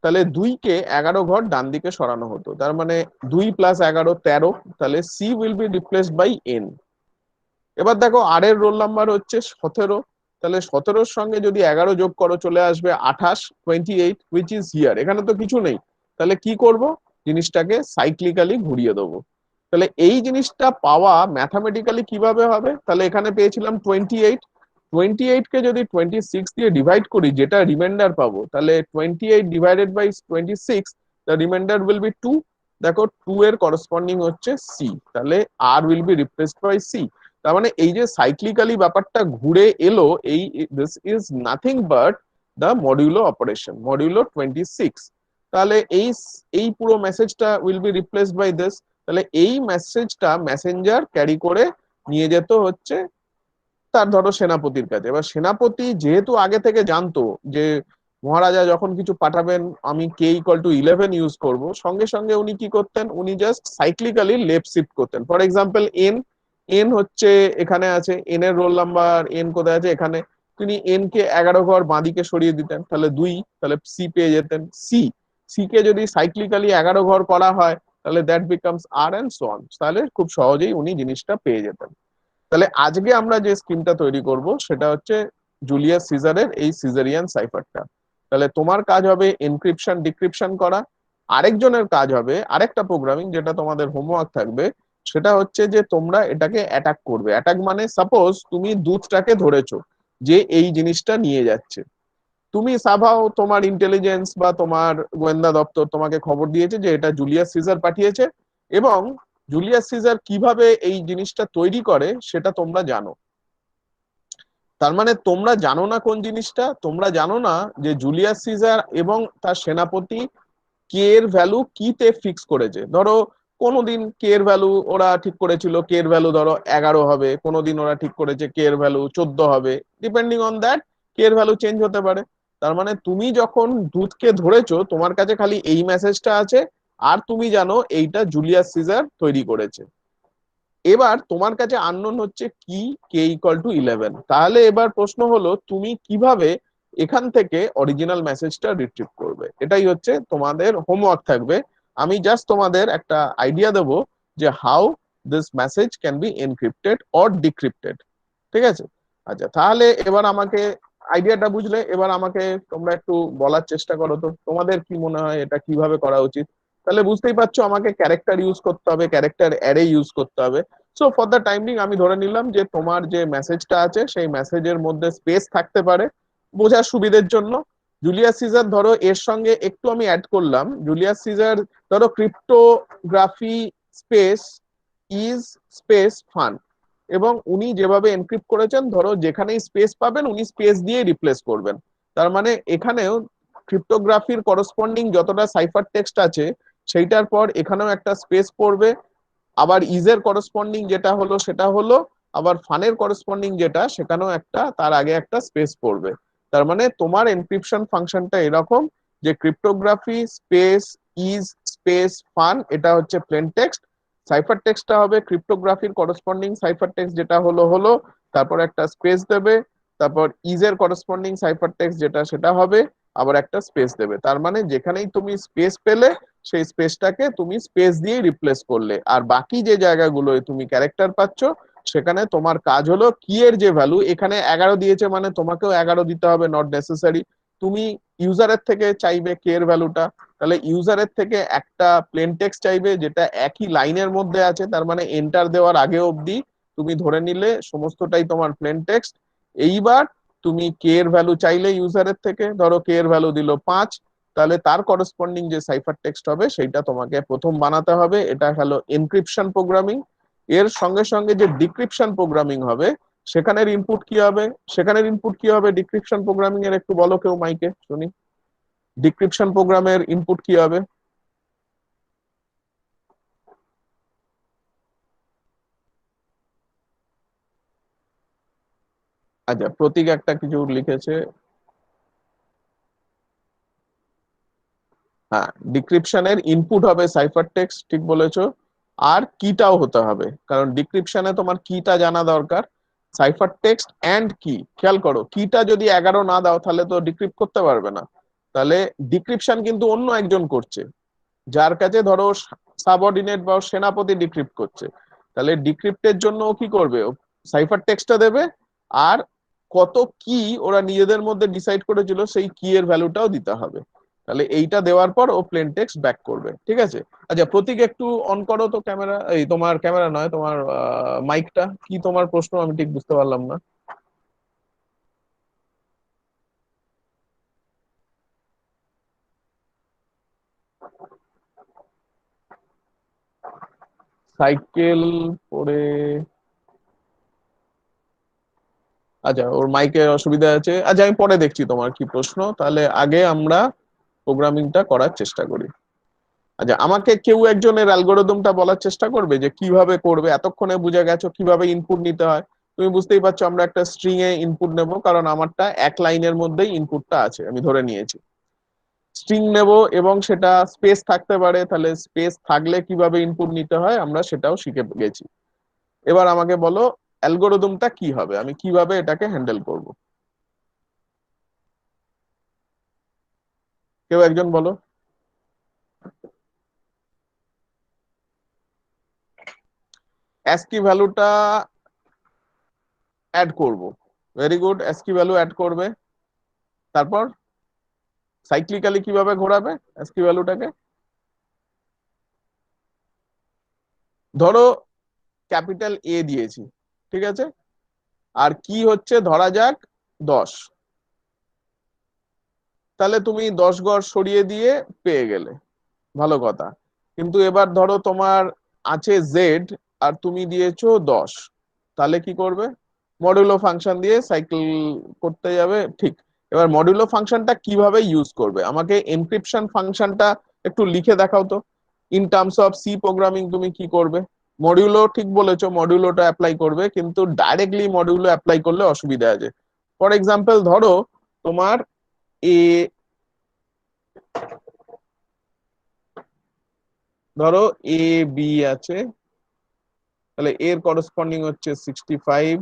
তাহলে 2কে 11 ঘর ডান দিকে সরানো হতো, তার মানে 2 + 11 13, তাহলে C will be replaced by N. এবার দেখো আর এর রোল নাম্বার হচ্ছে 17, তাহলে 17-র সঙ্গে যদি 11 যোগ করো চলে আসবে 28, 28 হুইচ ইজ হিয়ার। এখানে তো কিছু নেই, তাহলে কি করব, জিনিসটাকে সাইক্লিক্যালি ঘুরিয়ে দেবো। তাহলে এই জিনিসটা পাওয়া ম্যাথামেটিক্যালি কিভাবে হবে, তাহলে এখানে পেয়েছিলাম 28, 28 কে যদি 26 দিয়ে ডিভাইড করি যেটা রিমাইন্ডার পাবো, তাহলে 28 divided by 26, the reminder will be 2। দেখো 2 এর করসপন্ডিং হচ্ছে সি, তাহলে R will be replaced by C. তার মানে এই যে সাইক্লিক্যালি ব্যাপারটা ঘুরে এলো, এই this is nothing but the modulo operation, modulo 26। তাহলে এই পুরো মেসেজটা will be replaced by this. তাহলে এই মেসেজটা মেসেঞ্জার ক্যারি করে নিয়ে যেত হচ্ছে তার ধরো সেনাপতির কাছে। এবার সেনাপতি যেহেতু আগে থেকে জানতো যে মহারাজা যখন কিছু পাঠাবেন আমি k=11 ইউজ করব, সঙ্গে সঙ্গে উনি কি করতেন, উনি জাস্ট সাইক্লিক্যালি লেফট শিফট করতেন। ফর এক্সাম্পল এন, এন হচ্ছে এখানে আছে, এন এর রোল নাম্বার এন কোথায় আছে এখানে, তিনি এন কে 11 ঘর বাঁদিকে সরিয়ে দিতেন, তাহলে 2, তাহলে সি পেয়ে যেতেন। সি, সি কে যদি সাইক্লিক্যালি 11 ঘর করা হয় তাহলে that becomes R and so on, তাহলে খুব সহজেই উনি জিনিসটা পেয়ে যেতেন। তাহলে আজকে আমরা যে স্কিমটা তৈরি করব সেটা হচ্ছে জুলিয়াস সিজারের এই সিজারিয়ান সাইফারটা। তাহলে তোমার কাজ হবে এনক্রিপশন ডিক্রিপশন করা, আরেকজনের কাজ হবে আরেকটা প্রোগ্রামিং যেটা তোমাদের হোমওয়ার্ক থাকবে, সেটা হচ্ছে যে তোমরা এটাকে অ্যাটাক করবে। অ্যাটাক মানে সাপোজ তুমি দুধটাকে ধরেছো যে এই জিনিসটা নিয়ে যাচ্ছে, তুমি সাভাও তোমার ইন্টেলিজেন্স বা তোমার গোয়েন্দা দপ্তর তোমাকে খবর দিয়েছে যে এটা জুলিয়াস সিজার পাঠিয়েছে, এবং জুলিয়াস সিজার কিভাবে এই জিনিসটা তৈরি করে সেটা তোমরা জানো। তার মানে তোমরা জানো না কোন জিনিসটা, তোমরা জানো না যে জুলিয়াস সিজার এবং তার সেনাপতি কে এর ভ্যালু কিতে ফিক্স করেছে। ধরো কোনোদিন কে এর ভ্যালু ওরা ঠিক করেছিল কে এর ভ্যালু ধরো 11 হবে, কোনোদিন ওরা ঠিক করেছে কে এর ভ্যালু 14 হবে, ডিপেন্ডিং অন দ্যাট কে এর ভ্যালু চেঞ্জ হতে পারে। তার মানে তুমি যখন দুধকে ধরেছো তোমার কাছে খালি এই মেসেজটা আছে, আর তুমি জানো এইটা জুলিয়াস সিজার তৈরি করেছে। এবার তোমার কাছে আননোন হচ্ছে কি k=11, তাহলে এবার প্রশ্ন হলো তুমি কিভাবে এখান থেকে অরিজিনাল মেসেজটা রিট্রিভ করবে, এটাই হচ্ছে তোমাদের হোমওয়ার্ক থাকবে। আমি জাস্ট তোমাদের একটা আইডিয়া দেব যে how this message can be encrypted or decrypted, ঠিক আছে? আচ্ছা, তাহলে এবার আমাকে আইডিয়াটা বুঝলে, এবার আমাকে তোমরা একটু বলার চেষ্টা করো তো তোমাদের কি মনে হয় এটা কিভাবে করা উচিত। তাহলে বুঝতেই পারছো আমাকে ক্যারেক্টার ইউজ করতে হবে, ক্যারেক্টার অ্যারে ইউজ করতে হবে। So for the time being আমি ধরে নিলাম যে তোমার যে মেসেজটা আছে সেই মেসেজের মধ্যে স্পেস থাকতে পারে বোঝার সুবিধের জন্য। জুলিয়াস সিজার ধরো এর সঙ্গে একটু আমি অ্যাড করলাম, জুলিয়াস সিজার ধরো cryptography space is space fun, এবং উনি যেভাবে এনক্রিপ্ট করেছেন ধরো যেখানেই স্পেস পাবেন উনি স্পেস দিয়ে রিপ্লেস করবেন। তার মানে এখানেও ক্রিপ্টোগ্রাফির করসপন্ডিং যতটা সাইফার টেক্সট আছে সেইটার পর এখানেও একটা স্পেস পড়বে, আবার ইজের করসপন্ডিং যেটা হলো সেটা হলো, আবার ফানের করসপন্ডিং যেটা সেখানেও একটা তার আগে একটা স্পেস পড়বে। তার মানে তোমার এনক্রিপশন ফাংশনটা এরকম যে cryptography space is space fun, এটা হচ্ছে প্লেন টেক্সট। সাইফার টেক্সটটা হবে ক্রিপ্টোগ্রাফির করসপন্ডিং সাইফার টেক্সট যেটা হলো হলো, তারপর একটা স্পেস দেবে, তারপর ইজের করসপন্ডিং সাইফার টেক্সট যেটা সেটা হবে, আবার একটা স্পেস দেবে। তার মানে যেখানেই তুমি স্পেস পেলে সেই স্পেসটাকে তুমি স্পেস দিয়ে রিপ্লেস করলে, আর বাকি যে জায়গাগুলোয় তুমি ক্যারেক্টার পাচ্ছ সেখানে তোমার কাজ হলো কি এর যে ভ্যালু, এখানে 11 দিয়েছে মানে তোমাকেও 11 দিতে হবে, নট নেসেসারি। তুমি ইউজারের থেকে চাইবে কে এর ভ্যালুটা, তাহলে ইউজারের থেকে একটা প্লেন টেক্সট চাইবে যেটা একই লাইনের মধ্যে আছে, তার মানে এন্টার দেওয়ার আগে অবধি তুমি ধরে নিলে সমস্তটাই তোমার প্লেন টেক্সট। এইবার তুমি কে এর ভ্যালু চাইলে ইউজারের থেকে, ধরো কে এর ভ্যালু দিল 5, তাহলে তার করসপন্ডিং যে সাইফার টেক্সট হবে সেটা তোমাকে প্রথম বানাতে হবে, এটা হলো এনক্রিপশন প্রোগ্রামিং। এর সঙ্গে সঙ্গে যে ডিক্রিপশন প্রোগ্রামিং হবে সেখানের ইনপুট কি হবে, সেখানের ইনপুট কি হবে ডিক্রিপশন প্রোগ্রামিং এর, একটু বলো কেউ মাইকে শুনি, ডিক্রিপশন প্রোগ্রামের ইনপুট কি হবে? আচ্ছা, প্রতীক একটা কিছু লিখেছে। হ্যাঁ, ডিক্রিপশনের ইনপুট হবে সাইফার টেক্সট, ঠিক বলেছো। আর কিটাও হতে হবে, কারণ ডিক্রিপশনে তোমার কিটা জানা দরকার। সাইফার টেক্সট এন্ড কি, খেয়াল করো কিটা যদি 11 না দাও তাহলে তো ডিক্রিপ্ট করতে পারবে না। তাহলে ডিক্রিপশন কিন্তু অন্য একজন করছে, যার কাছে ধরো সাবঅর্ডিনেট বা সেনাপতি ডিক্রিপ্ট করছে, তাহলে ডিক্রিপ্টের জন্য ও কি করবে, সাইফার টেক্সটটা দেবে, আর কত কি ওরা নিজেদের মধ্যে ডিসাইড করেছিল সেই কি এর ভ্যালুটাও দিতে হবে। তাহলে এইটা দেওয়ার পর ও প্লেন টেক্সট ব্যাক করবে, ঠিক আছে? আচ্ছা, প্রতীক একটু অন করো তো ক্যামেরা, এই তোমার ক্যামেরা নয় তোমার মাইকটা, কি তোমার প্রশ্ন আমি ঠিক বুঝতে পারলাম না। সাইকেল পরে, আচ্ছা ওর মাইকের অসুবিধা আছে, আচ্ছা আমি পরে দেখছি তোমার কি প্রশ্ন, তাহলে আগে আমরা প্রোগ্রামিংটা করার চেষ্টা করি। আচ্ছা, আমাকে কেউ একজনের অ্যালগোরিদমটা বলার চেষ্টা করবে যে কিভাবে করবে, এতক্ষণে বুঝে গেছো কিভাবে ইনপুট নিতে হয়, তুমি বুঝতেই পারছো আমরা একটা স্ট্রিং এ ইনপুট নেব, কারণ আমারটা এক লাইনের মধ্যেই ইনপুটটা আছে, আমি ধরে নিয়েছি। স্ট্রিং নেব এবং সেটা স্পেস থাকতে পারে, তাহলে স্পেস থাকলে কিভাবে ইনপুট নিতে হয় আমরা সেটাও শিখে গেছি। এবার আমাকে বলো অ্যালগোরিদমটা কি হবে, আমি কিভাবে এটাকে হ্যান্ডেল করব। কেউ একজন বলো। অ্যাস্কি ভ্যালুটা অ্যাড করব, very good, ASCII value add করবে। তারপর সাইক্লিক্যালি কিভাবে ঘোরাবে অ্যাস্কি ভ্যালুটাকে, ধরো ক্যাপিটাল এ দিয়েছি, ঠিক আছে, আর কি হচ্ছে ধরা যাক 10, তাহলে তুমি 10 গড় সরিয়ে দিয়ে পেয়ে গেলে, ভালো কথা। কিন্তু এবার ধরো তোমার আছে জেড আর তুমি দিয়েছো 10, তাহলে কি করবে, মডুলো ফাংশন দিয়ে সাইকেল করতে যাবে, ঠিক। এবার মডুলো ফাংশনটা কিভাবে ইউজ করবে, আমাকে এনক্রিপশন ফাংশনটা একটু লিখে দেখাও তো। In terms of C programming তুমি কি করবে, মডিউলো ঠিক বলেছো, মডিউলোটা অ্যাপ্লাই করবে, কিন্তু ডাইরেক্টলি মডিউলো অ্যাপ্লাই করলে অসুবিধা আছে। ফর এক্সাম্পল ধরো তোমার এ, ধরো এ বি আছে, তাহলে এর করসপন্ডিং হচ্ছে 65,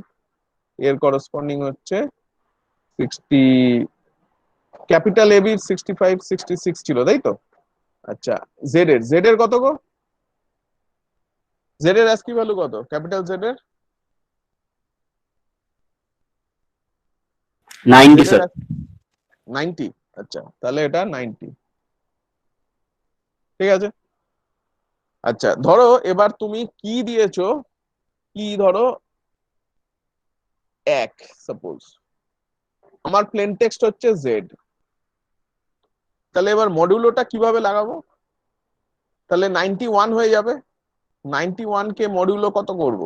এর করসপন্ডিং হচ্ছে 60, ক্যাপিটাল এ বির 65 66 ছিল, তাই তো? আচ্ছা, জেড এর কত গো, জেড এর অ্যাস্কি ভ্যালু কত, ক্যাপিটাল জেড এর? 90 স্যার। 90, আচ্ছা তাহলে এটা 90, ঠিক আছে। আচ্ছা ধরো এবার তুমি কি দিয়েছো, কি ধরো 1, সাপোজ আমার প্লেন টেক্সট হচ্ছে জেড, তাহলে এবার মডিউলোটা কিভাবে লাগাবো, তাহলে 91 হয়ে যাবে, 91 কে মডিউলো কত করব,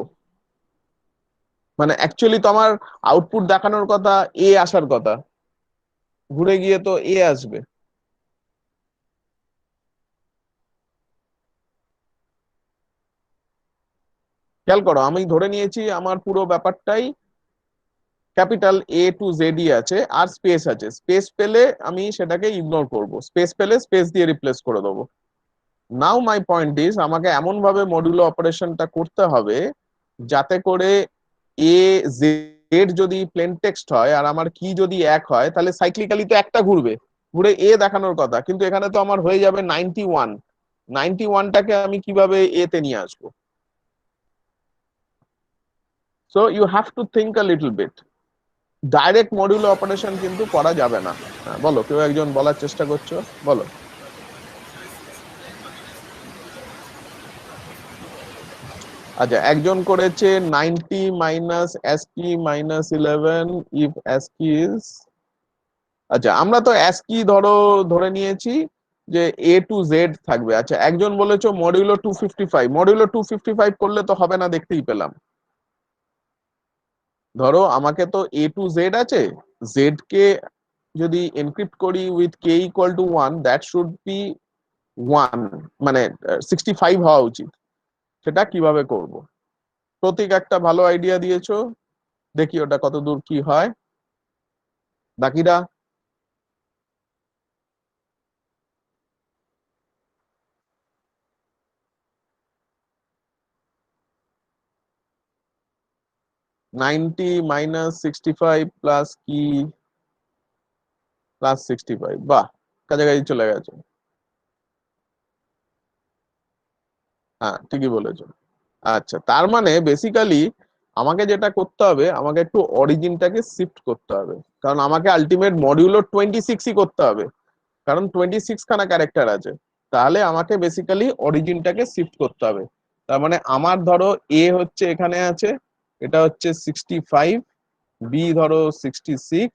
মানে অ্যাকচুয়ালি তো আমার আউটপুট দেখানোর কথা এ আসার কথা, ঘুরে গিয়ে তো এ আসবে। খেয়াল করো আমি ধরে নিয়েছি আমার পুরো ব্যাপারটাই ক্যাপিটাল এ টু জেড আছে, আর স্পেস আছে, স্পেস পেলে আমি সেটাকে ইগনোর করব, স্পেস পেলে স্পেস দিয়ে রিপ্লেস করে দেবো। নাও মাই পয়েন্ট ইজ আমাকে এমন ভাবে মডুলো অপারেশনটা করতে হবে যাতে করে এ জেড যদি প্লেন টেক্সট হয় আর আমার কি যদি 1 হয়, তাহলে সাইক্লিক্যালি তো একটা ঘুরবে, ঘুরে এ দেখানোর কথা, কিন্তু এখানে তো আমার হয়ে যাবে 91, 91টাকে আমি কিভাবে এ তে নিয়ে আসবো। So you have to think a little bit, direct modulo operation কিন্তু করা যাবে না। হ্যাঁ, বলো, কেউ একজন বলার চেষ্টা করছো, বলো। আচ্ছা, একজন করেছে 90 minus ASCII minus 11 if ASCII is, আচ্ছা আমরা তো ASCII ধরে নিয়েছি যে এ টু জেড থাকবে। আচ্ছা একজন বলেছো মডিউলো 255, মডিউলো 255 করলে তো হবে না, দেখতেই পেলাম। ধরো আমাকে তো এ টু জেড আছে, জেড কে যদি এনক্রিপ্ট করি with K equal to 1, that should be 1, মানে 65 হওয়া উচিত। সেটা কিভাবে করব, প্রতীক একটা ভালো আইডিয়া দিয়েছো, দেখি ওটা কত দূর কি হয়। বাকিরা 90 মাইনাস 65 প্লাস কি প্লাস 65, বাহ কাছাকাছি চলে গেছে। হ্যাঁ ঠিকই বলেছো। আচ্ছা তার মানে বেসিক্যালি আমাকে যেটা করতে হবে, আমাকে একটু অরিজিনটাকে শিফট করতে হবে, কারণ আমাকে আলটিমেট মডিউলো 26ই করতে হবে, কারণ 26 খানা ক্যারেক্টার আছে। তাহলে আমাকে বেসিক্যালি অরিজিনটাকে শিফট করতে হবে। তার মানে আমার ধরো এ হচ্ছে এখানে আছে, এটা হচ্ছে 65, বি ধরো 66,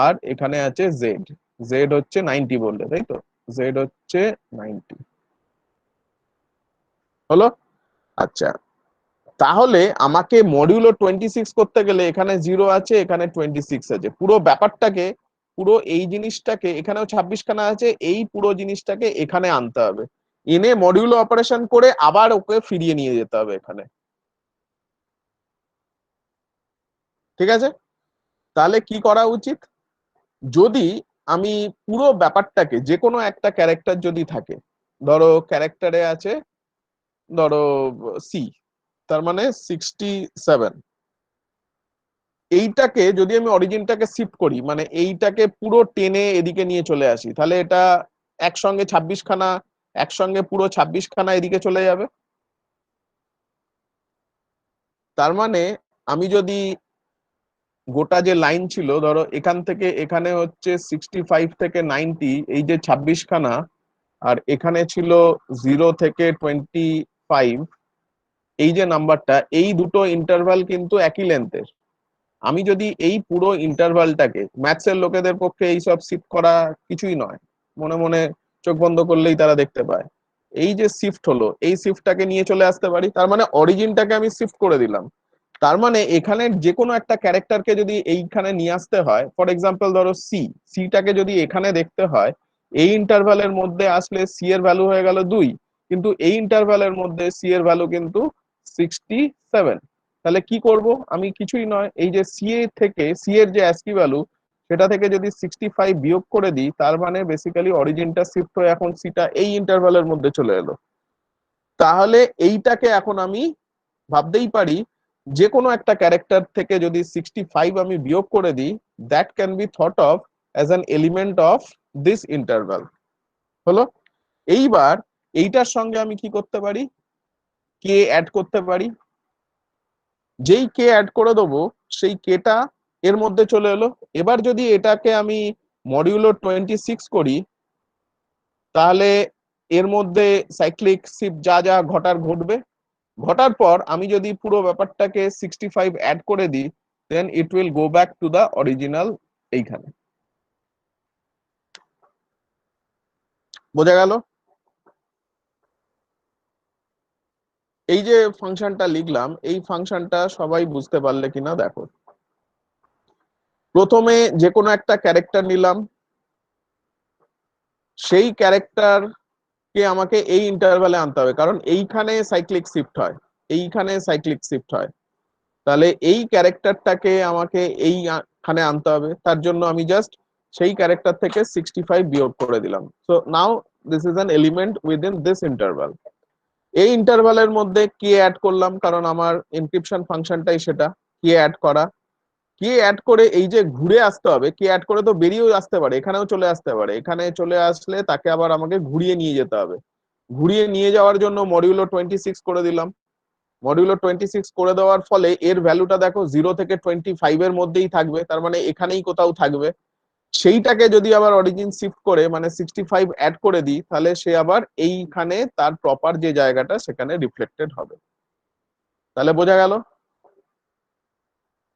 আর এখানে আছে জেড, জেড হচ্ছে 90 বললে, তাই তো? জেড হচ্ছে 90, হলো? আচ্ছা তাহলে আমাকে মডিউলো 26 করতে গেলে এখানে 0 আছে, এখানে 26 আছে, পুরো ব্যাপারটাকে, পুরো এই জিনিসটাকে, এখানেও 26 খানা আছে, এই পুরো জিনিসটাকে এখানে আনতে হবে, এনে মডিউলো অপারেশন করে আবার ওকে ফিরিয়ে নিয়ে যেতে হবে এখানে। ঠিক আছে? তাহলে কি করা উচিত, যদি আমি পুরো ব্যাপারটাকে, যে কোনো একটা ক্যারেক্টার যদি থাকে, ধরো ক্যারেক্টারে আছে ধরো সি, তার মানে 67, এইটাকে যদি আমি অরিজিনটাকে শিফট করি, মানে এইটাকে পুরো টেনে এদিকে নিয়ে চলে আসি, তাহলে এটা একসঙ্গে 26 খানা, একসঙ্গে পুরো 26 খানা এদিকে চলে যাবে। তার মানে আমি যদি গোটা যে লাইন ছিল, ধরো এখান থেকে এখানে হচ্ছে 65 থেকে 90, এই যে 26 খানা, আর এখানে ছিল 0 থেকে 25, এই যে নাম্বারটা, এই দুটো ইন্টারভাল কিন্তু একই লেন্থের। আমি যদি এই পুরো ইন্টারভালটাকে, ম্যাথসের লোকেদের পক্ষে এইসব শিফট করা কিছুই নয়, মনে মনে চোখ বন্ধ করলেই তারা দেখতে পায়, এই যে শিফট হলো, এই শিফটটাকে নিয়ে চলে আসতে পারি, তার মানে অরিজিনটাকে আমি শিফট করে দিলাম। তার মানে এখানে যে কোনো একটা ক্যারেক্টারকে যদি এইখানে নিয়ে আসতে হয়, ফর এক্সাম্পল ধরো সিটাকে যদি এখানে দেখতে হয়, এই ইন্টারভালের মধ্যে আসলে সি এর ভ্যালু হয়ে গেল 2, কিন্তু এই ইন্টারভালের মধ্যে সি এর ভ্যালু কিন্তু 67। তাহলে কি করব, আমি কিছুই নয়, এই যে সি এর থেকে, সি এর যে অ্যাসকি ভ্যালু, সেটা থেকে যদি 65 বিয়োগ করে দিই, তার মানে বেসিক্যালি অরিজিনটা শিফট হয়ে এখন সিটা এই ইন্টারভালের মধ্যে চলে এলো। তাহলে এইটাকে এখন আমি ভাবতেই পারি, যে কোনো একটা ক্যারেক্টার থেকে যদি 65 আমি বিয়োগ করে দিই, that can be thought of as an element of this interval. হলো। এইবার এইটার সঙ্গে আমি কি করতে পারি, কে অ্যাড করতে পারি। যেই কে অ্যাড করে দেবো, সেই কেটা এর মধ্যে চলে এলো। এবার যদি এটাকে আমি মডিউলো 26 করি, তাহলে এর মধ্যে সাইক্লিক শিফট যা যা ঘটার ঘটবে, ঘটার পর আমি যদি পুরো ব্যাপারটাকে 65 অ্যাড করে দিই, then it will go back to the original. এইখানে বোঝা গেল? এই যে ফাংশনটা লিখলাম, এই ফাংশনটা সবাই বুঝতে পারলে কিনা দেখো। প্রথমে যে কোনো একটা ক্যারেক্টার নিলাম, সেই ক্যারেক্টার কে আমাকে এই ইন্টারভ্যালে আনতে হবে, কারণ এইখানে সাইক্লিক শিফট হয়, এইখানে সাইক্লিক শিফট হয়। তাহলে এই ক্যারেক্টারটাকে আমাকে এইখানে আনতে হবে, তার জন্য আমি জাস্ট সেই ক্যারেক্টার থেকে 65 বিয়োগ করে দিলাম। So now this is an element within this interval. এই ইন্টারভালের মধ্যে কে অ্যাড করলাম, কারণ আমার এনক্রিপশন ফাংশনটাই সেটা, কে অ্যাড করা। কে অ্যাড করে এই যে ঘুরে আসতে হবে, কে অ্যাড করে তো বেরিয়েও আসতে পারে, এখানেও চলে আসতে পারে, এখানে চলে আসলে তাকে আবার আমাকে ঘুরিয়ে নিয়ে যেতে হবে। ঘুরিয়ে নিয়ে যাওয়ার জন্য মডিউলো 26 করে দিলাম। মডিউলো 26 করে দেওয়ার ফলে এর ভ্যালুটা দেখো 0 থেকে 25 এর মধ্যেই থাকবে, তার মানে এখানেই কোথাও থাকবে। সেইটাকে যদি আবার অরিজিন শিফট করে মানে 65 অ্যাড করে দিই, তাহলে সে আবার এইখানে তার প্রপার যে জায়গাটা সেখানে রিফ্লেক্টেড হবে। তাহলে বোঝা গেল?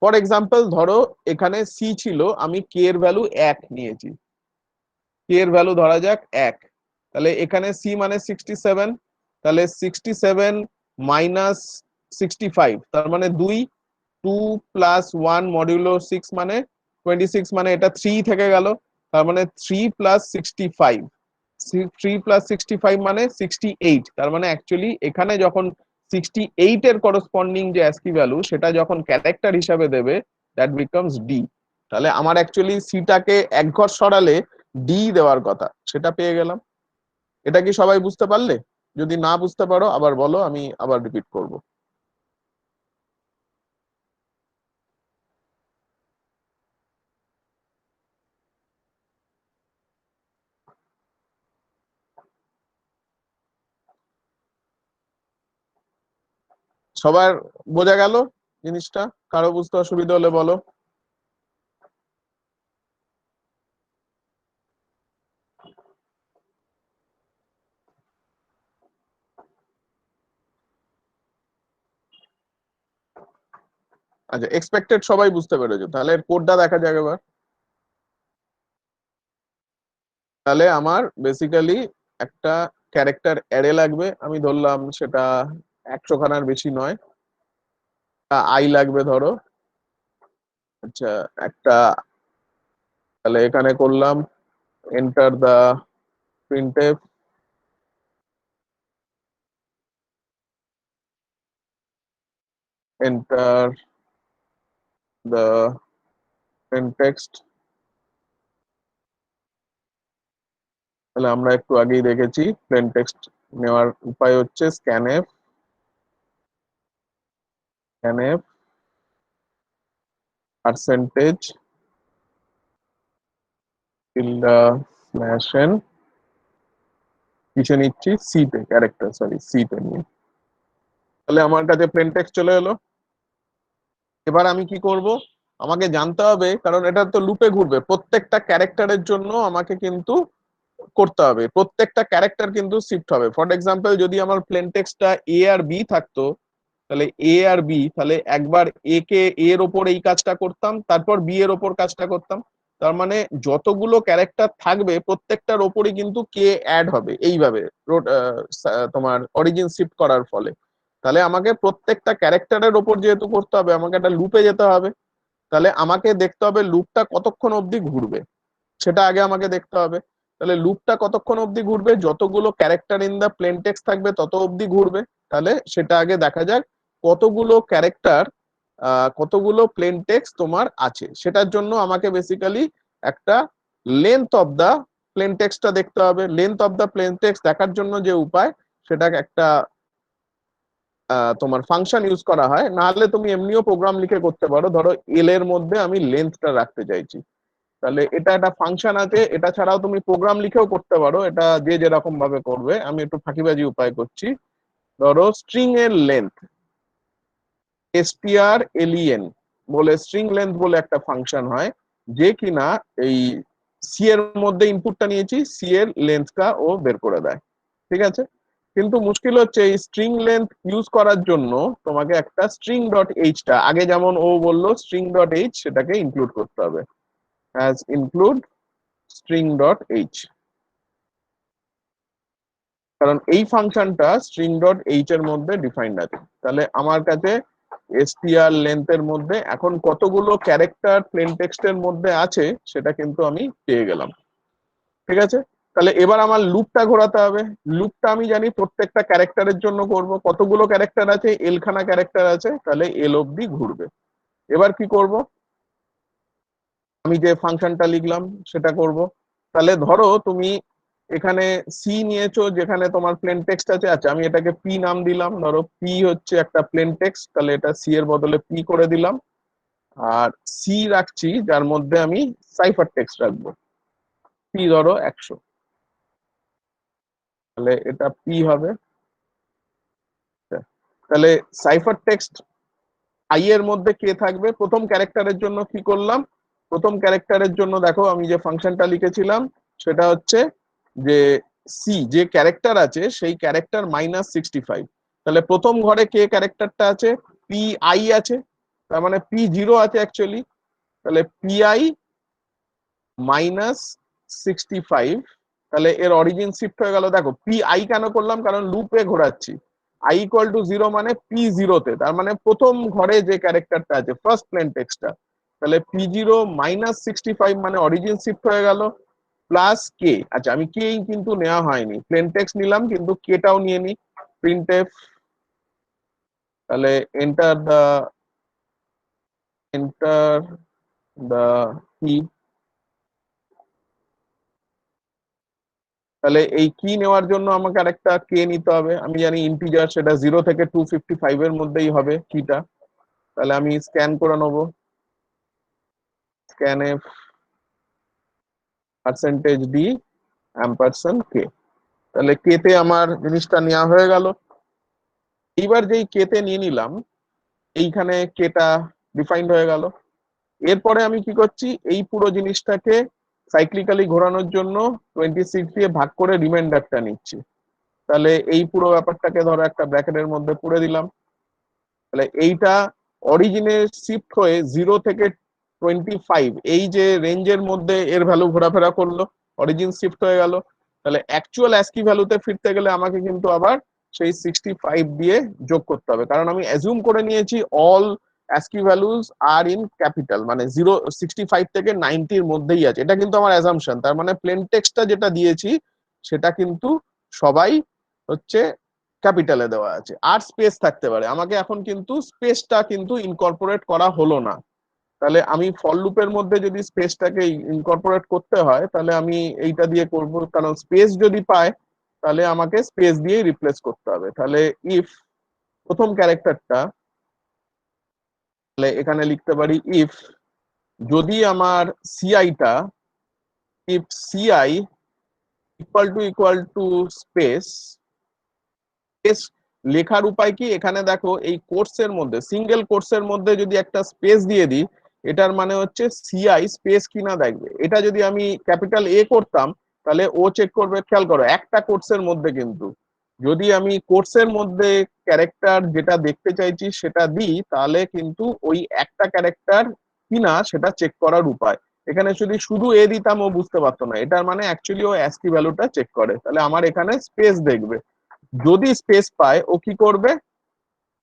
ফর এক্সাম্পল ধরো এখানে সি ছিল, আমি কে এর ভ্যালু 1 নিয়েছি, কে এর ভ্যালু ধরা যাক 1, তাহলে এখানে সি মানে 67, তাহলে 67 মাইনাস 65, তার মানে 2, 2 প্লাস 1 মডিউলো 6 মানে 26, মানে এটা 3 থেকে গেল, তার মানে 3 প্লাস 65, 3 প্লাস 65 মানে 68, তার মানে অ্যাকচুয়ালি এখানে যখন 68 এর করসপন্ডিং যে অ্যাসকি ভ্যালু, সেটা যখন ক্যারেক্টার হিসাবে দেবে, দ্যাট বিকামস ডি। তাহলে আমার অ্যাকচুয়ালি সিটাকে এক ঘর সরালে ডি দেওয়ার কথা, সেটা পেয়ে গেলাম। এটা কি সবাই বুঝতে পারলে? যদি না বুঝতে পারো আবার বলো, আমি আবার রিপিট করব। সবার বোঝা গেল জিনিসটা? কারো বুঝতে অসুবিধা হলে বলো। আচ্ছা, এক্সপেক্টেড সবাই বুঝতে পেরেছো, তাহলে কোডটা দেখা যাক এবার। তাহলে আমার বেসিক্যালি একটা ক্যারেক্টার অ্যারে লাগবে, আমি ধরলাম সেটা 100 খানার বেশি নয়, আই লাগবে ধরো। আচ্ছা, একটা, তাহলে এখানে করলাম enter the printf, enter the plain text, তাহলে আমরা একটু আগেই দেখেছি প্লেন টেক্সট নেওয়ার উপায় হচ্ছে scanf percentage tilde slash n কিসে নিচ্ছি, সি তে, ক্যারেক্টার সরি সি তে নিয়ে। তাহলে আমার কাছে প্লেন টেক্সট চলে এলো। এবার আমি কি করব, আমাকে জানতে হবে, কারণ এটা তো লুপে ঘুরবে, প্রত্যেকটা ক্যারেক্টারের জন্য আমাকে কিন্তু করতে হবে, প্রত্যেকটা ক্যারেক্টার কিন্তু শিফট হবে। ফর এক্সাম্পল যদি আমার প্লেন টেক্সটটা এ আর বি থাকতো, তাহলে এ আর বি, তাহলে একবার এ কে এর ওপর এই কাজটা করতাম, তারপর বি এর ওপর কাজটা করতাম। তার মানে যতগুলো ক্যারেক্টার থাকবে প্রত্যেকটার ওপরই কিন্তু কে অ্যাড হবে এইভাবে তোমার অরিজিন শিফট করার ফলে। তাহলে আমাকে প্রত্যেকটা ক্যারেক্টারের ওপর যেহেতু করতে হবে, আমাকে একটা লুপে যেতে হবে। তাহলে আমাকে দেখতে হবে লুপটা কতক্ষণ অবধি ঘুরবে, সেটা আগে আমাকে দেখতে হবে। তাহলে লুপটা কতক্ষণ অবধি ঘুরবে, যতগুলো character in the plain text থাকবে তত অবধি ঘুরবে। তাহলে সেটা আগে দেখা যাক কতগুলো ক্যারেক্টার, কতগুলো প্লেন টেক্সট তোমার আছে। সেটার জন্য আমাকে বেসিক্যালি একটা লেন্থ অফ দা প্লেন টেক্সটটা দেখতে হবে। Length of the plain text দেখার জন্য যে উপায়, সেটা একটা তোমার ফাংশন ইউজ করা হয়, নাহলে তুমি এমনিও প্রোগ্রাম লিখে করতে পারো। ধরো এল এর মধ্যে আমি লেন্থটা রাখতে চাইছি, তাহলে এটা একটা ফাংশন আছে। এটা ছাড়াও তুমি প্রোগ্রাম লিখেও করতে পারো, এটা যে যেরকম ভাবে করবে। আমি একটু ফাঁকিবাজি উপায় করছি। ধরো স্ট্রিং এর লেন্থ, strlen বলে স্ট্রিং লেন্থ বলে একটা ফাংশন হয়, যে কিনা এই সি এর মধ্যে ইনপুটটা নিয়েছি, সি এর লেন্থটা ও বের করে দেয়। ঠিক আছে, কিন্তু মুশকিল হচ্ছে এই স্ট্রিং লেন্থ ইউজ করার জন্য তোমাকে একটা স্ট্রিং ডট এইচটা, আগে যেমন ও বললো স্ট্রিং ডট এইচ, সেটাকে ইনক্লুড করতে হবে, as include string dot H. কারণ এই ফাংশনটা স্ট্রিং ডট এইচ এর মধ্যে ডিফাইন্ড আছে। তাহলে আমার কাছে str লেন্থের মধ্যে এখন কতগুলো ক্যারেক্টার প্লেন টেক্সটের মধ্যে আছে সেটা কিন্তু আমি পেয়ে গেলাম। ঠিক আছে, তাহলে এবার আমার লুপটা ঘোরাতে হবে। লুপটা আমি জানি প্রত্যেকটা ক্যারেক্টারের জন্য করব, কতগুলো ক্যারেক্টার আছে, এলখানা ক্যারেক্টার আছে, তাহলে এল অব্দি ঘুরবে। এবার কি করব, আমি যে ফাংশনটা লিখলাম সেটা করব। তাহলে ধরো তুমি এখানে সি নিয়েছো, যেখানে তোমার প্লেন টেক্সট আছে। আচ্ছা, আমি এটাকে পি নাম দিলাম, ধরো পি হচ্ছে একটা প্লেন টেক্সট, তাহলে এটা সি এর বদলে পি করে দিলাম। আর সি রাখছি যার মধ্যে আমি সাইফার টেক্সট রাখবো, পি ধরো 100, তাহলে এটা পি হবে। তাহলে সাইফার টেক্সট আই এর মধ্যে কে থাকবে, প্রথম ক্যারেক্টারের জন্য কি করলাম, প্রথম ক্যারেক্টারের জন্য দেখো আমি যে ফাংশনটা লিখেছিলাম সেটা হচ্ছে যে সি যে ক্যারেক্টার আছে সেই ক্যারেক্টার -65। তাহলে প্রথম ঘরে কে ক্যারেক্টারটা আছে, পি আই আছে, তার মানে পি 0 আছে অ্যাকচুয়ালি। তাহলে পি আই -65, তাহলে এর অরিজিন শিফট হয়ে গেল। দেখো পি আই কেন করলাম, কারণ লুপে ঘোরাচ্ছি। i = 0 মানে পি 0 তে, তার মানে প্রথম ঘরে যে ক্যারেক্টারটা আছে ফার্স্ট প্লেন টেক্সটটা। তাহলে p0 -65 মানে অরিজিন শিফট হয়ে গেল, প্লাস কে। আচ্ছা, আমি কে কিন্তু নেওয়া হয়নি, প্লেন টেক্সট নিলাম কিন্তু কেটাও নিয়ে নি, প্রিন্টএফ। তাহলে এন্টার দ্য কি, তাহলে এই কি নেওয়ার জন্য আমাকে আরেকটা কে নিতে হবে। আমি জানি ইন্টিজার, সেটা 0 থেকে 255 এর মধ্যেই হবে কিটা। তাহলে আমি স্ক্যান করে নেবো, scanf %d &k। তাহলে কে তে আমার জিনিসটা নেওয়া হয়ে গেল। এইবার যেই কে তে নিয়ে নিলাম, এইখানে কেটা ডিফাইন্ড হয়ে গেল। এরপরে আমি কি করছি, এই পুরো জিনিসটাকে সাইক্লিক্যালি ঘোরানোর জন্য 26 দিয়ে ভাগ করে রিমাইন্ডারটা নিচ্ছি। তাহলে এই পুরো ব্যাপারটাকে ধরো একটা ব্র্যাকেটের মধ্যে পুরে দিলাম। তাহলে এইটা অরিজিনে শিফট হয়ে 0 থেকে 25 এই যে রেঞ্জের মধ্যে এর ভ্যালু ঘোরাফেরা করলো, অরিজিন শিফট হয়ে গেল। তাহলে অ্যাকচুয়াল অ্যাস্কি ভ্যালুতে ফিরতে গেলে আমাকে কিন্তু আবার সেই 65 দিয়ে যোগ করতে হবে, কারণ আমি অ্যাজিউম করে নিয়েছি all ASCII values are in capital, মানে 65 থেকে 90 এর মধ্যেই আছে। এটা কিন্তু আমার অ্যাজাম্পশন, তার মানে প্লেন টেক্সটটা যেটা দিয়েছি সেটা কিন্তু সবাই হচ্ছে ক্যাপিটালে দেওয়া আছে। আর স্পেস থাকতে পারে, আমাকে এখন কিন্তু স্পেসটা কিন্তু ইনকর্পোরেট করা হলো না। তাহলে আমি ফর লুপের মধ্যে যদি স্পেসটাকে ইনকর্পোরেট করতে হয় তাহলে আমি এইটা দিয়ে করব, কারণ স্পেস যদি পায় তাহলে আমাকে স্পেস দিয়ে রিপ্লেস করতে হবে। তাহলে ইফ প্রথম ক্যারেক্টারটা, তাহলে এখানে লিখতে পারি ইফ, যদি আমার সিআইটা, if CI equal to space. Space লেখার উপায় কি, এখানে দেখো এই কোর্সের মধ্যে, সিঙ্গেল কোর্সের মধ্যে যদি একটা স্পেস দিয়ে দিই, এটার মানে হচ্ছে সিআই স্পেস কিনা দেখবে। এটা যদি আমি ক্যাপিটাল এ করতাম তাহলে ও চেক করবে। খেয়াল করো একটা কোর্সের মধ্যে, কিন্তু যদি আমি কোর্সের মধ্যে ক্যারেক্টার যেটা দেখতে চাইছি সেটা দিই তাহলে কিন্তু ওই একটা ক্যারেক্টার কিনা সেটা চেক করার উপায়। এখানে যদি শুধু এ দিতাম ও বুঝতে পারতো না, এটার মানে অ্যাকচুয়ালি ও অ্যাস্কি ভ্যালুটা চেক করে। তাহলে আমার এখানে স্পেস দেখবে, যদি স্পেস পায় ও কি করবে,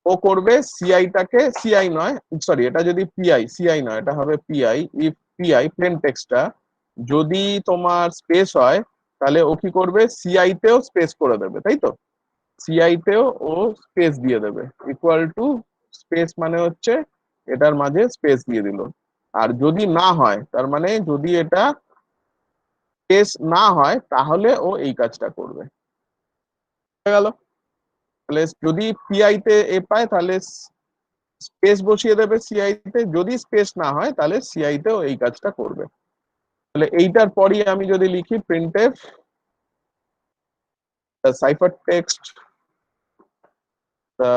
ও করবে সিআইটাকে, সিআই নয় সরি, এটা যদি পিআই, সিআই নয় এটা হবে পিআই, ইফ পিআই প্লেন টেক্সটটা যদি তোমার স্পেস হয় তাহলে ও কি করবে, সিআই তেও স্পেস করে দেবে, তাই তো? সিআই তেও ও স্পেস দিয়ে দেবে, ইকুয়াল টু স্পেস মানে হচ্ছে এটার মাঝে স্পেস দিয়ে দিল। আর যদি না হয়, তার মানে যদি এটা স্পেস না হয় তাহলে ও এই কাজটা করবে। হয়ে গেল। তাহলে যদি পিআই তে এ পায় তাহলে স্পেস বসিয়ে দেবে সিআই তে, যদি স্পেস না হয় তাহলে সিআই তেও এই কাজটা করবে। তাহলে এইটার পরই আমি যদি লিখি printf the ciphertext the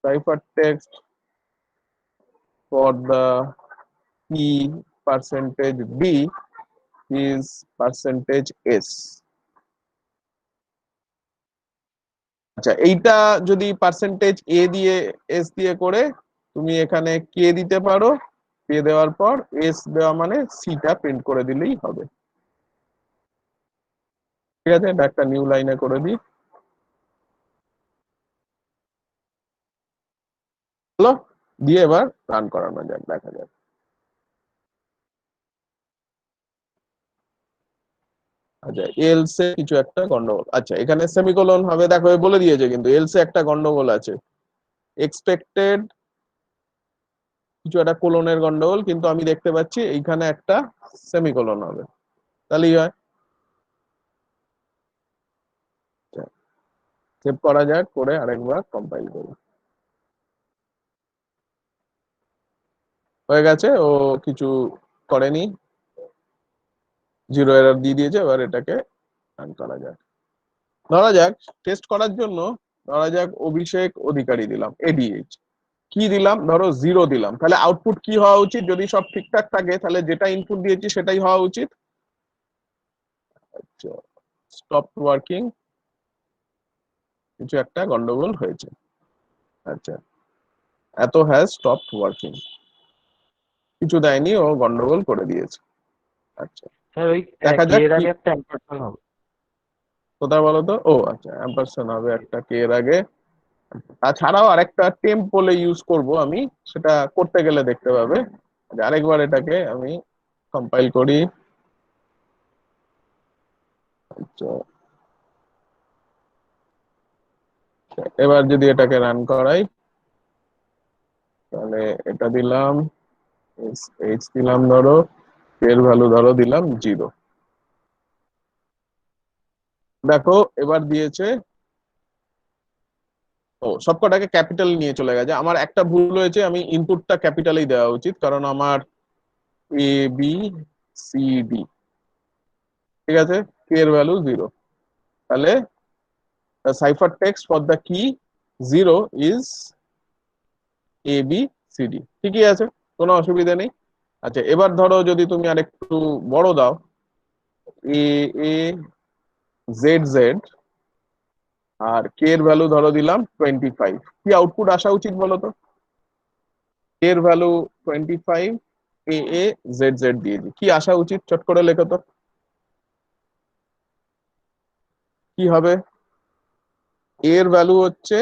ciphertext for the key percentage d is percentage s। আচ্ছা, এইটা যদি পার্সেন্টেজ এ দিয়ে এস দিয়ে করে তুমি এখানে কে দিতে পারো, কে দেওয়ার পর এস দেওয়া মানে সিটা প্রিন্ট করে দিলেই হবে। ঠিক আছে, এটা একটা নিউ লাইনে করে দিই। হলো, দিয়ে এবার রান করানো যাক, দেখা যাক। আচ্ছা, এলসে কিছু একটা গন্ডগোল, আচ্ছা এখানে সেমিকোলন হবে, দেখো এ বলে দিয়েছে কিন্তু এলসে একটা গন্ডগোল আছে, এক্সপেক্টেড কিছু একটা কোলনের গন্ডগোল, কিন্তু আমি দেখতে পাচ্ছি এইখানে একটা সেমিকোলন হবে, তাহলেই হয়। সেভ করা যাক, করে আরেকবার কম্পাইল করি। হয়ে গেছে, ও কিছু করেনি, জিরো এরর দিয়ে দিয়েছে। এবার এটাকে রান করা যাক। ধরা যাক টেস্ট করার জন্য, ধরা যাক অভিষেক অধিকারী দিলাম, এডিএইচ কি দিলাম, ধরো 0 দিলাম, তাহলে আউটপুট কি হওয়া উচিত? যদি সব ঠিকঠাক থাকে তাহলে যেটা ইনপুট দিয়েছি সেটাই হওয়া উচিত। আচ্ছা, স্টপ ওয়ার্কিং, কিছু একটা গন্ডগোল হয়েছে। আচ্ছা, এত হ্যাজ স্টপ ওয়ার্কিং, কিছু দেয়নি, ও গন্ডগোল করে দিয়েছে। আচ্ছা, স্যার ওই দেখা কে যাক এর কি আগে একটা অ্যাম্পারস্যান্ড হবে। কোথায় বলো তো? ও আচ্ছা, অ্যাম্পারসেন্ট হবে একটা কে এর আগে। তাছাড়াও আরেকটা টেম্প বলে ইউজ করব আমি, সেটা করতে গেলে দেখতে পাবে। আচ্ছা, আরেকবার এটাকে আমি কম্পাইল করি। আচ্ছা, এবার যদি এটাকে রান করাই তাহলে এটা দিলাম এইচ দিলাম, ধরো এর ভ্যালু ধরো দিলাম 0। দেখো এবার দিয়েছে, ও সবকটাকে ক্যাপিটাল নিয়ে চলে গেছে। আমার একটা ভুল হয়েছে, আমি ইনপুটটা ক্যাপিটালেই দেওয়া উচিত, কারণ আমার এ বি সি ডি, ঠিক আছে, কে এর ভ্যালু 0। তাহলে the ciphertext for the key 0 is a b c d, ঠিকই আছে, কোনো অসুবিধা নেই। আচ্ছা, এবার ধরো যদি তুমি আরেকটু বড় দাও, a a z z, আর কে এর ভ্যালু ধরো দিলাম 25, কি আউটপুট আসা উচিত বলো তো? কে এর value 25, a a z z দিয়েছি, কি আসা উচিত? চট করে লেখো তো, কি হবে? এর ভ্যালু হচ্ছে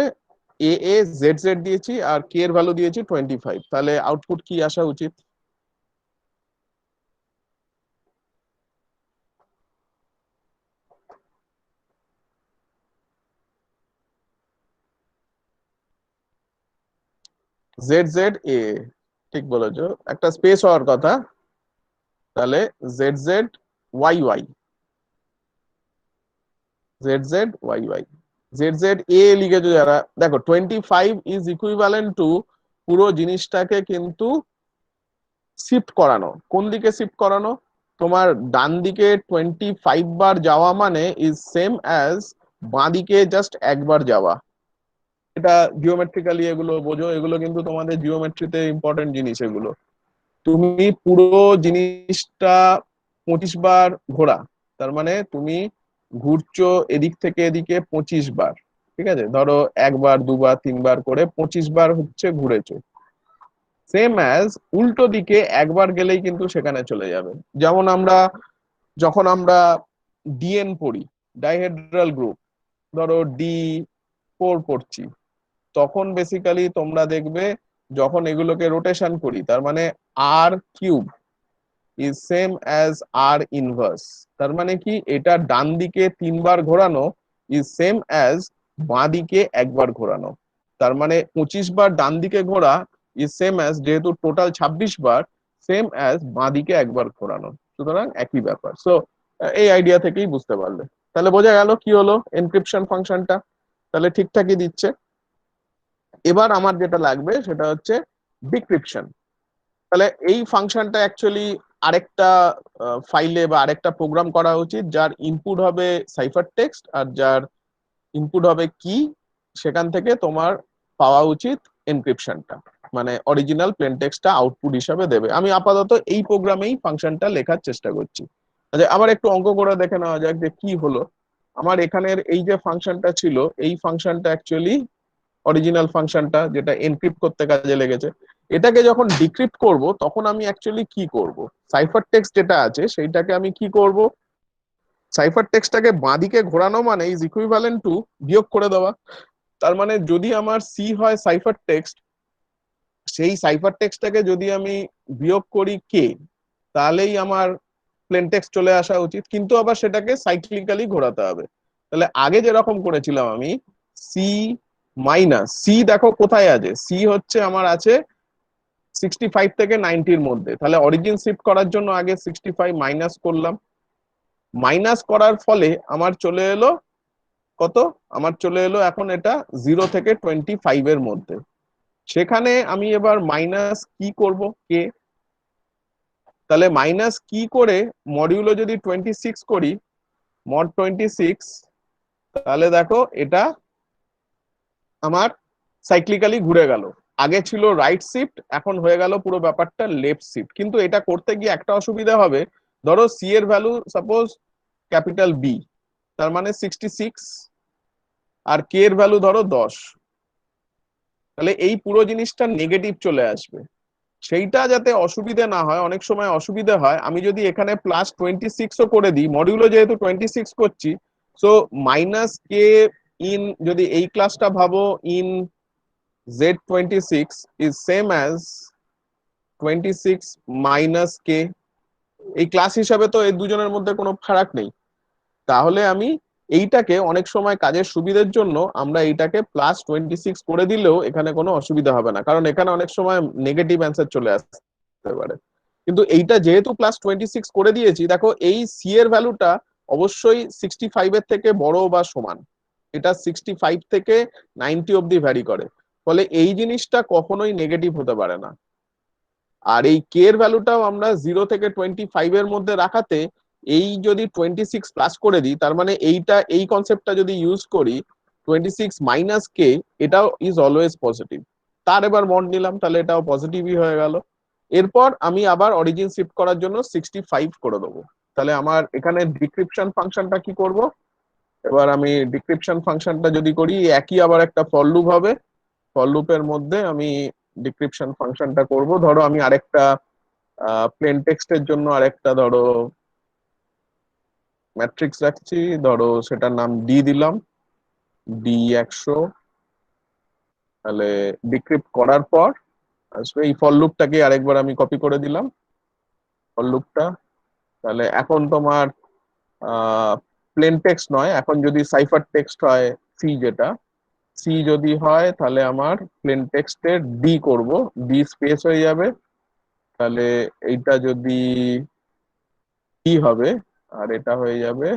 এ এ জেড জেড দিয়েছি, আর কে এর ভ্যালু দিয়েছি 25, তাহলে আউটপুট কি আসা উচিত? জেড জেড এ, ঠিক বলেছো, একটা স্পেস হওয়ার কথা। তাহলে Z Z Y Y, Z Z Y Y, Z Z A লিখেছো যারা, দেখো 25 ইজ ইকুইভ্যালেন্ট টু পুরো জিনিসটাকে কিন্তু শিফট করানো। কোন দিকে শিফট করানো? তোমার ডান দিকে 25 বার যাওয়া মানে ইজ সেম অ্যাজ বাঁ দিকে জাস্ট একবার যাওয়া। এটা জিওমেট্রিক্যালি এগুলো বোঝো, এগুলো কিন্তু তোমাদের জিওমেট্রিতে ইম্পর্টেন্ট জিনিস এগুলো। তুমি পুরো জিনিসটা 25 বার ঘোরা, তার মানে তুমি ঘুরছো এদিক থেকে এদিকে 25 বার, ঠিক আছে? ধরো একবার দুবার তিনবার করে 25 বার হচ্ছে ঘুরেছো। সেম অ্যাজ উল্টো দিকে একবার গেলেই কিন্তু সেখানে চলে যাবে। যেমন আমরা যখন আমরা ডিএন পড়ি, ডাইহেড্রাল গ্রুপ, ধরো D4 পড়ছি, তখন বেসিক্যালি তোমরা দেখবে যখন এগুলোকে রোটেশন করি, তার মানে R cube is same as R inverse. তার মানে কি, এটা ডান দিকে তিনবার ঘোরানো ইজ সেম অ্যাজ বাঁ দিকে একবার ঘোরানো। তার মানে 25 বার ডান দিকে ঘোরা ইজ সেম অ্যাজ, যেহেতু টোটাল 26 বার, সেম অ্যাজ বাঁ দিকে একবার ঘোরানো। সুতরাং একই ব্যাপার। সো এই আইডিয়া থেকেই বুঝতে পারলে। তাহলে বোঝা গেল কি হলো এনক্রিপশন ফাংশনটা, তাহলে ঠিকঠাকই দিচ্ছে। এবার আমার যেটা লাগবে সেটা হচ্ছে ডিক্রিপশন। তাহলে এই ফাংশনটা অ্যাকচুয়ালি আরেকটা ফাইলে বা আরেকটা প্রোগ্রাম করা উচিত, যার ইনপুট হবে সাইফার টেক্সট আর যার ইনপুট হবে কি, সেখান থেকে তোমার পাওয়া উচিত এনক্রিপশনটা, মানে অরিজিনাল প্লেন টেক্সটটা আউটপুট হিসাবে দেবে। আমি আপাতত এই প্রোগ্রামেই ফাংশনটা লেখার চেষ্টা করছি। আচ্ছা, আবার একটু অঙ্ক করে দেখে নেওয়া যাক যে কি হলো। আমার এখানের এই যে ফাংশনটা ছিল, এই ফাংশনটা অ্যাকচুয়ালি অরিজিনাল ফাংশনটা যেটা এনক্রিপ্ট করতে কাজে লেগেছে, এটাকে যখন ডিক্রিপ্ট করব তখন আমি অ্যাকচুয়ালি কি করব? সাইফার টেক্সট যেটা আছে সেইটাকে আমি কি করব? সাইফার টেক্সটটাকে বাঁদিকে ঘোরানো মানে ইজ ইকুইভ্যালেন্ট টু বিয়োগ করে দেওয়া। তার মানে যদি আমার সি হয় সাইফার টেক্সট, সেই সাইফার টেক্সটটাকে যদি আমি বিয়োগ করি কে, তাহলেই আমার প্লেন টেক্সট চলে আসা উচিত, কিন্তু আবার সেটাকে সাইক্লিক্যালি ঘোরাতে হবে। তাহলে আগে যেরকম করেছিলাম আমি, সি মাইনাস সি, দেখো কোথায় আছে, সি হচ্ছে আমার আছে 65 থেকে 90-র মধ্যে। তাহলে অরিজিন শিফট করার জন্য আগে 65 মাইনাস করলাম, মাইনাস করার ফলে আমার চলে এলো কত? আমার চলে এলো এখন এটা 0 থেকে 25 এর মধ্যে। সেখানে আমি এবার মাইনাস কি করব? কে। তাহলে মাইনাস কি করে মডিউলো যদি 26 করি, মড 26, তাহলে দেখো এটা আমার সাইক্লিক্যালি ঘুরে গেল। আগে ছিল রাইট শিফট, এখন হয়ে গেল পুরো ব্যাপারটা লেফট শিফট। কিন্তু এটা করতে গিয়ে একটা অসুবিধা হবে, ধরো সি এর ভ্যালু সাপোজ ক্যাপিটাল বি, তার মানে 66, আর কে এর ভ্যালু ধরো 10, তাহলে এই পুরো জিনিসটা নেগেটিভ চলে আসবে। সেইটা যাতে অসুবিধা না হয়, অনেক সময় অসুবিধা হয়, আমি যদি এখানে +26ও করে দিই, মডিউলো যেহেতু 26 করছি, সো মাইনাস কে ইন, যদি এই ক্লাসটা ভাবো, in Z26 is same as 26 minus k। এই ক্লাস হিসাবে তো এই দুজনের মধ্যে কোনো ফারাক নেই। তাহলে আমি এইটাকে অনেক সময় কাজের সুবিধার জন্য আমরা এইটাকে +26 করে দিলেও এখানে কোনো অসুবিধা হবে না, কারণ এখানে অনেক সময় নেগেটিভ অ্যান্সার চলে আসতে পারে। কিন্তু এইটা যেহেতু +26 করে দিয়েছি, দেখো এই সি এর ভ্যালুটা অবশ্যই 65 এর থেকে বড় বা সমান। এটা 65 থেকে 90 অব্দি ভ্যারি করে, ফলে এই জিনিসটা কখনোই নেগেটিভ হতে পারে না। আর এই কে এর ভ্যালুটাও আমরা 0 থেকে 25 এর মধ্যে রাখাতে, এই যদি 26 প্লাস করে দিই, তার মানে এইটা, এই কনসেপ্টটা যদি ইউজ করি, 26 মাইনাস কে, এটাও ইজ অলওয়েজ পজিটিভ। তার এবার মড নিলাম, তাহলে এটাও পজিটিভই হয়ে গেল। এরপর আমি আবার অরিজিন শিফট করার জন্য 65 করে দেবো। তাহলে আমার এখানে ডিক্রিপশন ফাংশনটা কি করব? এবার আমি ডিক্রিপশন ফাংশনটা যদি করি, একই আবার একটা ফর লুপ হবে, ফর লুপের মধ্যে আমি ডিক্রিপশন ফাংশনটা করব। ধরো আমি আরেকটা প্লেন টেক্সটের জন্য আরেকটা ধরো ম্যাট্রিক্স রাখছি, ধরো সেটার নাম ডি দিলাম, D100। তাহলে ডিক্রিপ্ট করার পর আসবে এই ফর লুপটাকে আরেকবার আমি কপি করে দিলাম, ফর লুপটা। তাহলে এখন তোমার প্লেন টেক্সট নয়, এখন যদি সাইফার টেক্সট হয় সি, যেটা সি যদি হয় তাহলে আমার প্লেন টেক্সটে ডি করব, ডি স্পেস হয়ে যাবে। তাহলে এইটা যদি ডি হবে আর এটা হয়ে যাবে,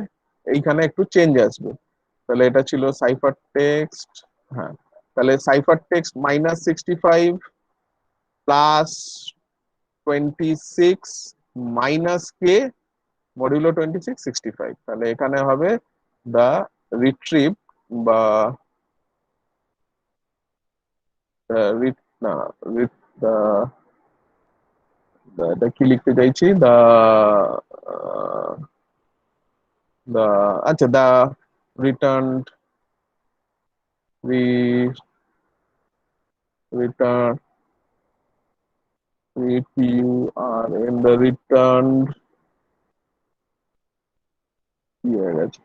এইখানে একটু চেঞ্জ আসবে। তাহলে এটা ছিল সাইফার টেক্সট, হ্যাঁ, তাহলে সাইফার টেক্সট -65 প্লাস 26 মাইনাস কে মডিউলো 26 65। তাহলে এখানে হবে দা রিট্রিভ বা না এটা কি লিখতে চাইছি, দা আচ্ছা the returned return the returned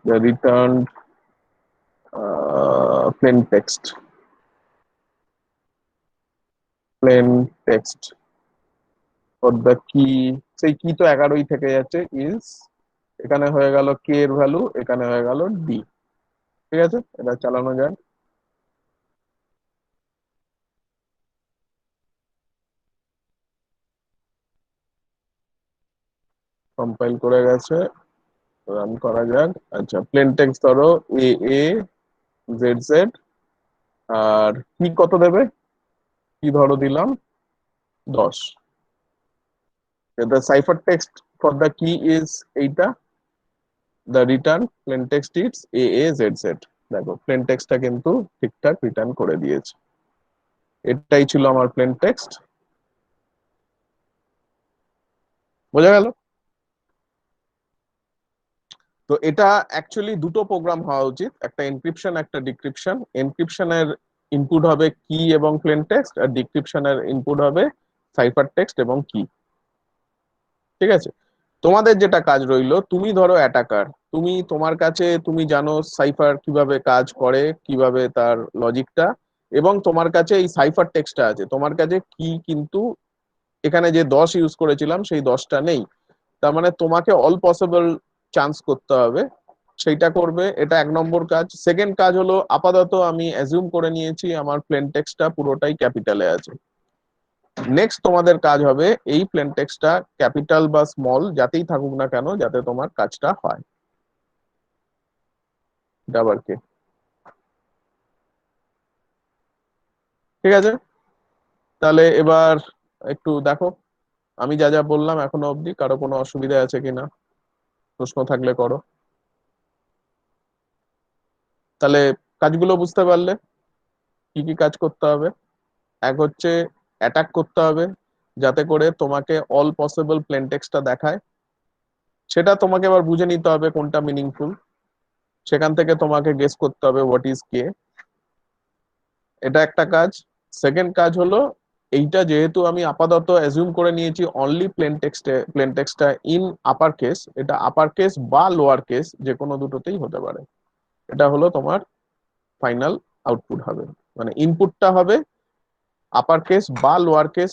the returned plain text for the key, সেই কি তো 11ই থেকে যাচ্ছে, is এখানে হয়ে গেল কে এর ভ্যালু, এখানে হয়ে গেল ডি। ঠিক আছে, এটা চালানো যাক। কম্পাইল করে গেছে, রান করা যাক। আচ্ছা, প্লেন টেক্সট ধরো এ এ জেড জেড, আর কি কত দেবে, কি ধরো দিলাম 10। the cipher text for the key is এইটা, the return plain text is AAZZ। দেখো প্লেন টেক্সটটা কিন্তু ঠিকঠাক রিটার্ন করে দিয়েছে। এটাই ছিল আমার প্লেন টেক্সট, বোঝা গেল? তো এটা অ্যাকচুয়ালি দুটো প্রোগ্রাম হওয়া উচিত, একটা এনক্রিপশন একটা ডিক্রিপশন। এনক্রিপশনের ইনপুট হবে কি এবং প্লেন টেক্সট, আর ডিক্রিপশনের ইনপুট হবে সাইফার টেক্সট এবং কি। ঠিক আছে, তোমাদের যেটা কাজ রইলো, তুমি ধরো অ্যাটাকার, তুমি তোমার কাছে তুমি জানো সাইফার কিভাবে কাজ করে, কিভাবে তার লজিকটা, এবং তোমার কাছে এই সাইফার টেক্সটটা আছে, তোমার কাছে কি কিন্তু এখানে যে 10 ইউজ করেছিলাম সেই 10টা নেই। তার মানে তোমাকে অল পসিবল চান্স করতে হবে, সেইটা করবে। এটা 1 নম্বর কাজ। সেকেন্ড কাজ হলো, আপাতত আমি অ্যাজিউম করে নিয়েছি আমার প্লেন টেক্সটটা পুরোটাই ক্যাপিটালে আছে। নেক্সট তোমাদের কাজ হবে এই প্লেন টেক্সটটা ক্যাপিটাল বা স্মল যাতেই থাকুক না কেন, যাতে তোমার কাজটা হয়। আবার কে, ঠিক আছে? তাহলে এবার একটু দেখো আমি যা যা বললাম এখনো অবধি, কারো কোনো অসুবিধা আছে কিনা, প্রশ্ন থাকলে করো। তাহলে কাজগুলো বুঝতে পারলে কি কি কাজ করতে হবে। এক হচ্ছে অ্যাটাক করতে হবে, যাতে করে তোমাকে অল পসিবল প্লেন টেক্সটটা দেখায়। সেটা তোমাকে এবার বুঝে নিতে হবে কোনটা মিনিংফুল, সেখান থেকে তোমাকে গেস করতে হবে হোয়াট ইজ কে। এটা একটা কাজ। সেকেন্ড কাজ হলো, এইটা যেহেতু আমি আপাতত অ্যাজিউম করে নিয়েছি অনলি প্লেন টেক্সটটা ইন আপার কেস, এটা আপার কেস বা লোয়ার কেস যে কোনো দুটোতেই হতে পারে। এটা হলো তোমার ফাইনাল আউটপুট হবে, মানে ইনপুটটা হবে আপার কেস বা লোয়ার কেস,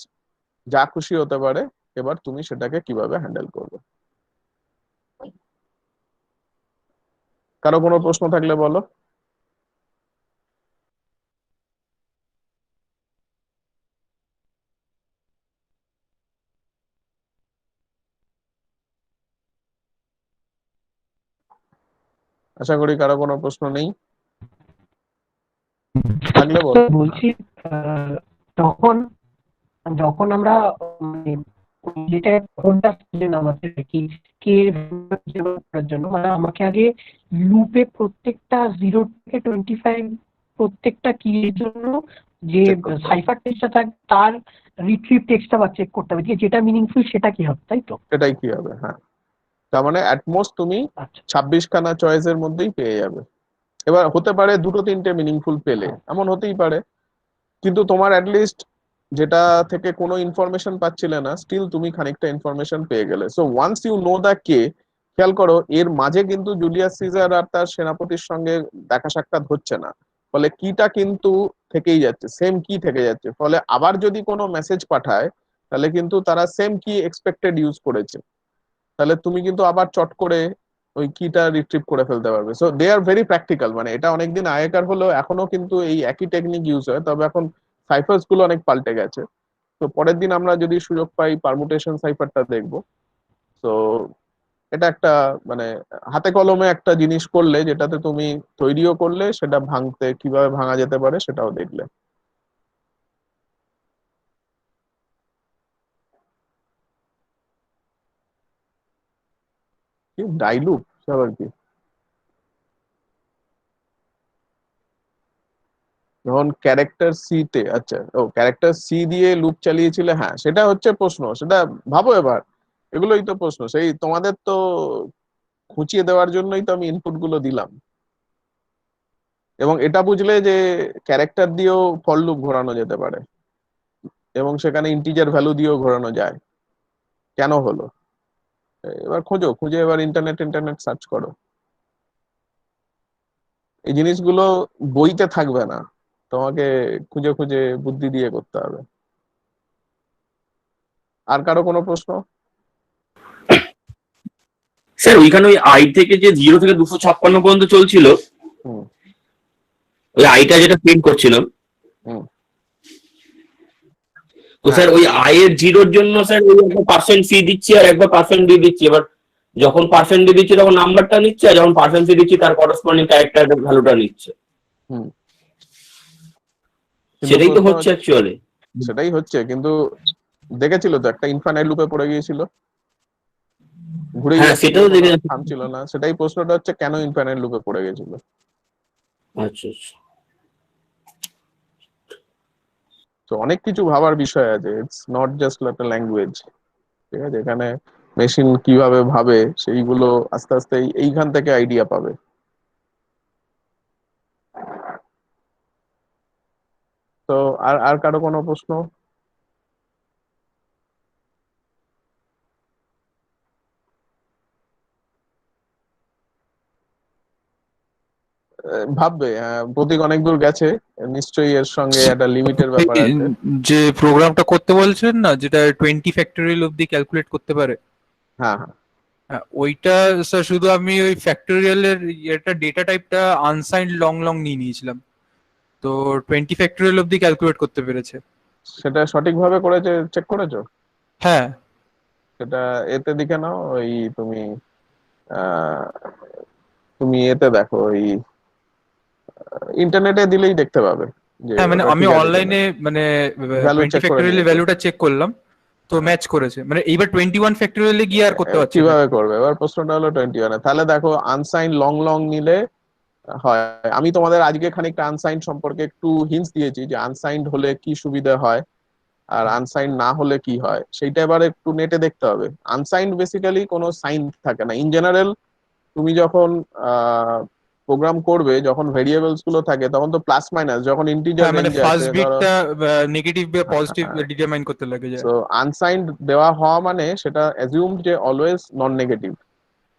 যা খুশি হতে পারে। এবার তুমি সেটাকে কিভাবে হ্যান্ডেল করবে। কারো কোনো প্রশ্ন থাকলে বলো। আশা করি কারো কোনো প্রশ্ন নেই, থাকলে বলো। বলছি তখন যখন আমরা মানে যেটা কোনটা আমাদের কি কে করার জন্য, মানে আমাকে আগে লুপে প্রত্যেকটা 0 থেকে 25 প্রত্যেকটা কি এর জন্য যে Check করতে হবে। সাইফার টেক্সটটা থাকে তার রিট্রিভ টেক্সটটা বা চেক করতে হবে, যেটা মিনিংফুল সেটা কি হবে, তাই তো? সেটাই কি হবে, হ্যাঁ। তার মানে অ্যাটমোস্ট তুমি আচ্ছা 26খানা চয়েসের মধ্যেই পেয়ে যাবে। এবার হতে পারে দুটো তিনটে মিনিংফুল পেলে, এমন হতেই পারে, কিন্তু তোমার অ্যাটলিস্ট যেটা থেকে কোনো ইনফরমেশন পাচ্ছিলে না, স্টিল তুমি খানিকটা ইনফরমেশন পেয়ে গেলে। So once you know the key, খেয়াল করো এর মাঝে কিন্তু জুলিয়াস সিজার আর তার সেনাপতির সঙ্গে দেখা সাক্ষাৎ হচ্ছে না, ফলে কিটা কিন্তু থেকেই যাচ্ছে, সেম কি থেকে যাচ্ছে। ফলে আবার যদি কোনো মেসেজ পাঠায়, তাহলে কিন্তু তারা সেম কি এক্সপেক্টেড ইউজ করেছে, তাহলে তুমি কিন্তু আবার চট করে ওই কিটা রিট্রিভ করে ফেলতে পারবে। So they are very practical, মানে এটা অনেকদিন আগেকার হলেও এখনো কিন্তু এই একই টেকনিক ইউজ হয়, তবে এখন সাইফার্স গুলো অনেক পাল্টে গেছে। তো পরের দিন আমরা যদি সুযোগ পাই পারমুটেশন সাইফারটা দেখবো। তো এটা একটা মানে হাতে কলমে একটা জিনিস করলে, যেটাতে তুমি তৈরিও করলে, সেটা ভাঙতে কিভাবে ভাঙা যেতে পারে সেটাও দেখলে। কি ডাইলুপ আবার কি? যখন ক্যারেক্টার সি তে, আচ্ছা, ও ক্যারেক্টার সি দিয়ে লুপ চালিয়েছিলে, হ্যাঁ সেটা হচ্ছে প্রশ্ন, সেটা ভাবো এবার। এগুলোই তো প্রশ্ন, সেই তোমাদের তো খুঁচিয়ে দেওয়ার জন্যই তো আমি ইনপুট গুলো দিলাম। এবং এটা বুঝলে যে ক্যারেক্টার দিয়েও ফর লুপ ঘোরানো যেতে পারে, এবং সেখানে ইন্টিজার ভ্যালু দিয়েও ঘোরানো যায়। কেন হলো? এবার খোঁজো, খুঁজে এবার ইন্টারনেট সার্চ করো। এই জিনিসগুলো বইতে থাকবে না, তোমাকে খুঁজে খুঁজে বুদ্ধি দিয়ে করতে হবে। আর কারো কোনো প্রশ্ন? স্যার ওইখানে ওই আই থেকে যে 0 থেকে 256 পর্যন্ত চলছিল, হুম ওই আইটা যেটা প্রিন্ট করছিলাম, হুম তো হ্যাঁ স্যার ওই আই এর 0-র জন্য স্যার ওই একবার পার্সেন্ট সি দিচ্ছি আর একবার পার্সেন্ট ডি দিচ্ছি। এবার যখন পার্সেন্ট ডি দিচ্ছি তখন নাম্বারটা নিচ্ছে, আর যখন পার্সেন্ট সি দিচ্ছি তার করসপন্ডিং ক্যারেক্টার ভ্যালুটা নিচ্ছে। হুম কিন্তু সেটাই তো প্রশ্ন হচ্ছে অ্যাকচুয়ালি। সেটাই হচ্ছে, কিন্তু দেখেছিল তো একটা ইনফাইনাইট লুপে পড়ে গিয়েছিল, ঘুরেই হ্যাঁ যাচ্ছিল, সেটাও কোনো দেখে। থামছিল না। সেটাই প্রশ্নটা হচ্ছে কেন ইনফাইনাইট লুপে পড়ে গেছিল। আচ্ছা আচ্ছা। তো অনেক কিছু ভাবার বিষয় আছে, ইটস নট জাস্ট একটা ল্যাঙ্গুয়েজ। ঠিক আছে, এখানে মেশিন কিভাবে ভাবে সেইগুলো আস্তে আস্তে এইখান থেকে আইডিয়া পাবে। তো আর আর কারো কোনো প্রশ্ন? ভাববে, প্রতীক অনেক দূর গেছে, নিশ্চয়ই এর সঙ্গে একটা লিমিটের ব্যাপার এই আছে। যে প্রোগ্রামটা করতে বলছেন না, যেটা 20 ফ্যাক্টোরিয়াল অব্দি ক্যালকুলেট করতে পারে, হ্যাঁ হ্যাঁ হ্যাঁ, ওইটা স্যার শুধু আমি ওই ফ্যাক্টোরিয়ালের এটা ডেটা টাইপটা আনসাইন্ড লং লং নিয়ে নিয়েছিলাম, তো 20 ফ্যাক্টোরিয়াল অব্দি ক্যালকুলেট করতে পেরেছে। সেটা সঠিকভাবে করেছে, চেক করেছো? হ্যাঁ সেটা এতে দিকে নাও, ওই তুমি আহ, তুমি এতে দেখো, ওই ইন্টারনেটে দিলেই দেখতে পাবে যে হ্যাঁ, মানে ওটা আমি ঠিক আছে কিনা। অনলাইনে মানে ভ্যালু 20 চেক করে ফ্যাক্টোরিয়ালের নিয়েছে। ভ্যালুটা চেক করলাম, তো ম্যাচ করেছে। মানে এইবার 21 ফ্যাক্টোরিয়ালে গিয়ে আর করতে পারছি না। কিভাবে করবে? এবার প্রশ্নটা হলো 21। তাহলে দেখো আনসাইন লং লং নিলে হয়। আমি তোমাদের আজকে খানিকটা আনসাইন সম্পর্কে একটু হিন্টস দিয়েছি, যে আনসাইন্ড হলে কি সুবিধা হয় আর আনসাইন্ড না হলে কি হয়, সেইটা এবার একটু নেটে দেখতে হবে। আনসাইন্ড বেসিক্যালি কোনো সাইন থাকে না ইন জেনারেল। তুমি যখন প্রোগ্রাম করবে, যখন ভেরিয়েবলস গুলো থাকে, তখন তো প্লাস মাইনাস, যখন ইন্টিজার হ্যাঁ, মানে রেঞ্জ আছে ফার্স্ট ধরো। বিটটা নেগেটিভ বা পজিটিভ ডিটারমাইন করতে লাগে যায়। সো আনসাইন্ড দেওয়া হওয়া মানে সেটা অ্যাজিউম যে অলওয়েজ নন নেগেটিভ।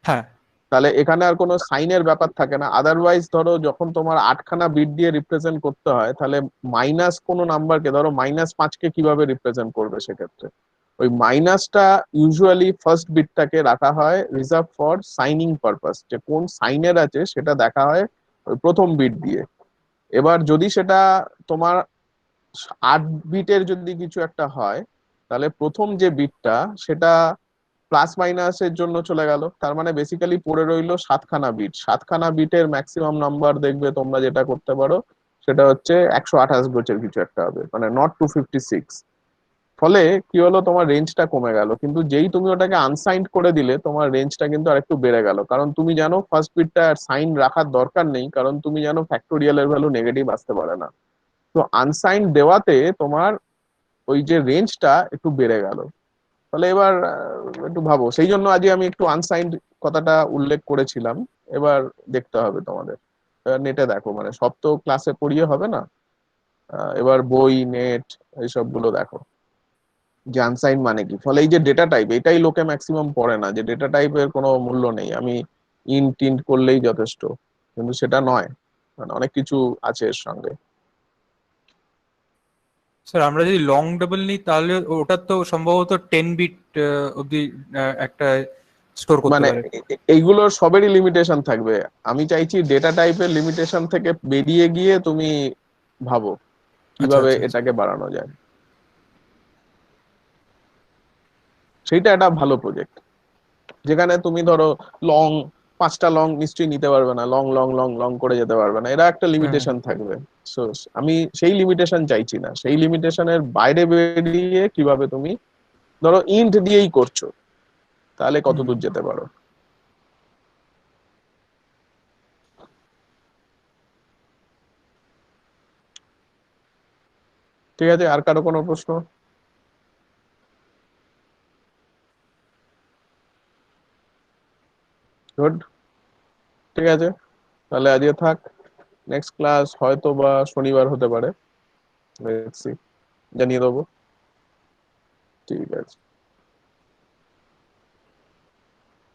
হ্যাঁ তাহলে এখানে আর কোনো সাইনের ব্যাপার থাকে না। আদারওয়াইজ ধরো যখন তোমার 8খানা বিট দিয়ে রিপ্রেজেন্ট করতে হয়, তাহলে মাইনাস কোনো নাম্বারকে, ধরো -5কে কিভাবে রিপ্রেজেন্ট করবে, সেক্ষেত্রে ওই মাইনাসটা ইউজুয়ালি ফার্স্ট বিটটাকে রাখা হয় রিজার্ভ ফর সাইনিং পারপাস, যে কোন সাইনের আছে সেটা দেখা হয় ওই প্রথম বিট দিয়ে। এবার যদি সেটা তোমার 8 বিটের যদি কিছু একটা হয়, তাহলে প্রথম যে বিটটা সেটা প্লাস মাইনাসের জন্য চলে গেল, তার মানে বেসিক্যালি পড়ে রইলো 7খানা বিট। 7খানা বিটের ম্যাক্সিমাম নাম্বার দেখবে তোমরা যেটা করতে পারো, সেটা হচ্ছে 128 গোছের কিছু একটা হবে, মানে নট 256। ফলে কি হলো, তোমার রেঞ্জটা কমে গেল। কিন্তু যেই তুমি ওটাকে আনসাইন্ড করে দিলে, তোমার রেঞ্জটা কিন্তু আরেকটু বেড়ে গেল, কারণ তুমি জানো ফার্স্ট বিটটা সাইন রাখার দরকার নেই, কারণ তুমি জানো ফ্যাক্টোরিয়ালের ভ্যালু নেগেটিভ আসতে পারে না। তো আনসাইন্ড দেওয়াতে তোমার ওই যে রেঞ্জটা একটু বেড়ে গেল। তাহলে এবার একটু ভাবো, সেই জন্য আজকে আমি একটু আনসাইন্ড কথাটা উল্লেখ করেছিলাম। এবার দেখতে হবে তোমাদের, নেটে দেখো, মানে সব তো ক্লাসে পড়িয়ে হবে না। এবার বই, নেট, এইসব গুলো দেখো যে আনসাইন্ড মানে কি। ফলে এই যে ডেটা টাইপ, এটাই লোকে ম্যাক্সিমাম পড়ে না, যে ডেটা টাইপের কোনো মূল্য নেই, আমি ইন্ট টিন্ট করলেই যথেষ্ট। কিন্তু সেটা নয়, মানে অনেক কিছু আছে এর সঙ্গে। স্যার, আমরা যদি লং ডাবল নিই তাহলে ওটা তো সম্ভবত 10 বিট অব্দি একটা স্টোর করতে মানে পারে। এইগুলোর সবেরই লিমিটেশন থাকবে। আমি চাইছি ডেটা টাইপের লিমিটেশন থেকে বেরিয়ে গিয়ে তুমি ভাবো আচ্ছা কিভাবে আচ্ছা আচ্ছা। এটাকে বাড়ানো যায়। সেইটা একটা ভালো প্রজেক্ট, যেখানে তুমি ধরো লং 5টা লং নিশ্চয়ই নিতে পারবে না, লং লং লং লং করে যেতে পারবে না, এরা একটা লিমিটেশন থাকবে। সো আমি সেই লিমিটেশন চাইছি না, সেই লিমিটেশনের বাইরে বেরিয়ে কিভাবে তুমি ধরো ইন্ট দিয়েই করছো, তাহলে কত দূর যেতে পারো। ঠিক আছে, আর কারো কোনো প্রশ্ন? গুড, ঠিক আছে, তাহলে আজকে থাক। নেক্সট ক্লাস হয়তো বা শনিবার হতে পারে, জানিয়ে দেবো। ঠিক আছে।